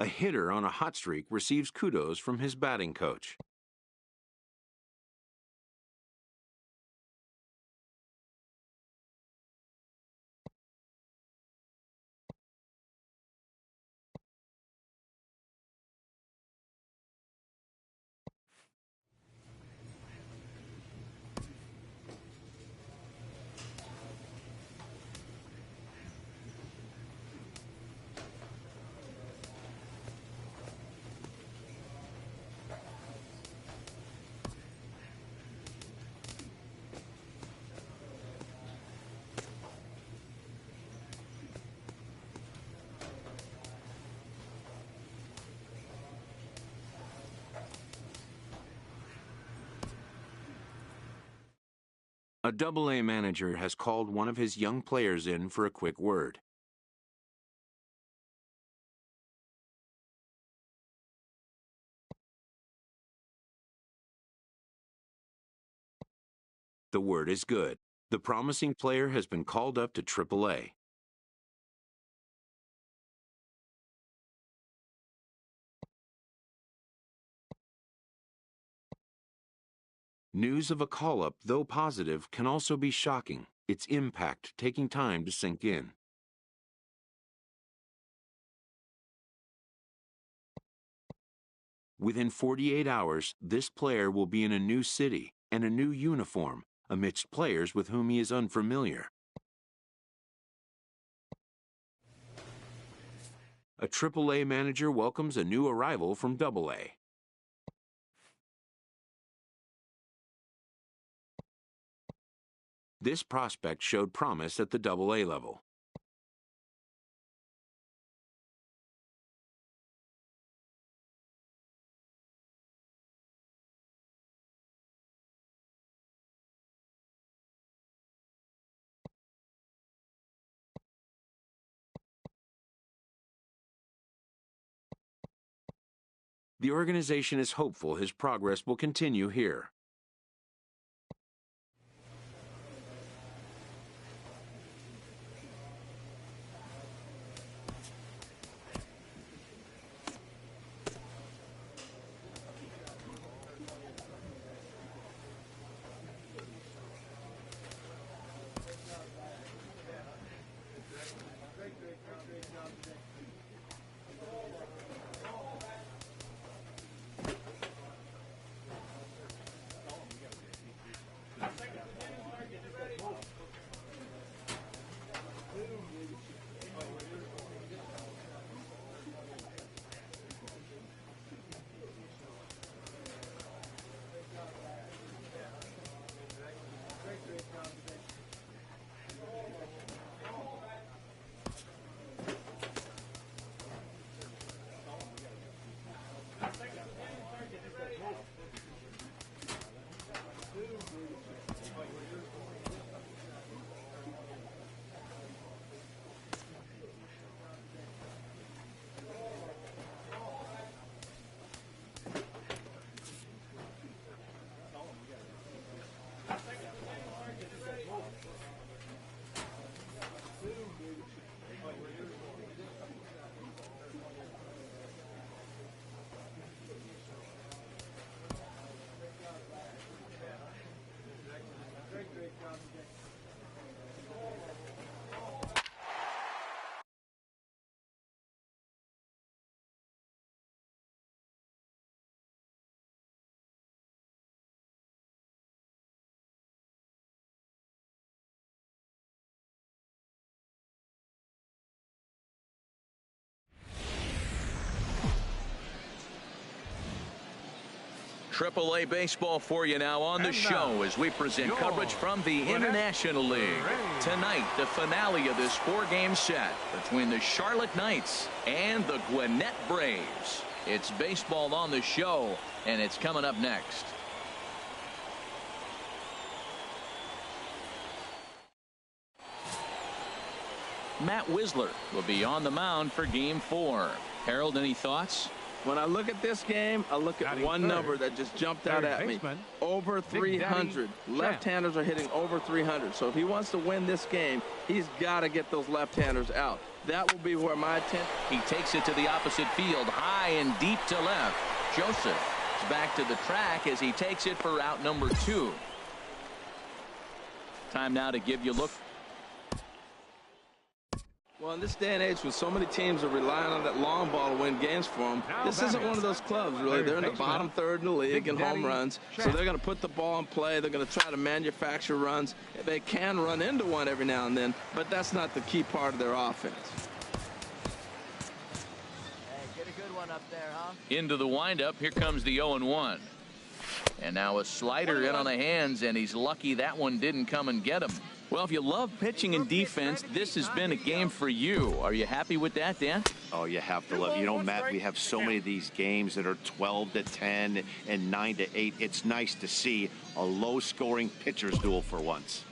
A hitter on a hot streak receives kudos from his batting coach. A Double-A manager has called one of his young players in for a quick word. The word is good. The promising player has been called up to Triple-A. News of a call-up, though positive, can also be shocking, its impact taking time to sink in. Within 48 hours, this player will be in a new city and a new uniform amidst players with whom he is unfamiliar. A Triple-A manager welcomes a new arrival from Double-A. This prospect showed promise at the Double-A level. The organization is hopeful his progress will continue here. Triple-A baseball for you now on the show as we present coverage from the International League. Tonight, the finale of this four-game set between the Charlotte Knights and the Gwinnett Braves. It's baseball on the show, and it's coming up next. Matt Wisler will be on the mound for Game 4. Harold, any thoughts? When I look at this game, I look at one number that just jumped out at me. Over 300. Left-handers are hitting over 300. So if he wants to win this game, he's got to get those left-handers out. That will be where my attention. He takes it to the opposite field, high and deep to left. Joseph is back to the track as he takes it for out number 2. Time now to give you a look. Well, in this day and age, when so many teams are relying on that long ball to win games for them, this isn't one of those clubs, really. They're in the bottom third in the league in home runs, so they're going to put the ball in play. They're going to try to manufacture runs. They can run into one every now and then, but that's not the key part of their offense. Hey, get a good one up there, huh? Into the windup. Here comes the 0-1. And now a slider in on the hands, and he's lucky that one didn't come and get him. Well, if you love pitching and defense, this has been a game for you. Are you happy with that, Dan? Oh, you have to love. You know, Matt, we have so many of these games that are 12-10 and 9-8. It's nice to see a low-scoring pitcher's duel for once.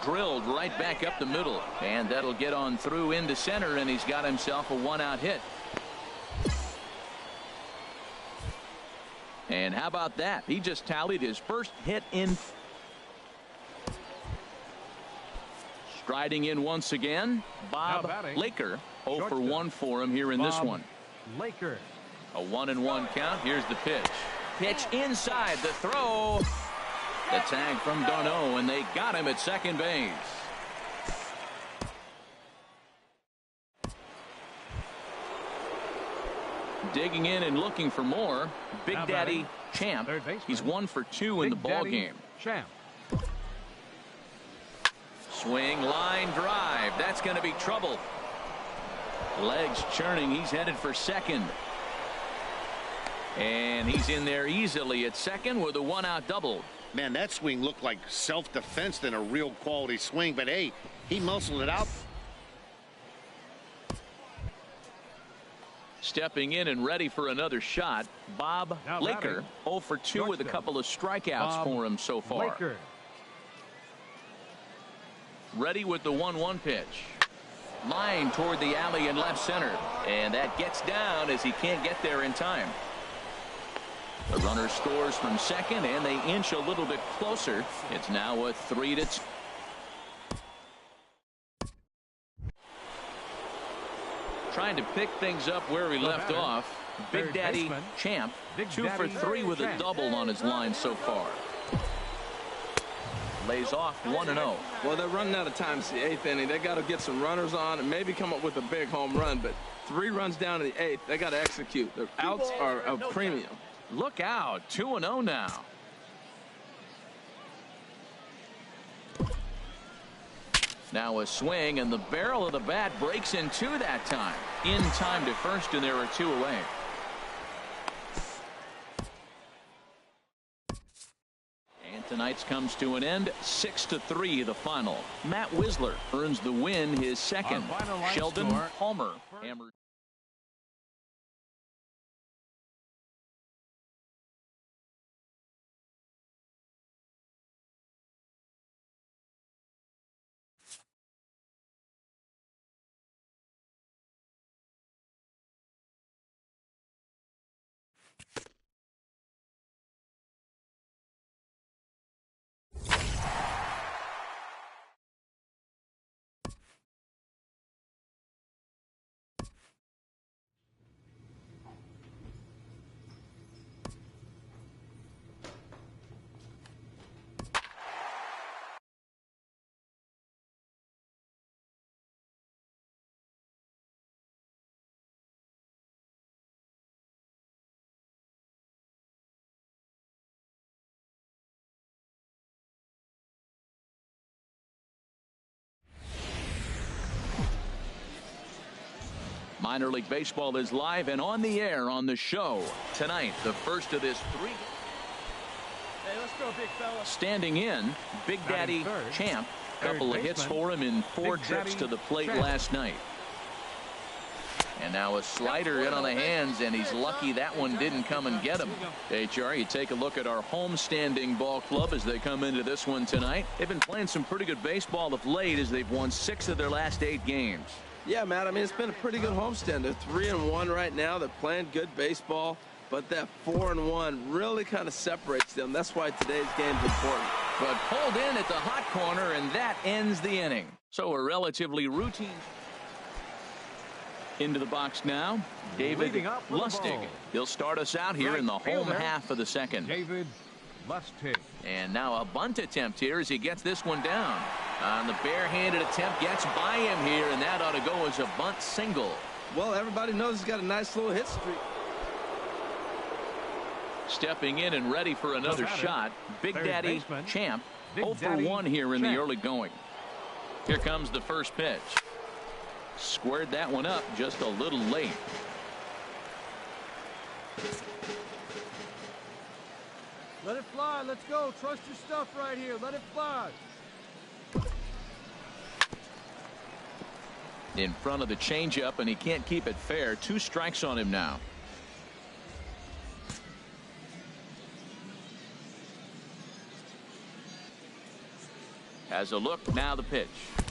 Drilled right back up the middle, and that'll get on through into center, and he's got himself a one-out hit. And how about that? He just tallied his first hit in. Striding in once again, Bob Laker. 0 for 1 for him here in this one. Laker. A 1-1 count. Here's the pitch. Pitch inside. The throw. The tag from d'Arnaud, and they got him at second base. Digging in and looking for more. Big Daddy Champ. He's 1 for 2 in the ball game. Champ. Swing, line drive. That's going to be trouble. Legs churning. He's headed for second. And he's in there easily at second with a one-out double. Man, that swing looked like self-defense than a real quality swing. But, hey, he muscled it out. Stepping in and ready for another shot, Bob Laker. 0 for 2 with a couple of strikeouts for him so far. Laker. Ready with the 1-1 pitch. Line toward the alley in left center. And that gets down as he can't get there in time. The runner scores from second, and they inch a little bit closer. It's now a 3-2. Trying to pick things up where he left off. Big Daddy Champ. 2 for 3 with a double on his line so far. Lays off 1-0. Well, they're running out of time. It's the 8th inning. They got to get some runners on and maybe come up with a big home run. But 3 runs down in the 8th. They got to execute. Their outs are a premium. Look out. 2-0 now. Now a swing, and the barrel of the bat breaks in 2 that time. In time to first, and there are 2 away. Tonight's comes to an end. 6-3 the final. Matt Wisler earns the win, his second. Sheldon Palmer hammered. Minor League Baseball is live and on the air on the show tonight. The first of this 3. Hey, let's go, big fella. Standing in, Big Daddy Champ. Couple of hits for him in 4 trips to the plate last night. And now a slider in on the hands, and he's lucky that one didn't come and get him. HR, you take a look at our home-standing ball club as they come into this one tonight. They've been playing some pretty good baseball of late as they've won 6 of their last 8 games. Yeah, Matt, I mean, it's been a pretty good homestand. They're 3-1 right now. They're playing good baseball, but that 4-1 really kind of separates them. That's why today's game's important. But pulled in at the hot corner, and that ends the inning. So a relatively routine. Into the box now, David Lustig. He'll start us out here in the home half of the second. David Lustig. And now a bunt attempt here as he gets this one down. On the barehanded attempt, gets by him here, and that ought to go as a bunt single. Well, everybody knows he's got a nice little hit streak. Stepping in and ready for another shot, Big Daddy Champ. 0 for 1 here in the early going. Here comes the first pitch. Squared that one up just a little late. Let it fly. Let's go. Trust your stuff right here. Let it fly. in front of the changeup, and he can't keep it fair. 2 strikes on him now. Has a look, now the pitch.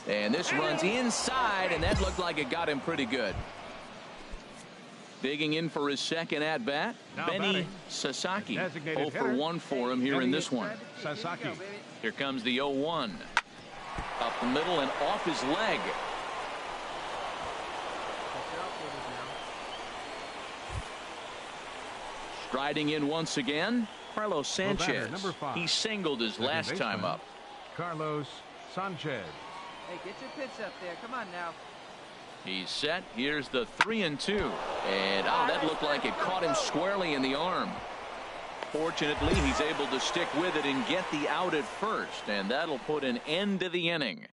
And this runs inside, and that looked like it got him pretty good. Digging in for his second at-bat, Benny Sasaki. 0 for 1 for him here in this one. Sasaki. Here comes the 0-1. Up the middle and off his leg. Striding in once again, Carlos Sanchez. Number 5. He singled his last time up. Carlos Sanchez. Hey, get your pitch up there. Come on now. He's set. Here's the 3-2. And that looked like it caught him squarely in the arm. Fortunately, he's able to stick with it and get the out at first, and that'll put an end to the inning.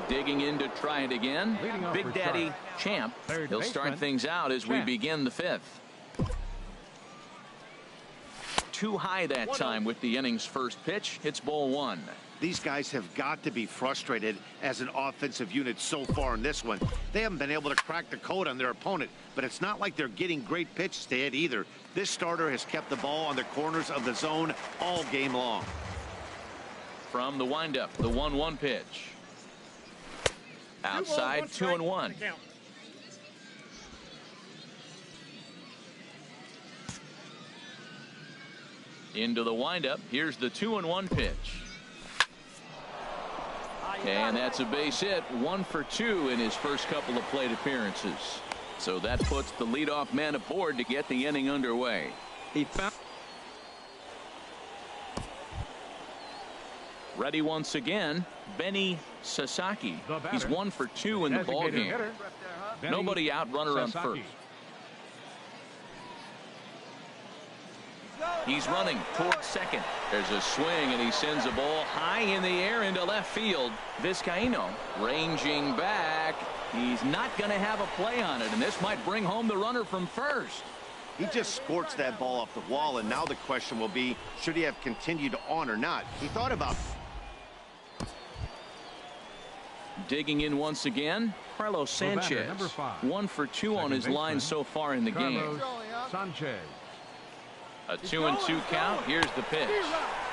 Digging in to try it again, Big Daddy Champ. He'll start things out as we begin the 5th. Too high that time with the inning's first pitch. It's ball 1. These guys have got to be frustrated as an offensive unit so far in this one. They haven't been able to crack the code on their opponent, but it's not like they're getting great pitches to hit either. This starter has kept the ball on the corners of the zone all game long. From the windup, the 1-1 pitch. Outside, 2-1. Into the windup. Here's the 2-1 pitch. And that's a base hit. 1 for 2 in his first couple of plate appearances. So that puts the leadoff man aboard to get the inning underway. He found. Ready once again, Benny Sasaki. He's 1 for 2 in the ballgame. Nobody out, runner on first. He's running towards second. There's a swing, and he sends a ball high in the air into left field. Vizcaino ranging back. He's not going to have a play on it, and this might bring home the runner from first. He just scorched that ball off the wall, and now the question will be, should he have continued on or not? He thought about digging in once again, Carlos Sanchez. 1 for 2 on his line so far in the game. Sanchez. A 2-2 count. Here's the pitch.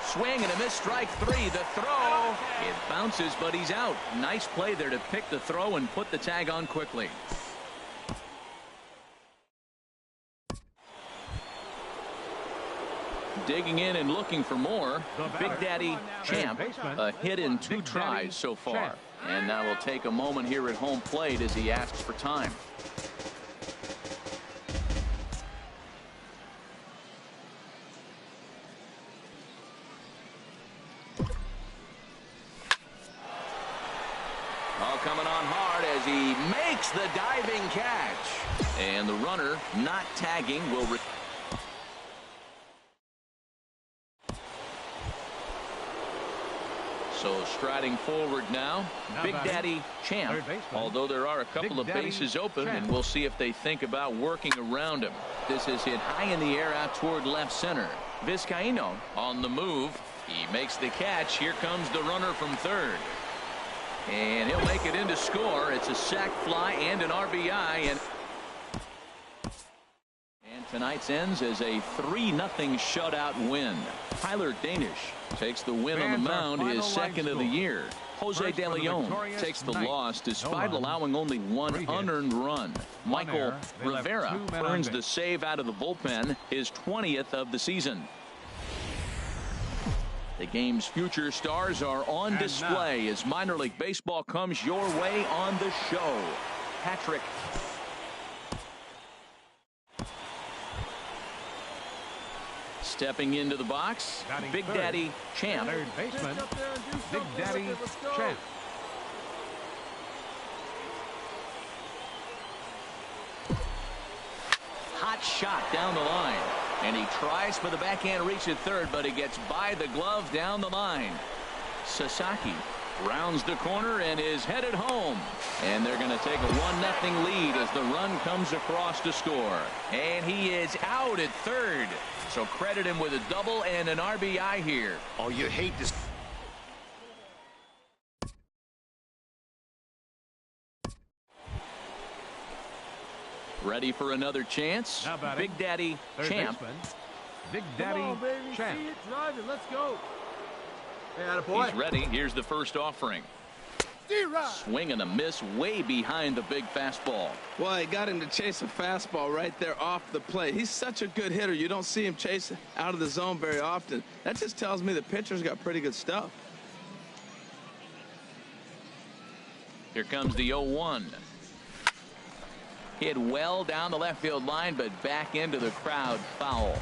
Swing and a miss, strike 3. The throw. It bounces, but he's out. Nice play there to pick the throw and put the tag on quickly. Digging in and looking for more. Big Daddy Champ. A hit in 2 tries so far. And that will take a moment here at home plate as he asks for time. Coming on hard as he makes the diving catch. And the runner not tagging will. So striding forward now, Big Daddy Champ. Although there are a couple of bases open, and we'll see if they think about working around him. This is hit high in the air out toward left center. Vizcaino on the move. He makes the catch. Here comes the runner from third. And he'll make it into score. It's a sac fly and an RBI. And tonight's ends as a 3-0 shutout win. Tyler Danish takes the win on the mound, his second of the year. Jose De Leon takes the loss despite allowing only 1 unearned run. Michael Rivera earns the save out of the bullpen, his 20th of the season. The game's future stars are on display as minor league baseball comes your way on the show. Patrick. Stepping into the box, Big Daddy Champ. Third baseman, Big Daddy Champ. Hot shot down the line. And he tries for the backhand reach at third, but he gets by the glove down the line. Sasaki rounds the corner and is headed home. And they're going to take a 1-0 lead as the run comes across to score. And he is out at third. So credit him with a double and an RBI here. Oh, you hate this. Ready for another chance. Big Daddy Champ. Big Daddy Come on, baby. Champ. See it, drive it. Let's go. Hey, attaboy. He's ready. Here's the first offering. Swing and a miss way behind the big fastball. Well, he got him to chase a fastball right there off the plate. He's such a good hitter. You don't see him chase out of the zone very often. That just tells me the pitcher's got pretty good stuff. Here comes the 0-1. Hit well down the left field line, but back into the crowd, foul.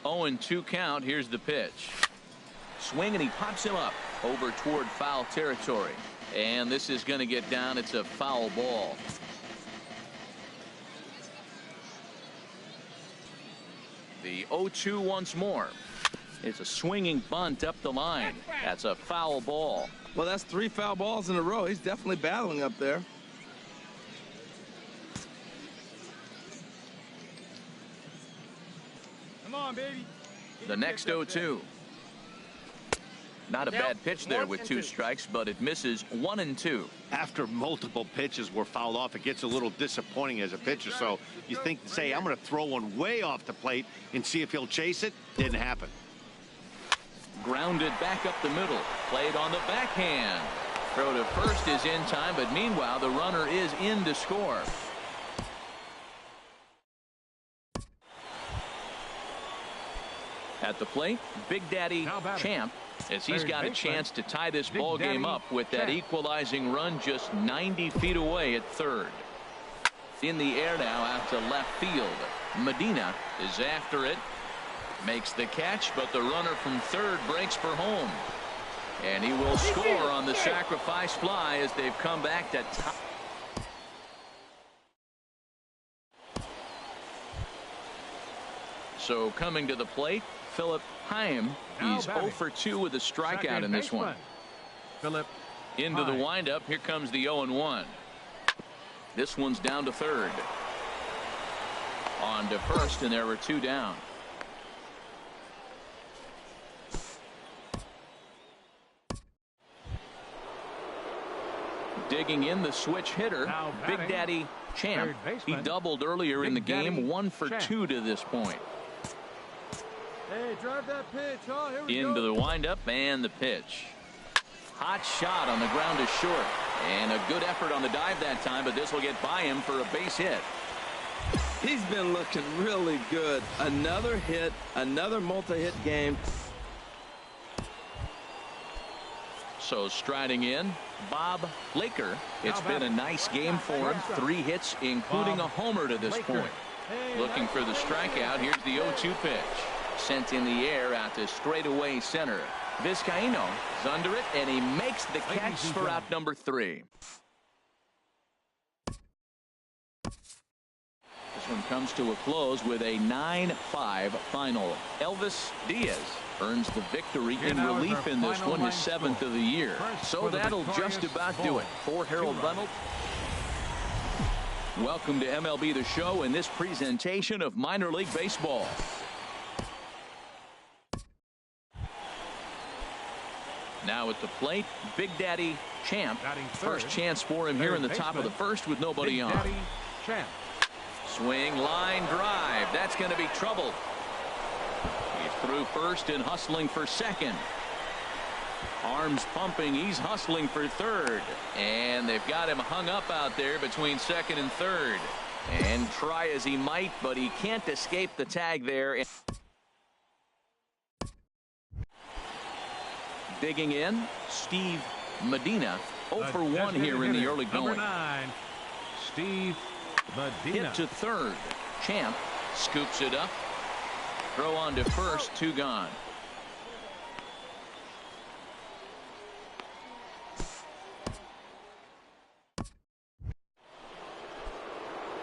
Oh, and 2 count. Here's the pitch. Swing, and he pops him up over toward foul territory. And this is going to get down. It's a foul ball. The 0-2 once more. It's a swinging bunt up the line. That's a foul ball. Well, that's 3 foul balls in a row. He's definitely battling up there. Come on, baby. The next 0-2. Not a bad pitch there with 2 strikes, but it misses 1-2. After multiple pitches were fouled off, it gets a little disappointing as a pitcher. So you think, say, I'm going to throw one way off the plate and see if he'll chase it. Didn't happen. Grounded back up the middle. Played on the backhand. Throw to first is in time, but meanwhile the runner is in to score. At the plate, Big Daddy Champ, as he's got a chance to tie this ball game up with that equalizing run just 90 feet away at third. In the air now out to left field. Medina is after it. Makes the catch, but the runner from third breaks for home. And he will score on the sacrifice fly as they've come back to tie. So coming to the plate, Philip Heim. He's 0 for 2 with a strikeout in this one. Philip into the windup. Here comes the 0-1. This one's down to third. On to first, and there were 2 down. Digging in the switch hitter, Big Daddy Champ. He doubled earlier in the game, 1 for 2 to this point. Hey, drive that pitch. Oh, here we Into go. the windup and the pitch. Hot shot on the ground is short. And a good effort on the dive that time, but this will get by him for a base hit. He's been looking really good. Another hit, another multi-hit game. So striding in, Bob Laker. It's been a nice game for him. 3 hits, including a homer to this point. Looking for the strikeout. Here's the 0-2 pitch. Sent in the air out to straightaway center. Vizcaino is under it, and he makes the catch for out number 3. This one comes to a close with a 9-5 final. Elvis Diaz earns the victory in relief in this one, his 7th of the year. So that'll just about do it. For Harold Reynolds, welcome to MLB The Show in this presentation of minor league baseball. Now at the plate, Big Daddy Champ. First chance for him here in the top of the first with nobody on. Swing, line drive. That's going to be trouble. He's through first and hustling for second. Arms pumping. He's hustling for third. And they've got him hung up out there between second and third. And try as he might, but he can't escape the tag there. Digging in, Steve Medina. 0 for 1 here in the early going. Number 9, Steve Medina. Hit to third. Champ scoops it up. Throw on to first. 2 gone.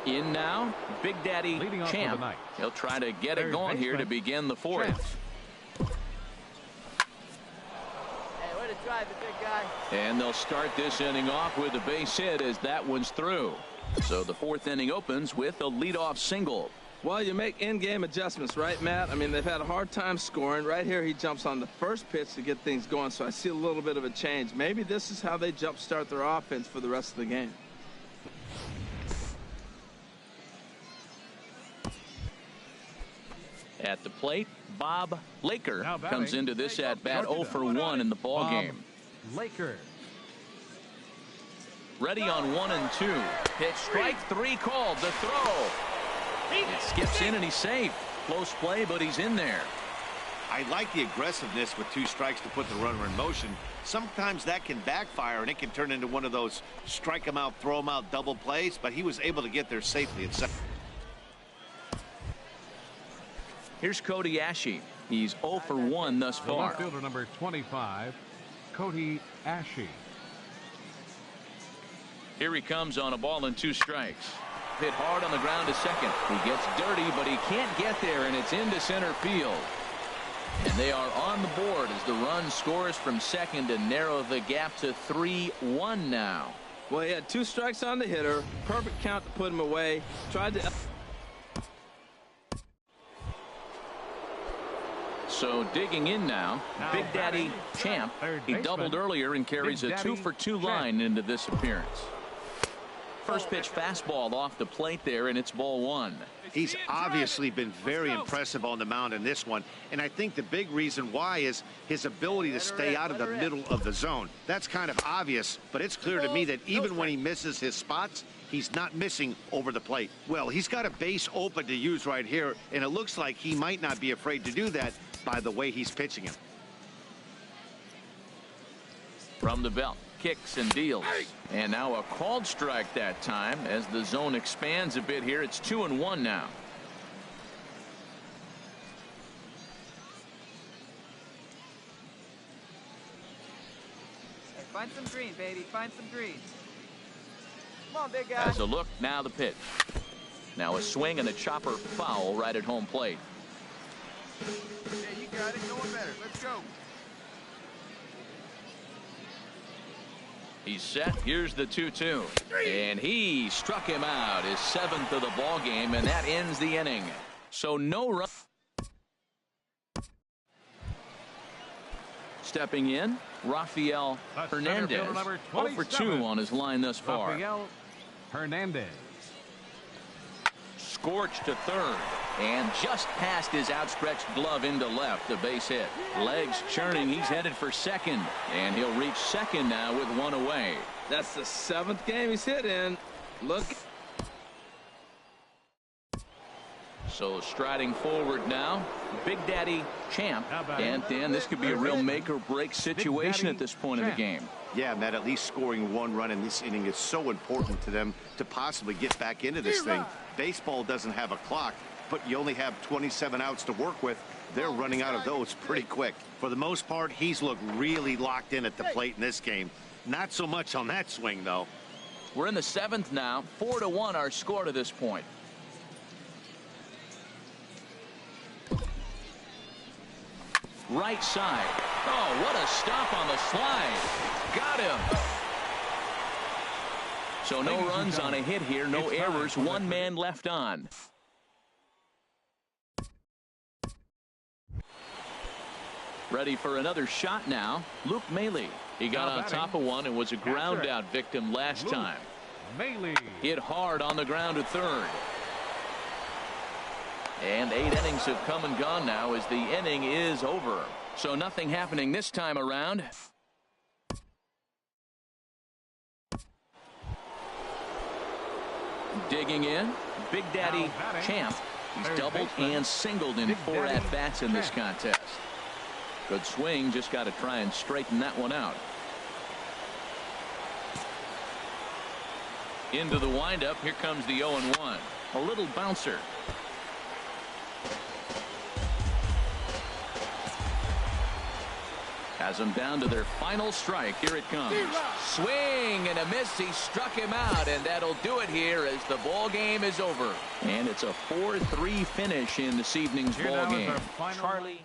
In now, Big Daddy Champ. He'll try to get it going here to begin the 4th. Drive it, big guy. And they'll start this inning off with a base hit as that one's through. So the 4th inning opens with a leadoff single. Well, you make in-game adjustments, right, Matt? I mean, they've had a hard time scoring. Right here, he jumps on the first pitch to get things going, so I see a little bit of a change. Maybe this is how they jumpstart their offense for the rest of the game. At the plate, Bob Laker comes into this at-bat 0 for 1 in the ballgame. Laker. Ready on 1 and 2. Pitch, strike 3 called. The throw. It skips in and he's safe. Close play, but he's in there. I like the aggressiveness with 2 strikes to put the runner in motion. Sometimes that can backfire and it can turn into one of those strike him out, throw him out double plays, but he was able to get there safely at second. Here's Cody Ashe. He's 0 for 1 thus The far. left fielder number 25, Cody Ashe. Here he comes on a ball and 2 strikes. Hit hard on the ground to second. He gets dirty, but he can't get there, and it's into center field. And they are on the board as the run scores from second to narrow the gap to 3-1 now. Well, he had 2 strikes on the hitter. Perfect count to put him away. Tried to... So digging in now, Big Daddy Champ. He doubled earlier and carries a 2 for 2 line into this appearance. First pitch fastball off the plate there, and it's ball 1. He's obviously been very impressive on the mound in this one, and I think the big reason why is his ability to stay out of the middle of the zone. That's kind of obvious, but it's clear to me that even when he misses his spots, he's not missing over the plate. Well, he's got a base open to use right here, and it looks like he might not be afraid to do that by the way he's pitching him. From the belt, kicks and deals. And now a called strike that time as the zone expands a bit here. It's 2-1 now. Hey, find some green, baby. Find some green. Come on, big guy. As a look, now the pitch. Now a swing and a chopper foul right at home plate. Yeah, you got it. No one better. Let's go. He's set. Here's the 2-2. And he struck him out, his 7th of the ball game, and that ends the inning. So no run. Stepping in, Rafael Hernandez. 0 for 2 on his line thus far. Rafael Hernandez. Scorched to third and just past his outstretched glove into left. A base hit. Legs churning. He's headed for second, and he'll reach second now with 1 away. That's the 7th game he's hit in. Look. So striding forward now, Big Daddy Champ. And Dan, this could be a real make or break situation at this point in the game. Yeah, Matt, at least scoring 1 run in this inning is so important to them to possibly get back into this thing. Baseball doesn't have a clock, but you only have 27 outs to work with. They're running out of those pretty quick. For the most part, he's looked really locked in at the plate in this game. Not so much on that swing, though. We're in the 7th now. 4-1 our score to this point. Right side. Oh, what a stop on the slide. Got him. So no runs on a hit here, no errors, 1 man left on. Ready for another shot now, Luke Maile. He got on top of one and was a ground out victim last time. Maile. Hit hard on the ground to third. And 8 innings have come and gone now as the inning is over. So nothing happening this time around. Digging in, Big Daddy Champ. He's doubled and singled in 4 at-bats in this contest. Good swing, just got to try and straighten that one out. Into the windup, here comes the 0-1. A little bouncer. Has them down to their final strike. Here it comes. Swing and a miss. He struck him out, and that'll do it here as the ball game is over. And it's a 4-3 finish in this evening's ball game. Charlie.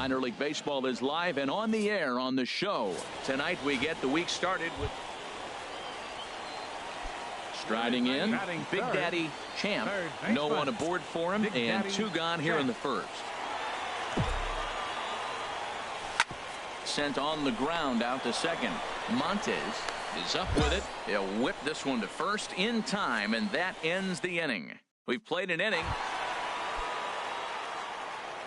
Minor League Baseball is live and on the air on the show. Tonight we get the week started with striding in, Big Daddy Champ. No one aboard for him, and 2 gone here in the first. Sent on the ground out to second. Montes is up with it. He'll whip this one to first in time, and that ends the inning. We've played an inning.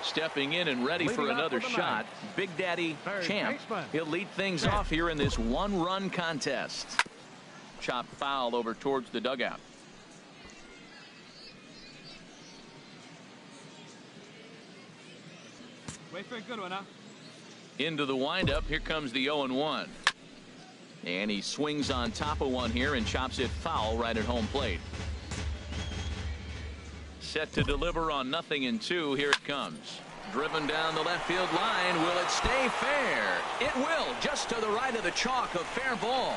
Stepping in and ready for another shot, Big Daddy Champ. He'll lead things off here in this 1-run contest. Chopped foul over towards the dugout. Wait for a good one, huh? Into the windup. Here comes the 0-1. And he swings on top of one here and chops it foul right at home plate. Set to deliver on 0-2. Here it comes. Driven down the left field line. Will it stay fair? It will. Just to the right of the chalk, a fair ball.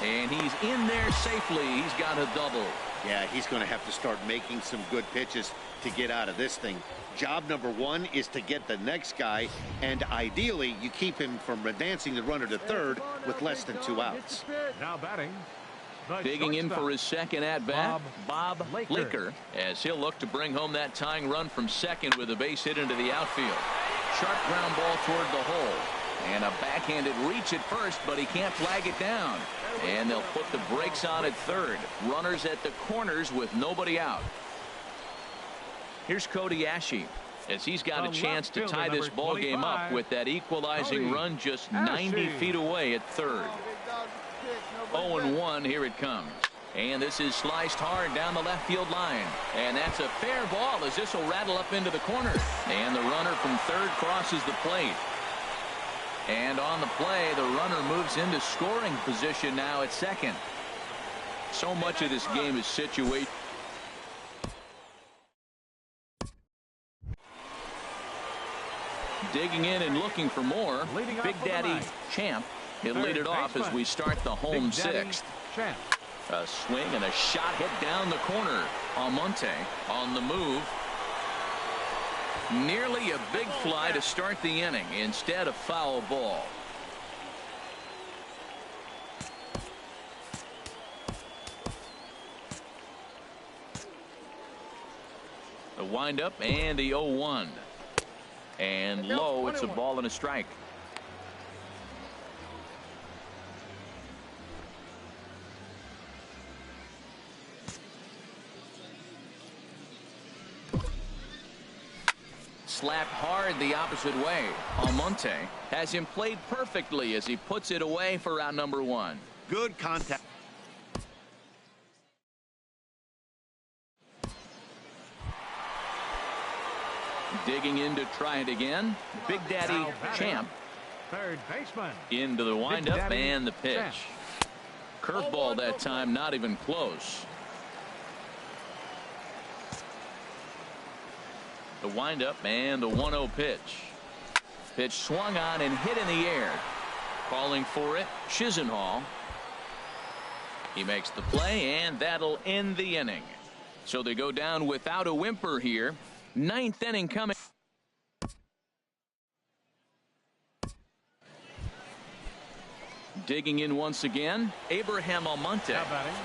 And he's in there safely. He's got a double. Yeah, he's going to have to start making some good pitches to get out of this thing. Job number 1 is to get the next guy, and ideally you keep him from advancing the runner to third with less than 2 outs. Now batting. Digging in for his second at-bat, Bob Laker, as he'll look to bring home that tying run from second with a base hit into the outfield. Sharp ground ball toward the hole. And a backhanded reach at first, but he can't flag it down. And they'll put the brakes on at third. Runners at the corners with nobody out. Here's Cody Ashe as he's got a chance to tie this ball game up with that equalizing run just 90 feet away at third. 0-1. Here it comes. And this is sliced hard down the left field line. And that's a fair ball as this will rattle up into the corner. And the runner from third crosses the plate. And on the play, the runner moves into scoring position now at second. So much of this game is situated. Digging in and looking for more. Big Daddy Champ. He'll lead it off as we start the home 6th. A swing and a shot hit down the corner. Almonte on the move. Nearly a big fly to start the inning. Instead, a foul ball. The windup and the 0-1. And low, it's a ball and a strike. Slapped hard the opposite way. Almonte has him played perfectly as he puts it away for out number 1. Good contact. Digging in to try it again. Big Daddy Champ. Third baseman. Into the windup and the pitch. Curveball that time, not even close. The windup and the 1-0 pitch. Pitch swung on and hit in the air. Calling for it, Chisenhall. He makes the play, and that'll end the inning. So they go down without a whimper here. 9th inning coming. Digging in once again, Abraham Almonte.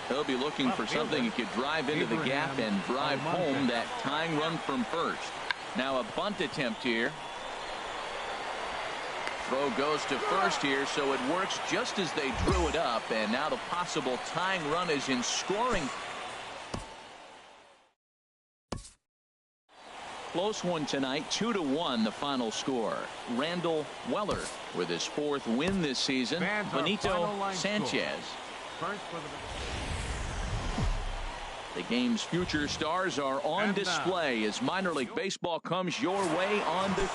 He'll be looking for something he could drive into the gap and drive home that tying run from first. Now a bunt attempt here. Throw goes to first here, so it works just as they drew it up, and now the possible tying run is in scoring. Close one tonight, 2-1 the final score. Randall Weller with his 4th win this season. Benito Sanchez. The game's future stars are on display as minor league baseball comes your way on the.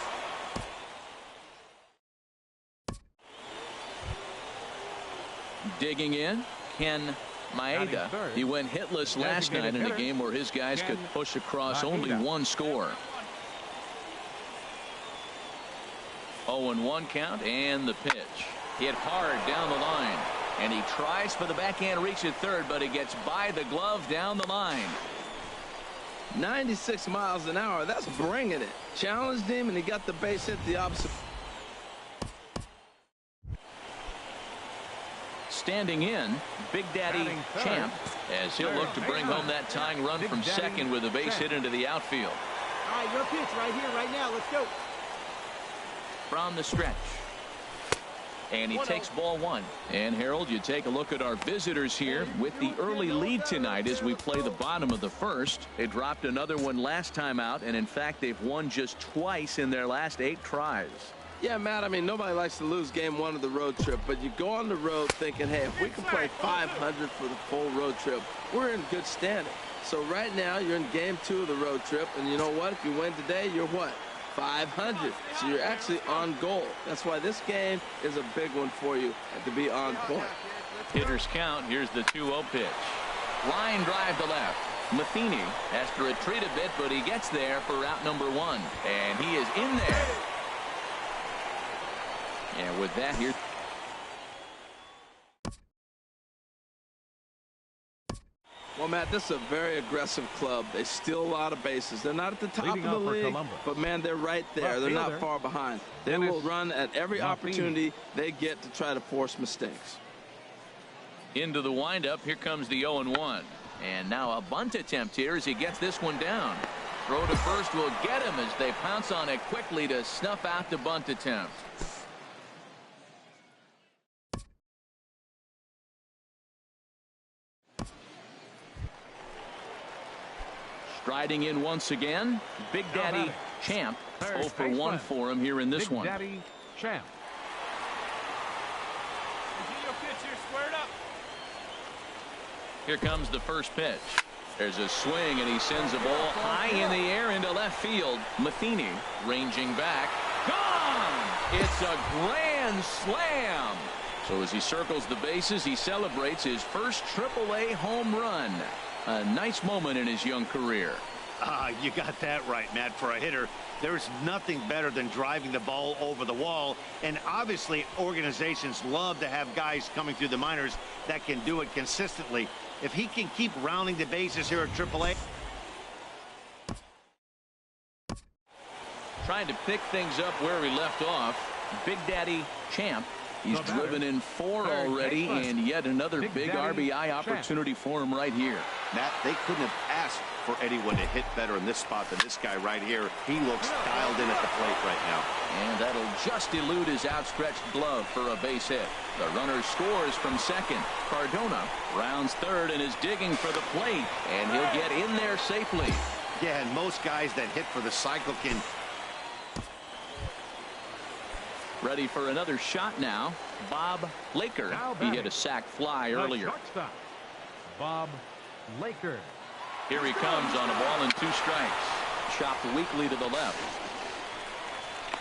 Digging in, Ken Maeda. He went hitless last night in a game where his guys could push across only 1 score. 0-1 count and the pitch. Hit hard down the line. And he tries for the backhand reach at third, but he gets by the glove down the line. 96 miles an hour. That's bringing it. Challenged him, and he got the base hit the opposite. Standing in, Big Daddy Champ, as he'll look to bring home that tying run from second with a base hit into the outfield. All right, your pitch right here, right now. Let's go. From the stretch. And he takes ball one. And Harold, you take a look at our visitors here with the early lead tonight as we play the bottom of the first. They dropped another one last time out, and in fact they've won just twice in their last 8 tries. Yeah, Matt, I mean, nobody likes to lose game 1 of the road trip, but you go on the road thinking, hey, if we can play 500 for the full road trip, we're in good standing. So right now you're in game 2 of the road trip, and you know what? If you win today, you're what? 500. So you're actually on goal. That's why this game is a big one for you to be on point. Hitters count. Here's the 2-0 pitch. Line drive to left. Matheny has to retreat a bit, but he gets there for route number 1. And he is in there. And with that here. Well, Matt, this is a very aggressive club. They steal a lot of bases. They're not at the top of the league, but, man, they're right there. They're not far behind. They will run at every opportunity they get to try to force mistakes. Into the windup. Here comes the 0-1. And now a bunt attempt here as he gets this one down. Throw to first will get him as they pounce on it quickly to snuff out the bunt attempt. Striding in once again, Big Daddy Champ. 0 for 1 for him here in this one. Big Daddy Champ. Here comes the first pitch. There's a swing, and he sends a ball high in the air into left field. Matheny ranging back. Gone! It's a grand slam. So as he circles the bases, he celebrates his first AAA home run. A nice moment in his young career. You got that right, Matt. For a hitter, there's nothing better than driving the ball over the wall. And obviously, organizations love to have guys coming through the minors that can do it consistently. If he can keep rounding the bases here at AAA. Trying to pick things up where we left off. Big Daddy Champ. He's driven in 4 already, and yet another big RBI opportunity for him right here. Matt, they couldn't have asked for anyone to hit better in this spot than this guy right here. He looks dialed in at the plate right now. And that'll just elude his outstretched glove for a base hit. The runner scores from second. Cardona rounds third and is digging for the plate, and he'll get in there safely. Yeah, and most guys that hit for the cycle can. Ready for another shot now. Bob Laker. He hit a sac fly earlier. Bob Laker. Here he comes on a ball and 2 strikes. Chopped weakly to the left.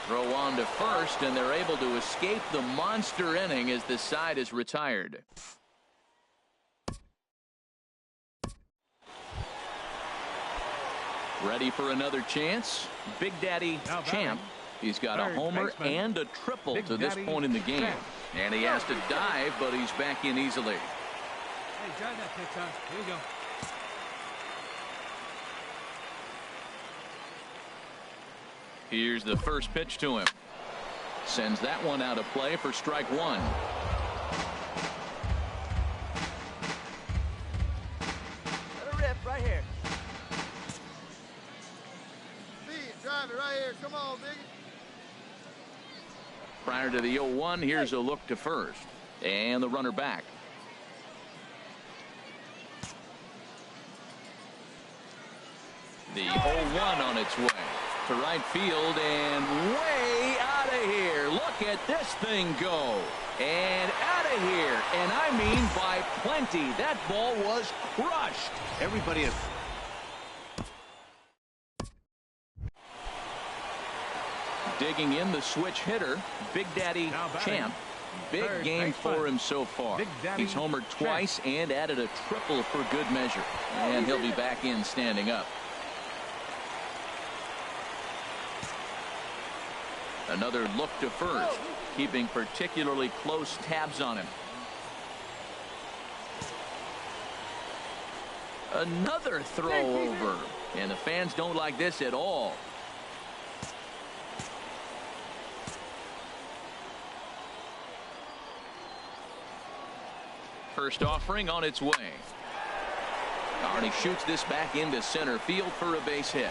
Throw on to first, and they're able to escape the monster inning as the side is retired. Ready for another chance. Big Daddy Champ. He's got a homer and a triple to this point in the game. And he has to dive, but he's back in easily. Hey, drive that pitch, huh? Here you go. Here's the first pitch to him. Sends that one out of play for strike 1. Let it rip right here. Speed, drive it right here. Come on, Biggie. Prior to the 0-1, here's a look to first. And the runner back. The 0-1 on its way to right field and way out of here. Look at this thing go. And out of here. And I mean by plenty. That ball was crushed. Everybody is. Digging in the switch hitter, Big Daddy Champ. Big game for him so far. He's homered twice and added a triple for good measure. And he'll be back in standing up. Another look to first, keeping particularly close tabs on him. Another throw over. And the fans don't like this at all. First offering on its way. And he shoots this back into center field for a base hit.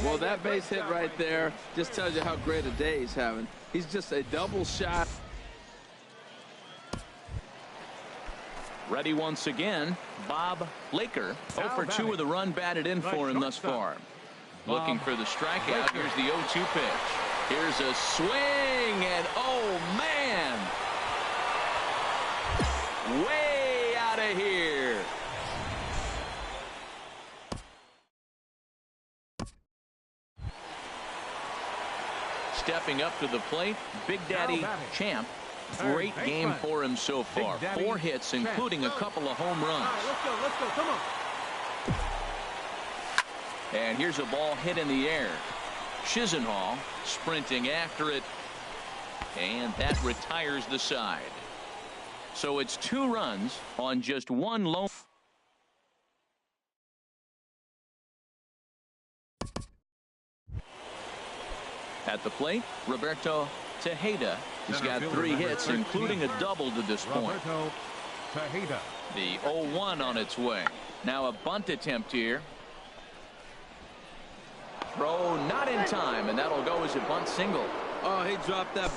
Well, that base hit right there just tells you how great a day he's having. He's just a double shot. Ready once again, Bob Laker. 0 for 2 with a run batted in for him thus far. Looking for the strikeout. Here's the 0-2 pitch. Here's a swing, and oh, man! Way out of here. Stepping up to the plate, Big Daddy Champ. Great game for him so far. 4 hits, including a couple of home runs. Let's go, come on. And here's a ball hit in the air. Chisenhall sprinting after it, and that retires the side. So it's 2 runs on just 1 lone. At the plate, Roberto Tejeda. He's got 3 hits, including a double to this point. The 0-1 on its way. Now a bunt attempt here. Throw not in time, and that'll go as a bunt single. Oh, he dropped that.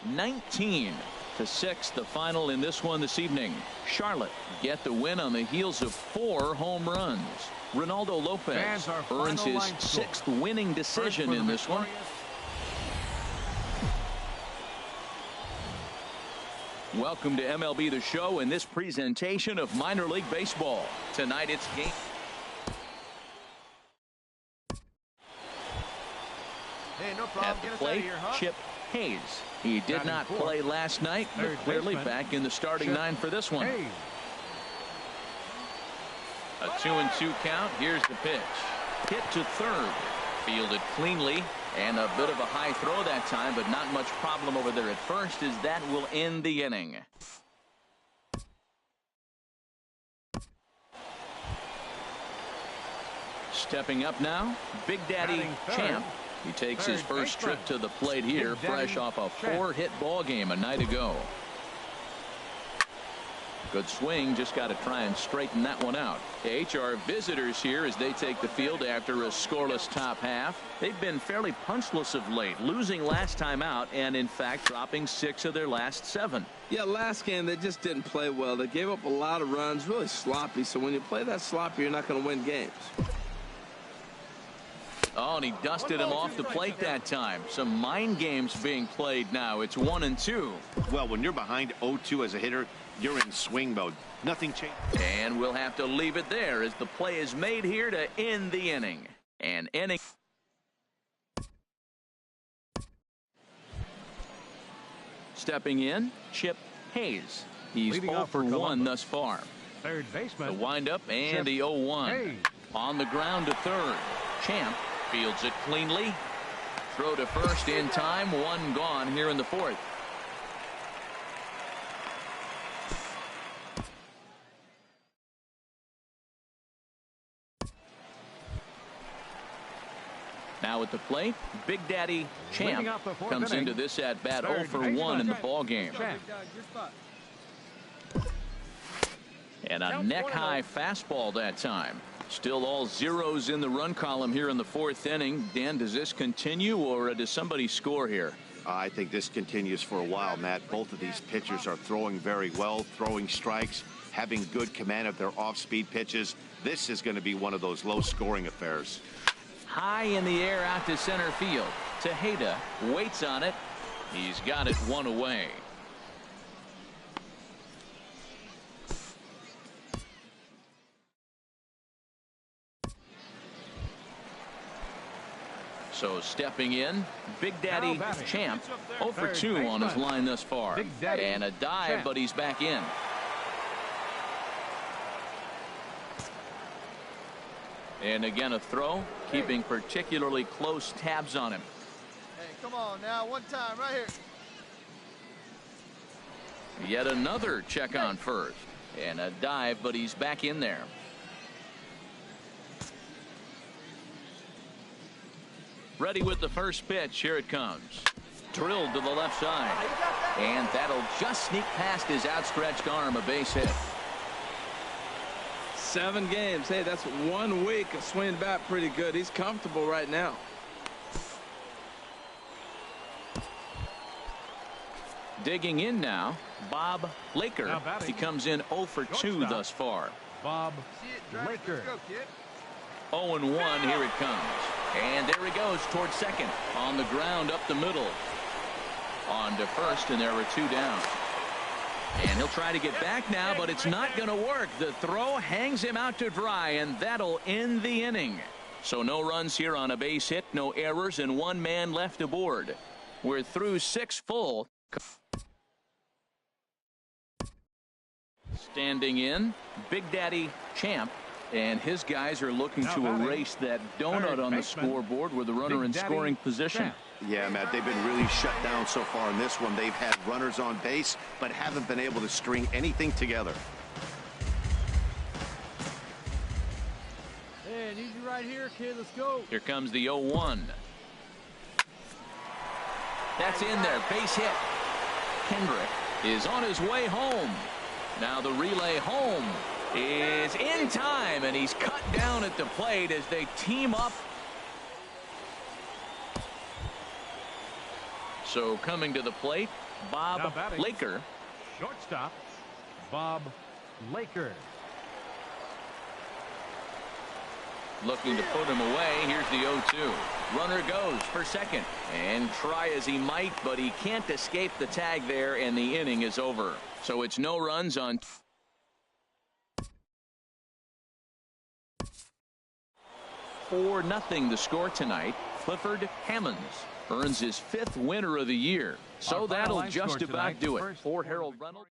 19-6, the final in this one this evening. Charlotte get the win on the heels of 4 home runs. Ronaldo Lopez earns his 6th winning decision in this one. Welcome to MLB The Show and this presentation of minor league baseball. Tonight it's game. Hey, no problem. At the plate, Chip Hayes. He did not play last night, but clearly back in the starting nine for this one. A 2-2 count. Here's the pitch. Hit to third. Fielded cleanly. And a bit of a high throw that time, but not much problem over there at first, as that will end the inning. Stepping up now, Big Daddy Champ. He takes his first trip to the plate here, fresh off a 4-hit ball game a night ago. Good swing, just got to try and straighten that one out. HR visitors here as they take the field after a scoreless top half. They've been fairly punchless of late, losing last time out and in fact dropping 6 of their last 7. Yeah, last game they just didn't play well. They gave up a lot of runs, really sloppy. So when you play that sloppy, you're not going to win games. Oh, and he dusted him off the plate that time. Some mind games being played now. It's 1-2. Well, when you're behind 0-2 as a hitter, you're in swing mode. Nothing changed. And we'll have to leave it there as the play is made here to end the inning. An inning. Stepping in, Chip Hayes. He's 0 for 1 thus far. Third baseman. The windup and the 0-1. On the ground to third. Champ fields it cleanly. Throw to first in time. 1 gone here in the 4th. Now at the plate, Big Daddy Champ comes into this at bat 0 for 1 in the ball game. And a neck high fastball that time. Still all zeros in the run column here in the 4th inning. Dan, does this continue or does somebody score here? I think this continues for a while, Matt. Both of these pitchers are throwing very well, throwing strikes, having good command of their off-speed pitches. This is going to be one of those low-scoring affairs. High in the air out to center field. Tejeda waits on it. He's got it 1 away. So stepping in, Big Daddy Champ 0 for 2 on his line thus far. And a dive, but he's back in. And again a throw, keeping particularly close tabs on him. Hey, come on now, one time right here. Yet another check on first. And a dive, but he's back in there. Ready with the first pitch. Here it comes. Drilled to the left side. And that'll just sneak past his outstretched arm. A base hit. 7 games. Hey, that's 1 week of swinging bat pretty good. He's comfortable right now. Digging in now, Bob Laker. He comes in 0 for 2 thus far. Bob Laker. 0-1. Here it comes. And there he goes towards second. On the ground up the middle. On to first, and there are 2 down. And he'll try to get back now, but it's not going to work. The throw hangs him out to dry, and that'll end the inning. So no runs here on a base hit, no errors, and 1 man left aboard. We're through 6 full. Standing in, Big Daddy Champ. And his guys are looking to erase that donut on the scoreboard with the runner in scoring position. Yeah, Matt, they've been really shut down so far in this one. They've had runners on base, but haven't been able to string anything together. Hey, I need you right here, kid. Let's go. Here comes the 0-1. That's in there. Base hit. Kendrick is on his way home. Now the relay home is in time, and he's cut down at the plate as they team up. So coming to the plate, Bob Laker. Shortstop, Bob Laker. Looking to put him away. Here's the 0-2. Runner goes for second. And try as he might, but he can't escape the tag there, and the inning is over. So it's no runs on 4-0 the score tonight. Clifford Hammonds earns his 5th winner of the year. So Our final that'll line just score about tonight, do it. first For Harold Reynolds.